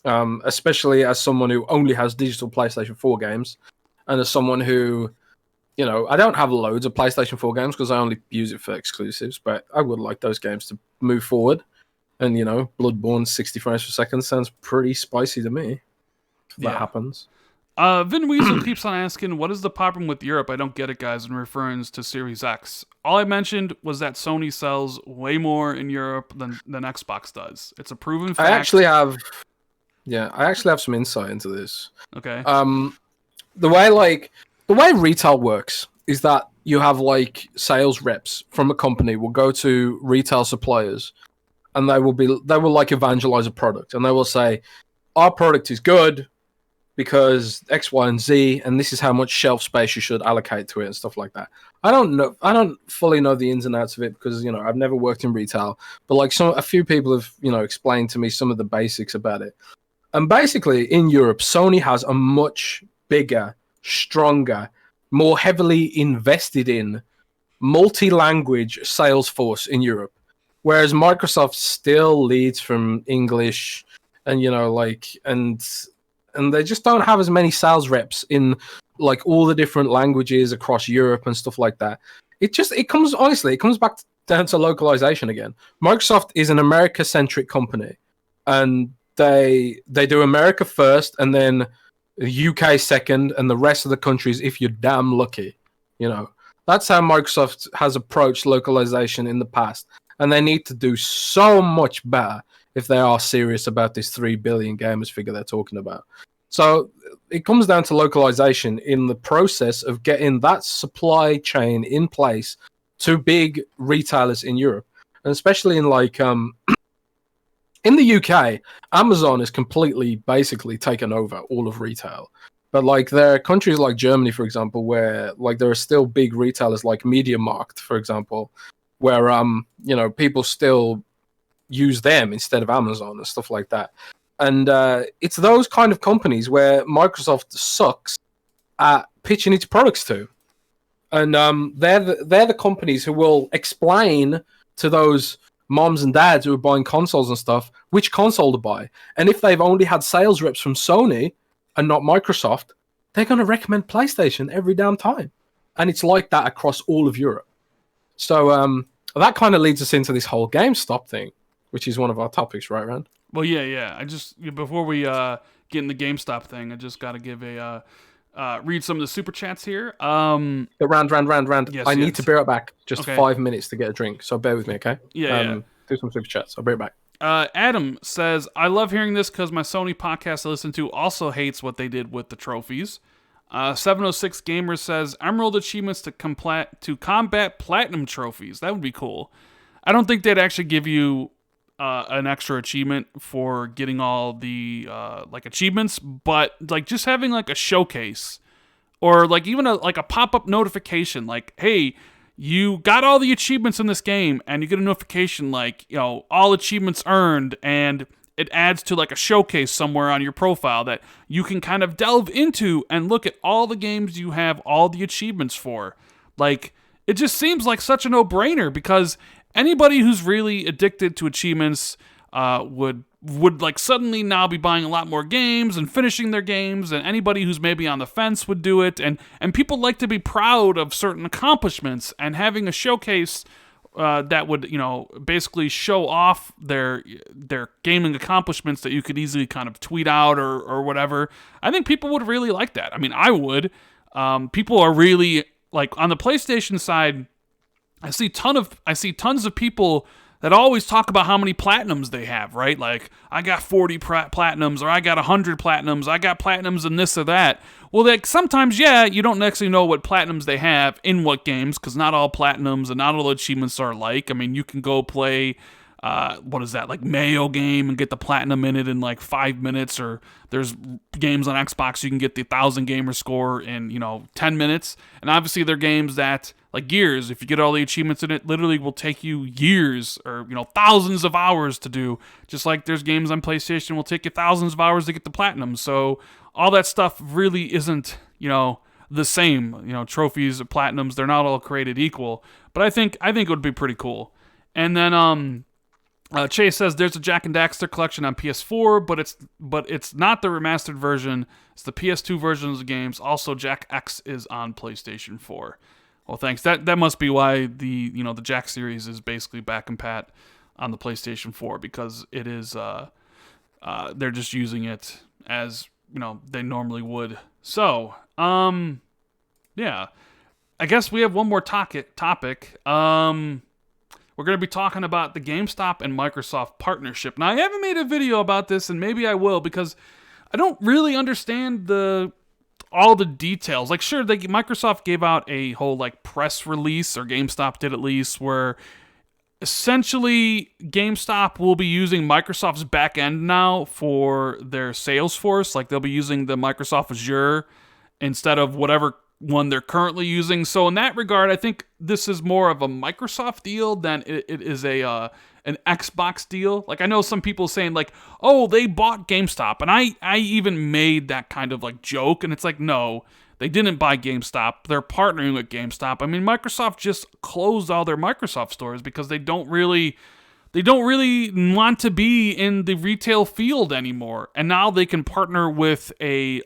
Especially as someone who only has digital PlayStation 4 games, and as someone who, you know, I don't have loads of PlayStation 4 games because I only use it for exclusives, but I would like those games to move forward. And, you know, Bloodborne 60 frames per second sounds pretty spicy to me if that happens. Vin Weasel keeps on asking, what is the problem with Europe? I don't get it, guys, in reference to Series X. All I mentioned was that Sony sells way more in Europe than Xbox does. It's a proven fact. I actually have some insight into this. Okay. The way retail works is that you have like sales reps from a company will go to retail suppliers, and they will like evangelize a product, and they will say, our product is good because X, Y, and Z, and this is how much shelf space you should allocate to it and stuff like that. I don't fully know the ins and outs of it because, you know, I've never worked in retail, but like a few people have, you know, explained to me some of the basics about it. And basically in Europe, Sony has a much bigger, stronger, more heavily invested in multi-language sales force in Europe, whereas Microsoft still leads from English, and, you know, like, and they just don't have as many sales reps in like all the different languages across Europe and stuff like that. It comes back down to localization again. Microsoft is an America-centric company, and they do America first, and then the UK second, and the rest of the countries if you're damn lucky. You know, that's how Microsoft has approached localization in the past, and they need to do so much better if they are serious about this 3 billion gamers figure they're talking about. So it comes down to localization in the process of getting that supply chain in place to big retailers in Europe, and especially in like in the UK, Amazon has completely basically taken over all of retail. But like there are countries like Germany, for example, where like there are still big retailers like MediaMarkt, for example, where you know, people still use them instead of Amazon and stuff like that. And it's those kind of companies where Microsoft sucks at pitching its products to. And they're the companies who will explain to those moms and dads who are buying consoles and stuff which console to buy. And if they've only had sales reps from Sony and not Microsoft, they're going to recommend PlayStation every damn time. And it's like that across all of Europe. So that kind of leads us into this whole GameStop thing, which is one of our topics, right, Rand? Well, yeah. I just, before we get in the GameStop thing, I just got to give read some of the super chats here. Rand. Yes, I need to be right back. Just 5 minutes to get a drink, so bear with me, okay? Yeah. Do some super chats. I'll be right back. Adam says, I love hearing this because my Sony podcast I listen to also hates what they did with the trophies. 706 Gamer says, Emerald achievements to combat platinum trophies. That would be cool. I don't think they'd actually give you an extra achievement for getting all the like achievements, but like just having like a showcase, or like even a pop-up notification like, hey, you got all the achievements in this game, and you get a notification like, you know, all achievements earned, and it adds to like a showcase somewhere on your profile that you can kind of delve into and look at all the games you have all the achievements for. Like, it just seems like such a no-brainer, because anybody who's really addicted to achievements would like suddenly now be buying a lot more games and finishing their games, and anybody who's maybe on the fence would do it, and people like to be proud of certain accomplishments, and having a showcase that would, you know, basically show off their gaming accomplishments that you could easily kind of tweet out or whatever. I think people would really like that. I mean, I would. People are really, like, on the PlayStation side, I see tons of people that always talk about how many platinums they have, right? Like, I got 40 platinums, or I got 100 platinums, I got platinums in this or that. Well, like, sometimes, yeah, you don't actually know what platinums they have in what games, because not all platinums and not all achievements are alike. I mean, you can go play, like Mayo game and get the platinum in it in like 5 minutes, or there's games on Xbox you can get the 1,000 gamer score in, 10 minutes. And obviously there are games that, like Gears, if you get all the achievements in it, literally will take you years or, thousands of hours to do. Just like there's games on PlayStation will take you thousands of hours to get the platinum. So all that stuff really isn't, the same. Trophies, platinums, they're not all created equal. But I think it would be pretty cool. And then Chase says there's a Jack and Daxter collection on PS4, but it's not the remastered version. It's the PS2 versions of the games. Also, Jack X is on PlayStation 4. Well, thanks. That must be why the Jack series is basically back and pat on the PlayStation 4, because it is they're just using it as they normally would. So yeah, I guess we have one more topic. We're going to be talking about the GameStop and Microsoft partnership. Now, I haven't made a video about this, and maybe I will, because I don't really understand all the details. Like, sure, Microsoft gave out a whole press release, or GameStop did at least, where essentially GameStop will be using Microsoft's back end now for their sales force. Like, they'll be using the Microsoft Azure instead of whatever one they're currently using. So in that regard, I think this is more of a Microsoft deal than it is an Xbox deal. Like, I know some people saying oh, they bought GameStop, and I even made that kind of joke, and it's no, they didn't buy GameStop. They're partnering with GameStop. I mean, Microsoft just closed all their Microsoft stores because they don't really want to be in the retail field anymore. And now they can partner with a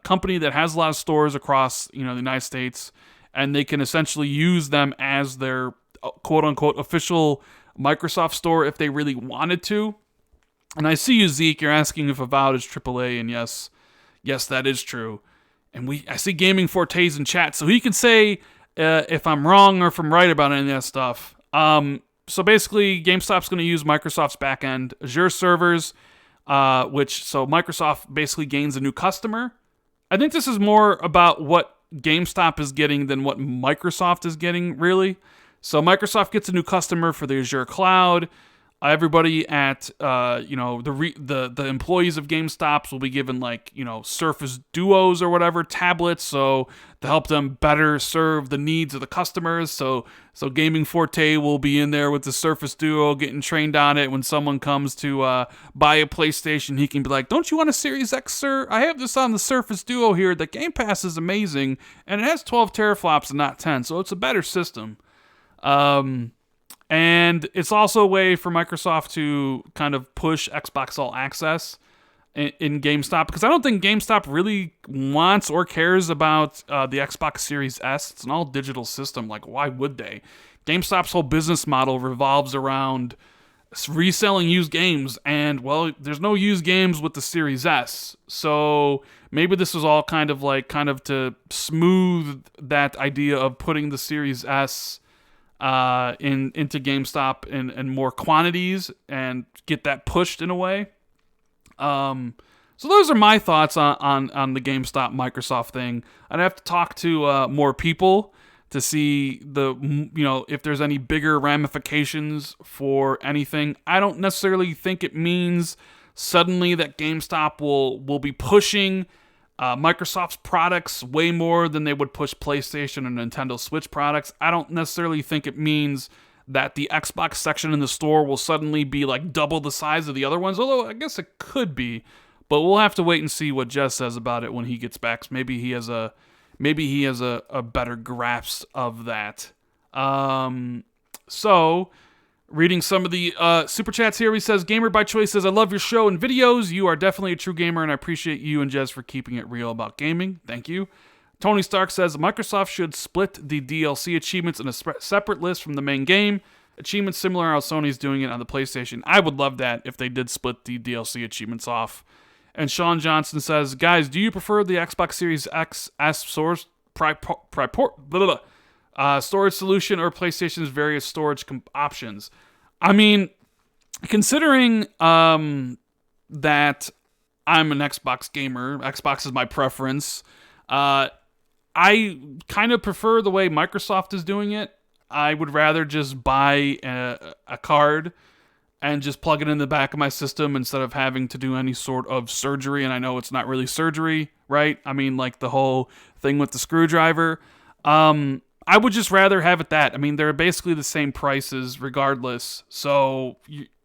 company that has a lot of stores across the United States, and they can essentially use them as their quote-unquote official Microsoft store if they really wanted to. And I see you, Zeke, you're asking if Avowed is AAA, and yes, that is true. And I see Gaming Fortes in chat, so he can say if I'm wrong or if I'm right about any of that stuff. So basically, GameStop's going to use Microsoft's backend Azure servers, so Microsoft basically gains a new customer. I think this is more about what GameStop is getting than what Microsoft is getting, really. So Microsoft gets a new customer for the Azure cloud. Everybody at the employees of GameStops will be given Surface Duos or whatever tablets, so to help them better serve the needs of the customers. So Gaming Forte will be in there with the Surface Duo, getting trained on it. When someone comes to buy a PlayStation, he can be like, "Don't you want a Series X, sir? I have this on the Surface Duo here. The Game Pass is amazing, and it has 12 teraflops and not 10, so it's a better system." And it's also a way for Microsoft to kind of push Xbox All Access in GameStop, because I don't think GameStop really wants or cares about the Xbox Series S. It's an all-digital system. Why would they? GameStop's whole business model revolves around reselling used games, and, well, there's no used games with the Series S. So maybe this was all kind of to smooth that idea of putting the Series S into GameStop in more quantities and get that pushed in a way. So those are my thoughts on the GameStop Microsoft thing. I'd have to talk to more people to see if there's any bigger ramifications for anything. I don't necessarily think it means suddenly that GameStop will be pushing Microsoft's products way more than they would push PlayStation and Nintendo Switch products. I don't necessarily think it means that the Xbox section in the store will suddenly be double the size of the other ones, although I guess it could be. But we'll have to wait and see what Jess says about it when he gets back. Maybe he has a better grasp of that. So, reading some of the super chats here, he says, Gamer by Choice says, I love your show and videos. You are definitely a true gamer, and I appreciate you and Jez for keeping it real about gaming. Thank you. Tony Stark says, Microsoft should split the DLC achievements in a separate list from the main game. Achievements similar how Sony's doing it on the PlayStation. I would love that if they did split the DLC achievements off. And Sean Johnson says, guys, do you prefer the Xbox Series X S storage solution or PlayStation's various storage options? I mean, considering that I'm an Xbox gamer, Xbox is my preference, I kind of prefer the way Microsoft is doing it. I would rather just buy a card and just plug it in the back of my system instead of having to do any sort of surgery. And I know it's not really surgery, right? I mean, the whole thing with the screwdriver. I would just rather have it that. I mean, they're basically the same prices regardless. So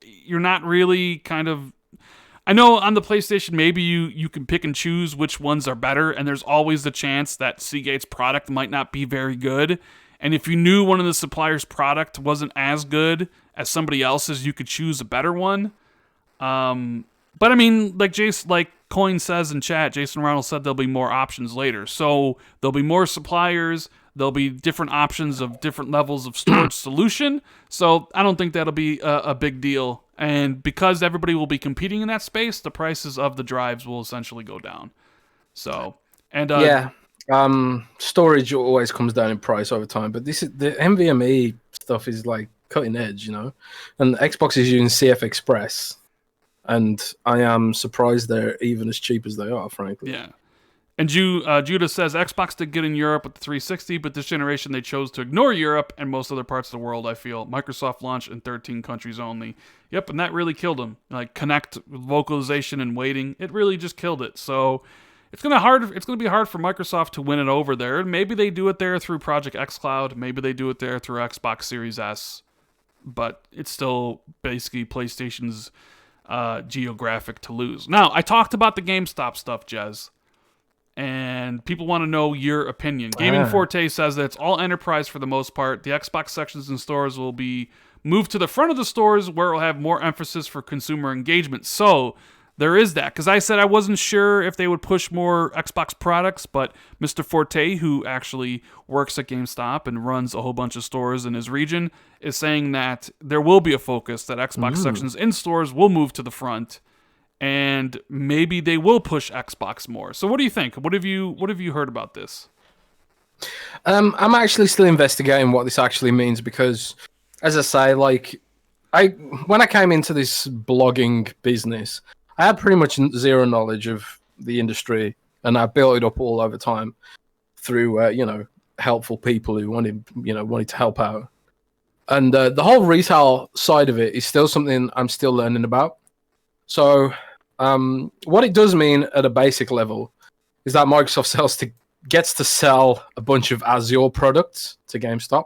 you're not really kind of... I know on the PlayStation, maybe you can pick and choose which ones are better, and there's always the chance that Seagate's product might not be very good. And if you knew one of the supplier's product wasn't as good as somebody else's, you could choose a better one. But I mean, like Coin says in chat, Jason Ronald said there'll be more options later. So there'll be more suppliers. There'll be different options of different levels of storage solution. So I don't think that'll be a big deal. And because everybody will be competing in that space, the prices of the drives will essentially go down. So, and storage always comes down in price over time. But this is the NVMe stuff is like cutting edge, and Xbox is using CF Express, and I am surprised they're even as cheap as they are, frankly. Yeah. And Judah says, Xbox did good in Europe with the 360, but this generation they chose to ignore Europe and most other parts of the world, I feel. Microsoft launched in 13 countries only. Yep, and that really killed them. Like, Connect, vocalization, and waiting, it really just killed it. So it's gonna be hard for Microsoft to win it over there. Maybe they do it there through Project Xcloud. Maybe they do it there through Xbox Series S. But it's still basically PlayStation's geographic to lose. Now, I talked about the GameStop stuff, Jez. And people want to know your opinion. Gaming Forte says that it's all enterprise for the most part. The Xbox sections in stores will be moved to the front of the stores where it will have more emphasis for consumer engagement. So there is that. Because I said I wasn't sure if they would push more Xbox products, but Mr. Forte, who actually works at GameStop and runs a whole bunch of stores in his region, is saying that there will be a focus that Xbox sections in stores will move to the front. And maybe they will push Xbox more. So what do you think? What have you heard about this? I'm actually still investigating what this actually means because, as I say, when I came into this blogging business, I had pretty much zero knowledge of the industry, and I built it up all over time through helpful people who wanted to help out. And the whole retail side of it is still something I'm still learning about. So what it does mean at a basic level is that Microsoft gets to sell a bunch of Azure products to GameStop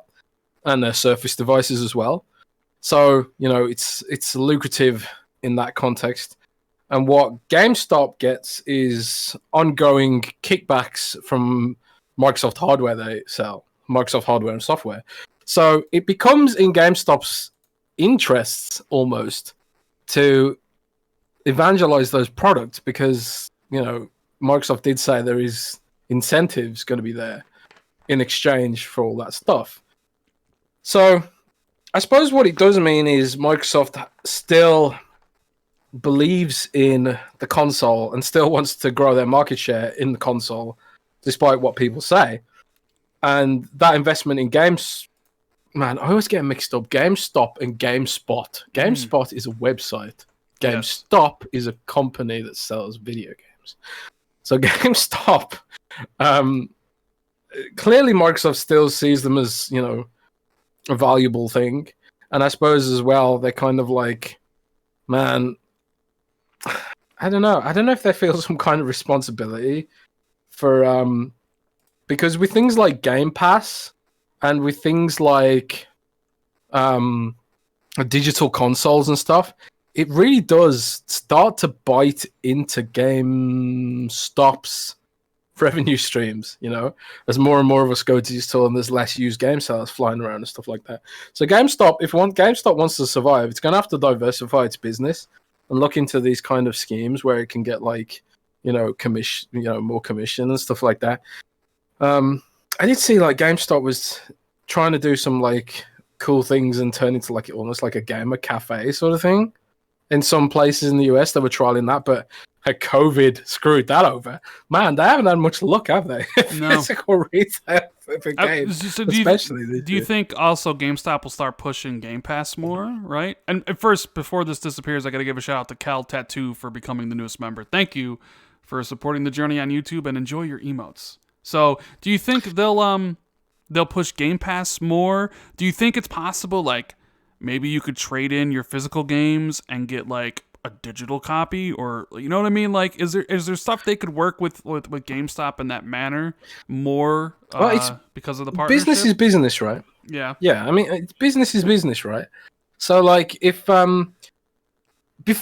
and their Surface devices as well. So, it's lucrative in that context. And what GameStop gets is ongoing kickbacks from Microsoft hardware they sell, Microsoft hardware and software. So it becomes in GameStop's interests almost to evangelize those products because Microsoft did say there is incentives going to be there in exchange for all that stuff. So I suppose what it does mean is Microsoft still believes in the console and still wants to grow their market share in the console despite what people say. And that investment in games, man, I always get mixed up. GameStop and GameSpot. GameSpot is a website. GameStop is a company that sells video games. So GameStop, clearly Microsoft still sees them as, a valuable thing. And I suppose as well, they're kind of like, man, I don't know. I don't know if they feel some kind of responsibility for, because with things like Game Pass and with things like digital consoles and stuff, it really does start to bite into GameStop's revenue streams, as more and more of us go digital and there's less used game sellers flying around and stuff like that. So GameStop, GameStop wants to survive, it's going to have to diversify its business and look into these kind of schemes where it can get commission, more commission and stuff like that. I did see GameStop was trying to do some cool things and turn into almost like a gamer cafe sort of thing. In some places in the US, they were trialing that, but COVID screwed that over. Man, they haven't had much luck, have they? No. Physical retail for games, especially. Do you think also GameStop will start pushing Game Pass more, right? And first, before this disappears, I got to give a shout out to Cal Tattoo for becoming the newest member. Thank you for supporting the journey on YouTube and enjoy your emotes. So, do you think they'll push Game Pass more? Do you think it's possible, maybe you could trade in your physical games and get a digital copy, or you know what I mean? Is there stuff they could work with GameStop in that manner more? It's because of the partnership. Business is business, right? Yeah. Yeah. I mean, business is business, right? So if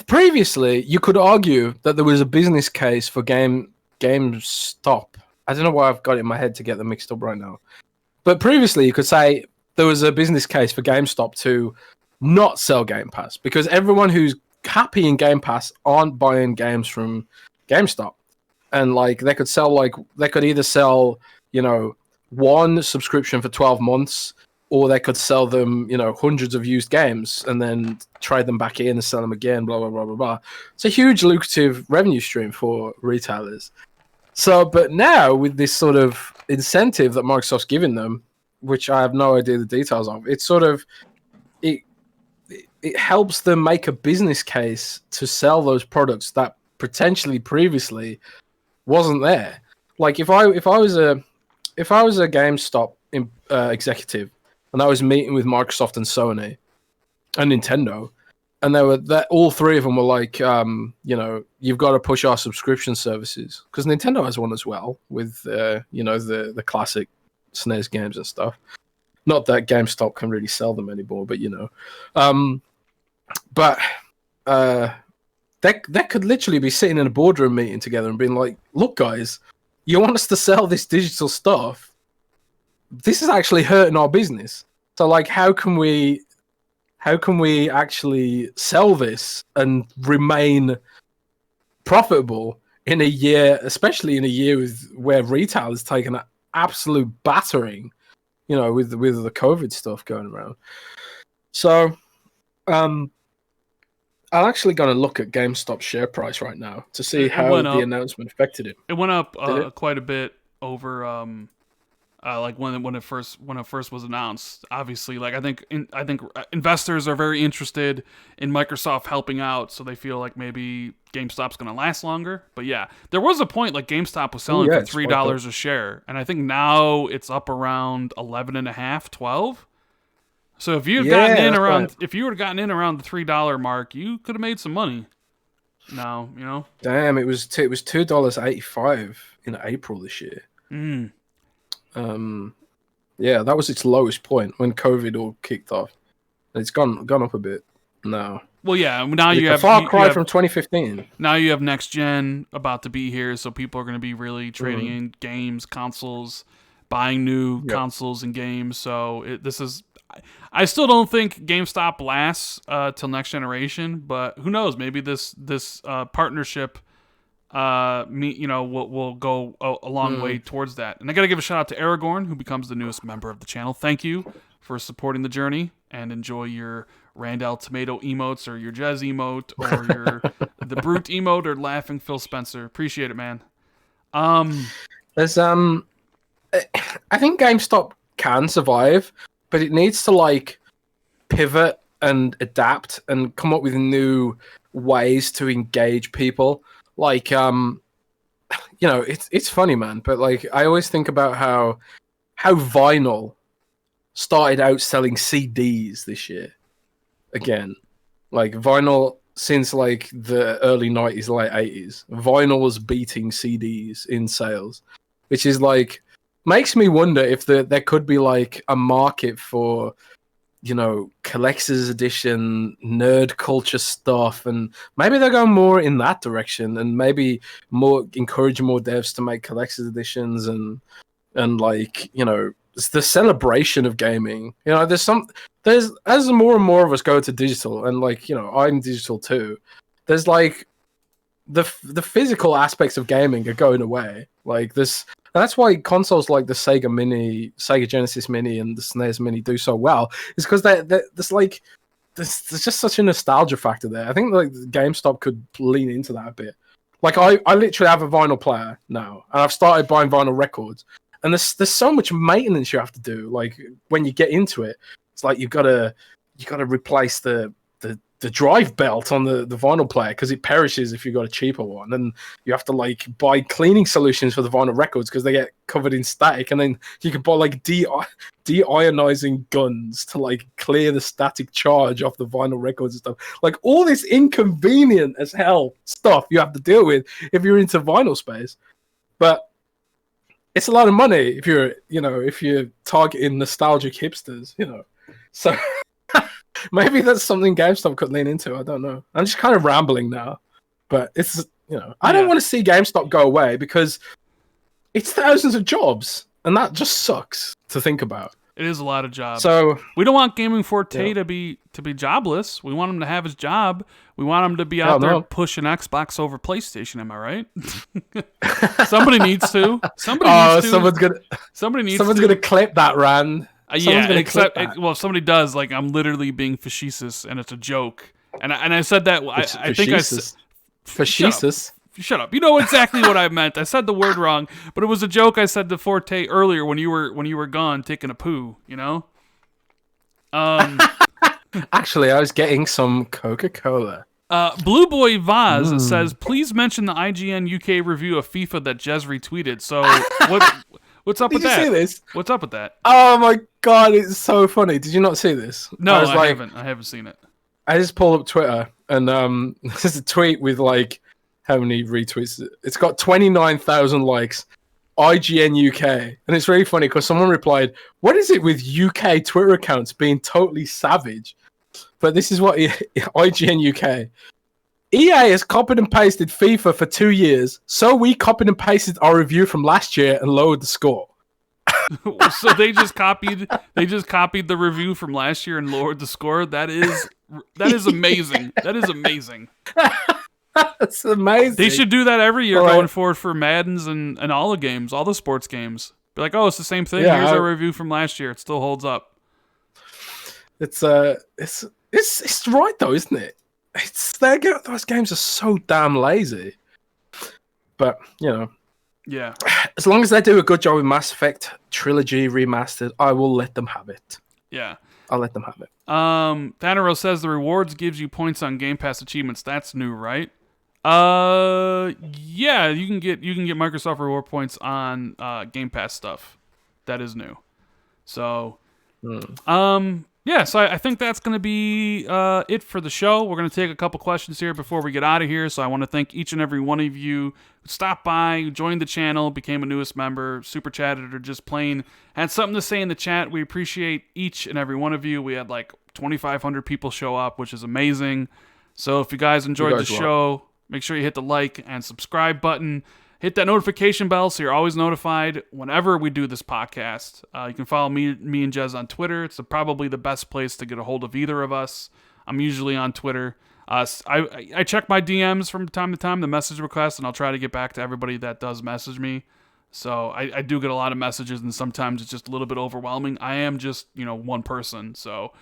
Previously, you could argue that there was a business case for GameStop. I don't know why I've got it in my head to get them mixed up right now. But previously, you could say there was a business case for GameStop to not sell Game Pass because everyone who's happy in Game Pass aren't buying games from GameStop, and like they could either sell one subscription for 12 months, or they could sell them hundreds of used games and then trade them back in and sell them again. Blah blah blah blah blah. It's a huge lucrative revenue stream for retailers. So, but now with this sort of incentive that Microsoft's giving them, which I have no idea the details of, it's sort of it helps them make a business case to sell those products that potentially previously wasn't there. Like if I was a GameStop executive and I was meeting with Microsoft and Sony and Nintendo, and all three of them were like, you've got to push our subscription services because Nintendo has one as well with the classic SNES games and stuff. Not that GameStop can really sell them anymore, but they could literally be sitting in a boardroom meeting together and being like, look guys, you want us to sell this digital stuff? This is actually hurting our business. So like, how can we actually sell this and remain profitable in a year, especially in a year where retail has taken an absolute battering, with the COVID stuff going around. So, I'm actually going to look at GameStop's share price right now to see how the announcement affected it. It went up quite a bit over like when it first was announced. Obviously, like I think investors are very interested in Microsoft helping out, so they feel like maybe GameStop's going to last longer. But yeah, there was a point like GameStop was selling for $3 a share, and I think now it's up around 11.5, 12. So if you had gotten in around the $3 mark, you could have made some money. Now, Damn, it was $2.85 in April this year. Yeah, that was its lowest point when COVID all kicked off. It's gone up a bit now. Well, yeah. Now you have far cry from 2015. Now you have next gen about to be here, so people are going to be really trading in games, consoles, buying new consoles and games. So this is. I still don't think GameStop lasts till next generation, but who knows? Maybe this partnership, will go a long way towards that. And I got to give a shout out to Aragorn, who becomes the newest member of the channel. Thank you for supporting the journey, and enjoy your Randall Tomato emotes or your Jez emote or your the Brute emote or Laughing Phil Spencer. Appreciate it, man. There's I think GameStop can survive, but it needs to like pivot and adapt and come up with new ways to engage people. Like, it's funny, man, but like I always think about how vinyl started out selling CDs this year. Again, like vinyl since like the early 90s, late 80s, vinyl was beating CDs in sales, which is like makes me wonder if there could be like a market for collector's edition nerd culture stuff, and maybe they're going more in that direction, and maybe encouraging more devs to make collector's editions and like it's the celebration of gaming. There's as more and more of us go to digital, and like I'm digital too. There's like the physical aspects of gaming are going away. Like this. And that's why consoles like the Sega Genesis Mini, and the SNES Mini do so well. Is because there's just such a nostalgia factor there. I think like GameStop could lean into that a bit. Like I literally have a vinyl player now, and I've started buying vinyl records. And there's so much maintenance you have to do. Like when you get into it, it's like you gotta replace the drive belt on the vinyl player because it perishes if you've got a cheaper one, and you have to like buy cleaning solutions for the vinyl records because they get covered in static, and then you can buy like deionizing guns to like clear the static charge off the vinyl records and stuff. Like all this inconvenient as hell stuff you have to deal with if you're into vinyl space, but it's a lot of money if you're targeting nostalgic hipsters, so Maybe that's something GameStop could lean into. I don't know. I'm just kind of rambling now, but it's I don't want to see GameStop go away because it's thousands of jobs, and that just sucks to think about. It is a lot of jobs. So we don't want Gaming Forte to be jobless. We want him to have his job. We want him to be out there pushing Xbox over PlayStation. Am I right? Somebody needs to. Someone's gonna clip that, Rand. Well, if somebody does, like, I'm literally being facetious, and it's a joke. And I said that. I think I said facetious. Shut up. You know exactly what I meant. I said the word wrong, but it was a joke I said to Forte earlier when you were gone taking a poo, you know? Actually, I was getting some Coca-Cola. Blue Boy Vaz says, please mention the IGN UK review of FIFA that Jez retweeted. So what's up with that? Did you see this? What's up with that? Oh my god, it's so funny. Did you not see this? No, I haven't. I haven't seen it. I just pulled up Twitter and there's a tweet with like how many retweets? It's got 29,000 likes. IGN UK. And it's really funny because someone replied, what is it with UK Twitter accounts being totally savage? But this is what IGN UK. EA has copied and pasted FIFA for 2 years, so we copied and pasted our review from last year and lowered the score. So they just copied the review from last year and lowered the score. That is amazing. That is amazing. That's amazing. They should do that every year going forward for Maddens and all the games, all the sports games. Be like, oh, it's the same thing. Yeah, here's our review from last year. It still holds up. It's right though, isn't it? Those games are so damn lazy. But yeah. As long as they do a good job with Mass Effect Trilogy Remastered, I will let them have it. Yeah. I'll let them have it. Thanero says the rewards gives you points on Game Pass achievements. That's new, right? Yeah, you can get Microsoft reward points on Game Pass stuff. That is new. So, yeah, so I think that's going to be it for the show. We're going to take a couple questions here before we get out of here. So I want to thank each and every one of you who stopped by, who joined the channel, became a newest member, super chatted, or just plain had something to say in the chat. We appreciate each and every one of you. We had like 2,500 people show up, which is amazing. So if you guys enjoyed the show, make sure you hit the like and subscribe button. Hit that notification bell so you're always notified whenever we do this podcast. You can follow me and Jez on Twitter. It's probably the best place to get a hold of either of us. I'm usually on Twitter. I check my DMs from time to time, the message requests, and I'll try to get back to everybody that does message me. So I do get a lot of messages, and sometimes it's just a little bit overwhelming. I am just, one person, so...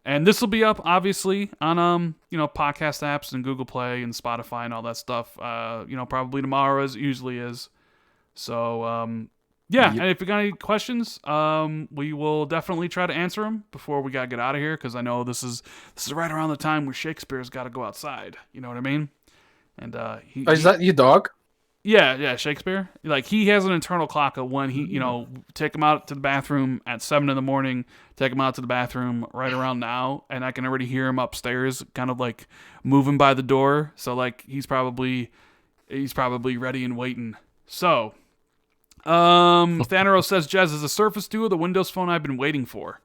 And this will be up, obviously, on podcast apps and Google Play and Spotify and all that stuff. Probably tomorrow, as it usually is. So, yeah. And if you got any questions, we will definitely try to answer them before we gotta get out of here, because I know this is right around the time where Shakespeare's got to go outside. You know what I mean? And is that your dog? Yeah, Shakespeare. Like, he has an internal clock of when he, take him out to the bathroom at 7 a.m, take him out to the bathroom right around now, and I can already hear him upstairs kind of like moving by the door. So like he's probably ready and waiting. So, Thanero says, Jez, is the Surface Duo the Windows phone I've been waiting for?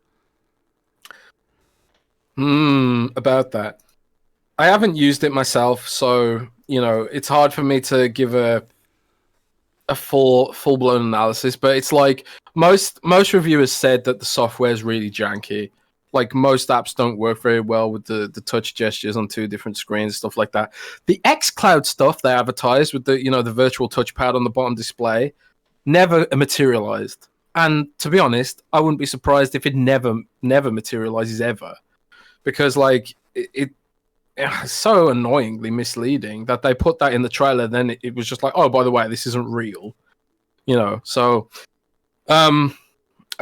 About that. I haven't used it myself, so it's hard for me to give a full-blown analysis, but it's like most reviewers said that the software is really janky. Like, most apps don't work very well with the touch gestures on two different screens, stuff like that. The Xcloud stuff they advertised with the virtual touchpad on the bottom display never materialized. And to be honest, I wouldn't be surprised if it never materializes ever, because like it's so annoyingly misleading that they put that in the trailer. Then it was just like, oh, by the way, this isn't real, So, I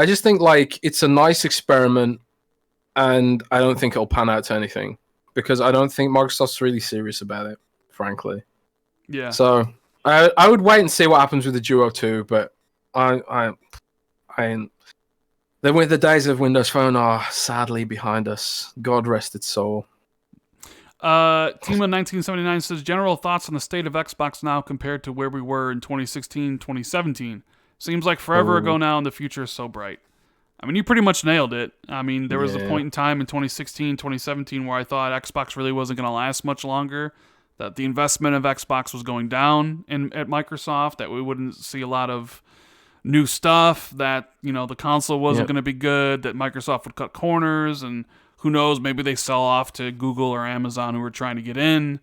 just think like it's a nice experiment, and I don't think it'll pan out to anything because I don't think Microsoft's really serious about it, frankly. Yeah. So I would wait and see what happens with the Duo 2, but the days of Windows Phone are sadly behind us. God rest its soul. Tima1979 says, general thoughts on the state of Xbox now compared to where we were in 2016, 2017. Seems like forever ago now, and the future is so bright. I mean, you pretty much nailed it. I mean, there was a Yeah. point in time in 2016, 2017 where I thought Xbox really wasn't going to last much longer, that the investment of Xbox was going down at Microsoft, that we wouldn't see a lot of new stuff, that, the console wasn't Yep. going to be good, that Microsoft would cut corners, and who knows, maybe they sell off to Google or Amazon who were trying to get in.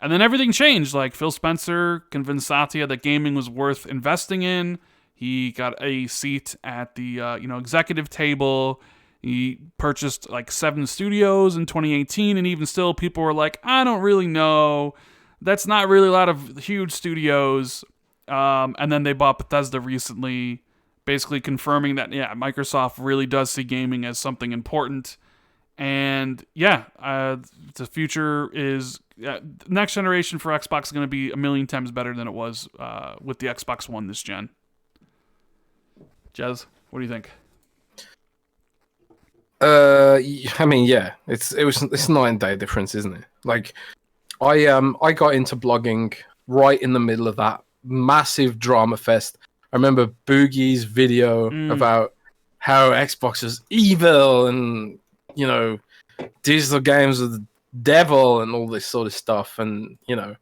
And then everything changed. Like Phil Spencer convinced Satya that gaming was worth investing in. He got a seat at the executive table. He purchased like 7 studios in 2018, and even still, people were like, "I don't really know. That's not really a lot of huge studios." And then they bought Bethesda recently, basically confirming that Microsoft really does see gaming as something important. And the future is next generation for Xbox is going to be a million times better than it was with the Xbox One this gen. Jez, what do you think? I mean, yeah, it's 9-day difference, isn't it? Like, I got into blogging right in the middle of that massive drama fest. I remember Boogie's video about how Xbox is evil and digital games are the devil and all this sort of stuff. And I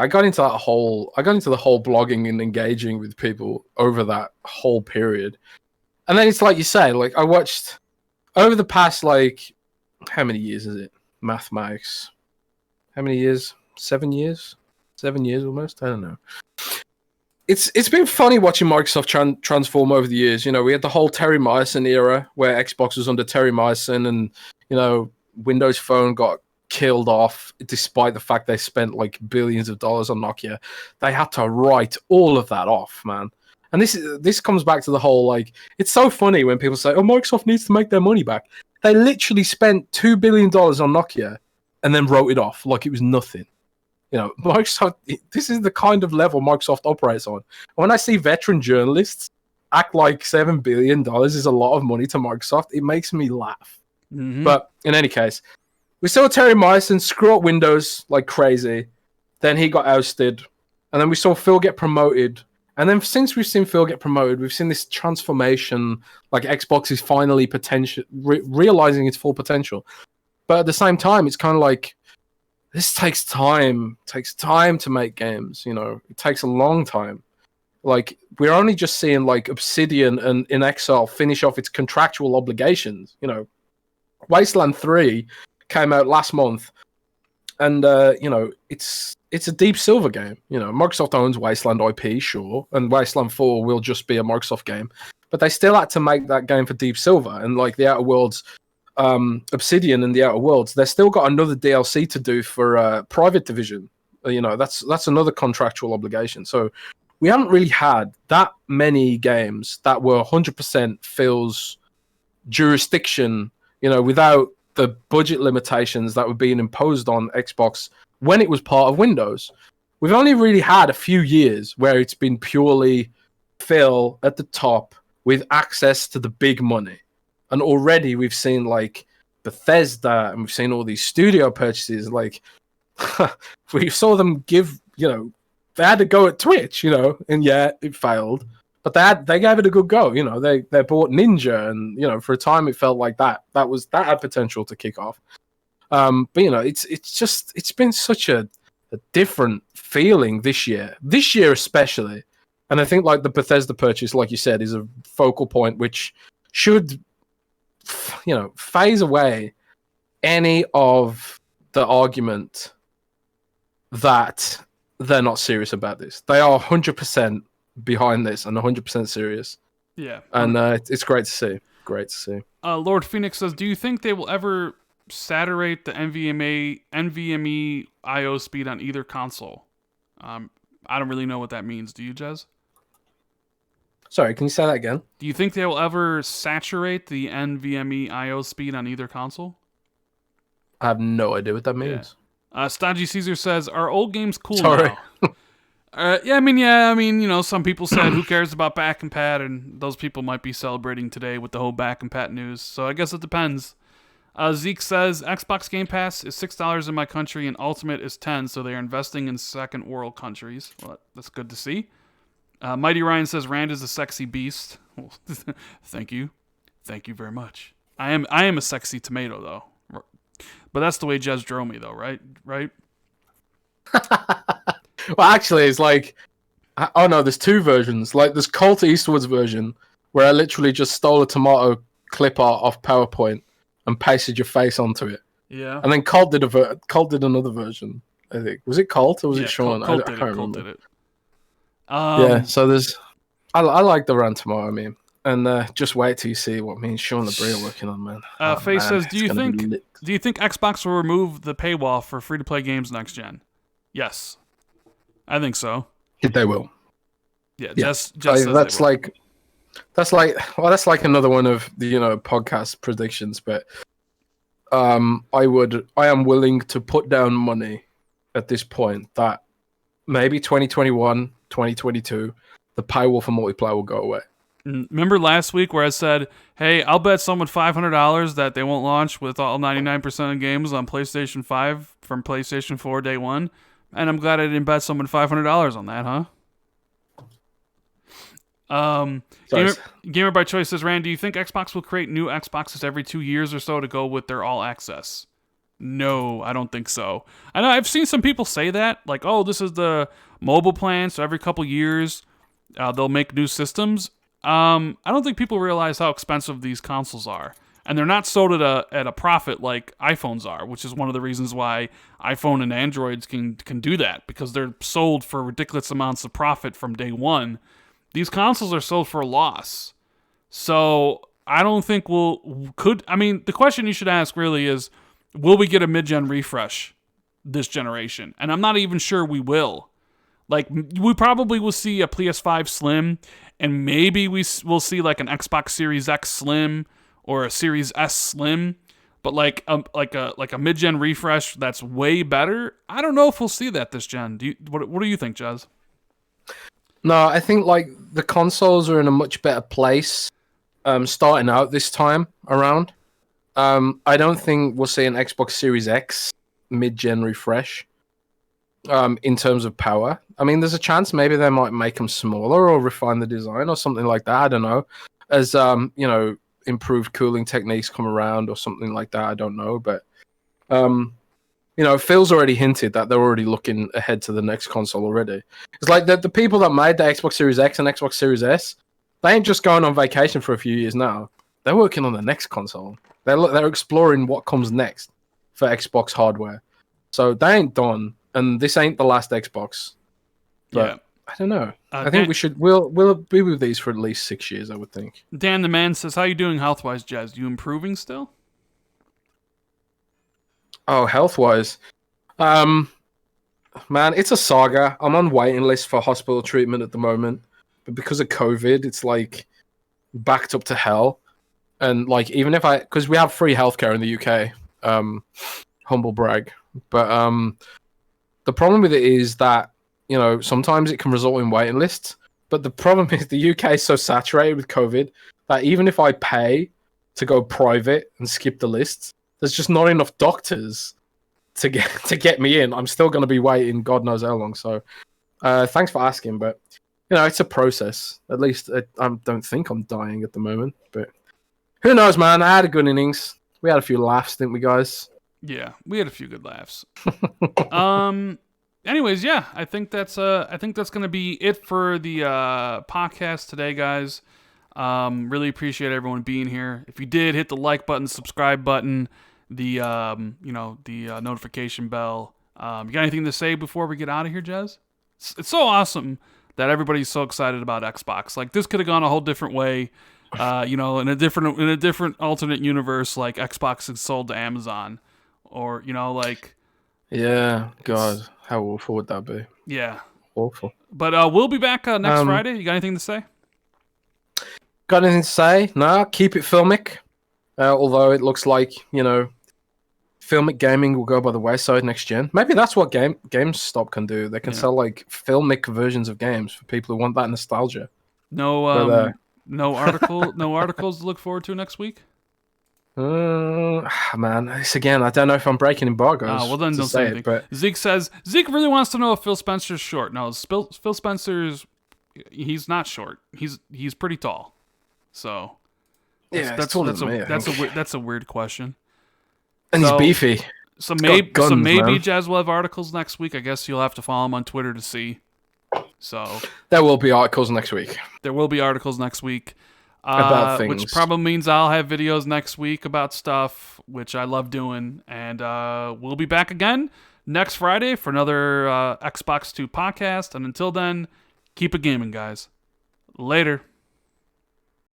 got into the whole blogging and engaging with people over that whole period. And then it's like you say, like I watched over the past, like, how many years is it? Mathematics. How many years? 7 years? 7 years almost? I don't know. It's been funny watching Microsoft transform over the years. We had the whole Terry Myerson era where Xbox was under Terry Myerson, and Windows Phone got killed off despite the fact they spent like billions of dollars on Nokia. They had to write all of that off, man. And this comes back to the whole, like, it's so funny when people say, "Oh, Microsoft needs to make their money back." They literally spent $2 billion on Nokia and then wrote it off like it was nothing. Microsoft, this is the kind of level Microsoft operates on. When I see veteran journalists act like $7 billion is a lot of money to Microsoft, it makes me laugh. Mm-hmm. But in any case, we saw Terry Myerson screw up Windows like crazy. Then he got ousted. And then we saw Phil get promoted. And then since we've seen Phil get promoted, we've seen this transformation, like Xbox is finally realizing its full potential. But at the same time, it's kind of like, this takes time. It takes time to make games, It takes a long time. Like, we're only just seeing, like, Obsidian and In Exile finish off its contractual obligations, Wasteland 3 came out last month. And, it's a Deep Silver game. Microsoft owns Wasteland IP, sure. And Wasteland 4 will just be a Microsoft game. But they still had to make that game for Deep Silver. And, like, the Outer Worlds... Obsidian and the Outer Worlds, they've still got another DLC to do for Private Division. That's another contractual obligation. So we haven't really had that many games that were 100% Phil's jurisdiction, without the budget limitations that were being imposed on Xbox when it was part of Windows. We've only really had a few years where it's been purely Phil at the top with access to the big money. And already we've seen, like, Bethesda, and we've seen all these studio purchases. Like, we saw them give, they had to go at Twitch, and it failed. But they gave it a good go, They bought Ninja, and for a time it felt like that had potential to kick off. But it's been such a different feeling this year especially. And I think, like, the Bethesda purchase, like you said, is a focal point which should phase away any of the argument that they're not serious about this. They are 100% behind this and 100% serious. Yeah. And it's great to see. Great to see. Lord Phoenix says, do you think they will ever saturate the NVMe I/O speed on either console? I don't really know what that means. Do you, Jez? Sorry, can you say that again? Do you think they will ever saturate the NVMe I/O speed on either console? I have no idea what that means. Yeah. Stodgy Caesar says, "Are old games cool Sorry. now?" I mean, some people said, "Who cares about back and pat?" And those people might be celebrating today with the whole back and pat news. So I guess it depends. Zeke says, "Xbox Game Pass is $6 in my country, and Ultimate is $10. So they are investing in second world countries." Well, that's good to see. Mighty Ryan says Rand is a sexy beast. Well, thank you very much. I am a sexy tomato though, but that's the way Jez drew me though, right? Well, actually, it's like, oh no, there's two versions. Like, there's Colt Eastwood's version, where I literally just stole a tomato clip art off PowerPoint and pasted your face onto it. Yeah. And then Colt did another version. I think, was it Colt or was it Sean? Colt I did can't it. remember. Colt did it. Yeah. So there's, I like the Rand tomato meme, and just wait till you see what me and Sean the Brie are working on, man. Face man, says, do you think Xbox will remove the paywall for free to play games next gen? Yes, I think so. They will. Yeah, just that's like another one of the podcast predictions, but I am willing to put down money at this point that maybe 2021, 2022, the paywall for multiplayer will go away. Remember last week where I said, hey, I'll bet someone $500 that they won't launch with all 99% of games on PlayStation 5 from PlayStation 4 day one? And I'm glad I didn't bet someone $500 on that, huh? Gamer by Choice says, Rand, do you think Xbox will create new Xboxes every 2 years or so to go with their all access? No, I don't think so. I know I've seen some people say that, like, oh, this is the mobile plan, so every couple years they'll make new systems. I don't think people realize how expensive these consoles are. And they're not sold at a profit like iPhones are, which is one of the reasons why iPhone and Androids can do that, because they're sold for ridiculous amounts of profit from day one. These consoles are sold for a loss. So I don't think the question you should ask really is, will we get a mid-gen refresh this generation? And I'm not even sure we will. Like, we probably will see a PS5 Slim, and maybe we'll see like an Xbox Series X Slim or a Series S Slim, but like a mid-gen refresh that's way better, I don't know if we'll see that this gen. What do you think, Jez? No, I think like the consoles are in a much better place starting out this time around. I don't think we'll see an Xbox Series X mid-gen refresh in terms of power. I mean, there's a chance maybe they might make them smaller or refine the design or something like that. I don't know. As improved cooling techniques come around or something like that. I don't know, but Phil's already hinted that they're already looking ahead to the next console already. It's like the people that made the Xbox Series X and Xbox Series S, they ain't just going on vacation for a few years now. They're working on the next console. They're exploring what comes next for Xbox hardware. So they ain't done, and this ain't the last Xbox. But yeah. I don't know. I think we'll be with these for at least 6 years, I would think. Dan the Man says, how you doing health-wise, Jez? You improving still? Oh, health-wise? Man, it's a saga. I'm on waiting list for hospital treatment at the moment. But because of COVID, it's like backed up to hell. And like, even if because we have free healthcare in the UK, humble brag. But the problem with it is that, sometimes it can result in waiting lists. But the problem is the UK is so saturated with COVID that even if I pay to go private and skip the lists, there's just not enough doctors to get me in. I'm still going to be waiting God knows how long. So thanks for asking. But, it's a process. At least I don't think I'm dying at the moment. But who knows, man? I had a good innings. We had a few laughs, didn't we, guys? Yeah, we had a few good laughs. Anyways, yeah, I think that's gonna be it for the podcast today, guys. Really appreciate everyone being here. If you did, hit the like button, subscribe button, the notification bell. You got anything to say before we get out of here, Jez? It's so awesome that everybody's so excited about Xbox. Like, this could have gone a whole different way. In a different alternate universe, like Xbox is sold to Amazon, or yeah, God, how awful would that be? Yeah, awful. But we'll be back next Friday. You got anything to say? Got anything to say? No, keep it filmic. Although it looks like filmic gaming will go by the wayside next gen. Maybe that's what GameStop can do. They can sell like filmic versions of games for people who want that nostalgia. No articles to look forward to next week. Man, this again. I don't know if I'm breaking embargoes. Well, then don't say anything. But Zeke says Zeke really wants to know if Phil Spencer's short. No, Phil Spencer's He's not short. He's pretty tall. So That's taller than me, I think. that's a weird question. And So- he's beefy. So got maybe guns, man. Jazz will have articles next week. I guess you'll have to follow him on Twitter to see. So There will be articles next week there will be articles next week. about things. Which probably means I'll have videos next week about stuff, which I love doing. And we'll be back again next Friday for another Xbox 2 podcast. And until then, keep it gaming, guys. Later.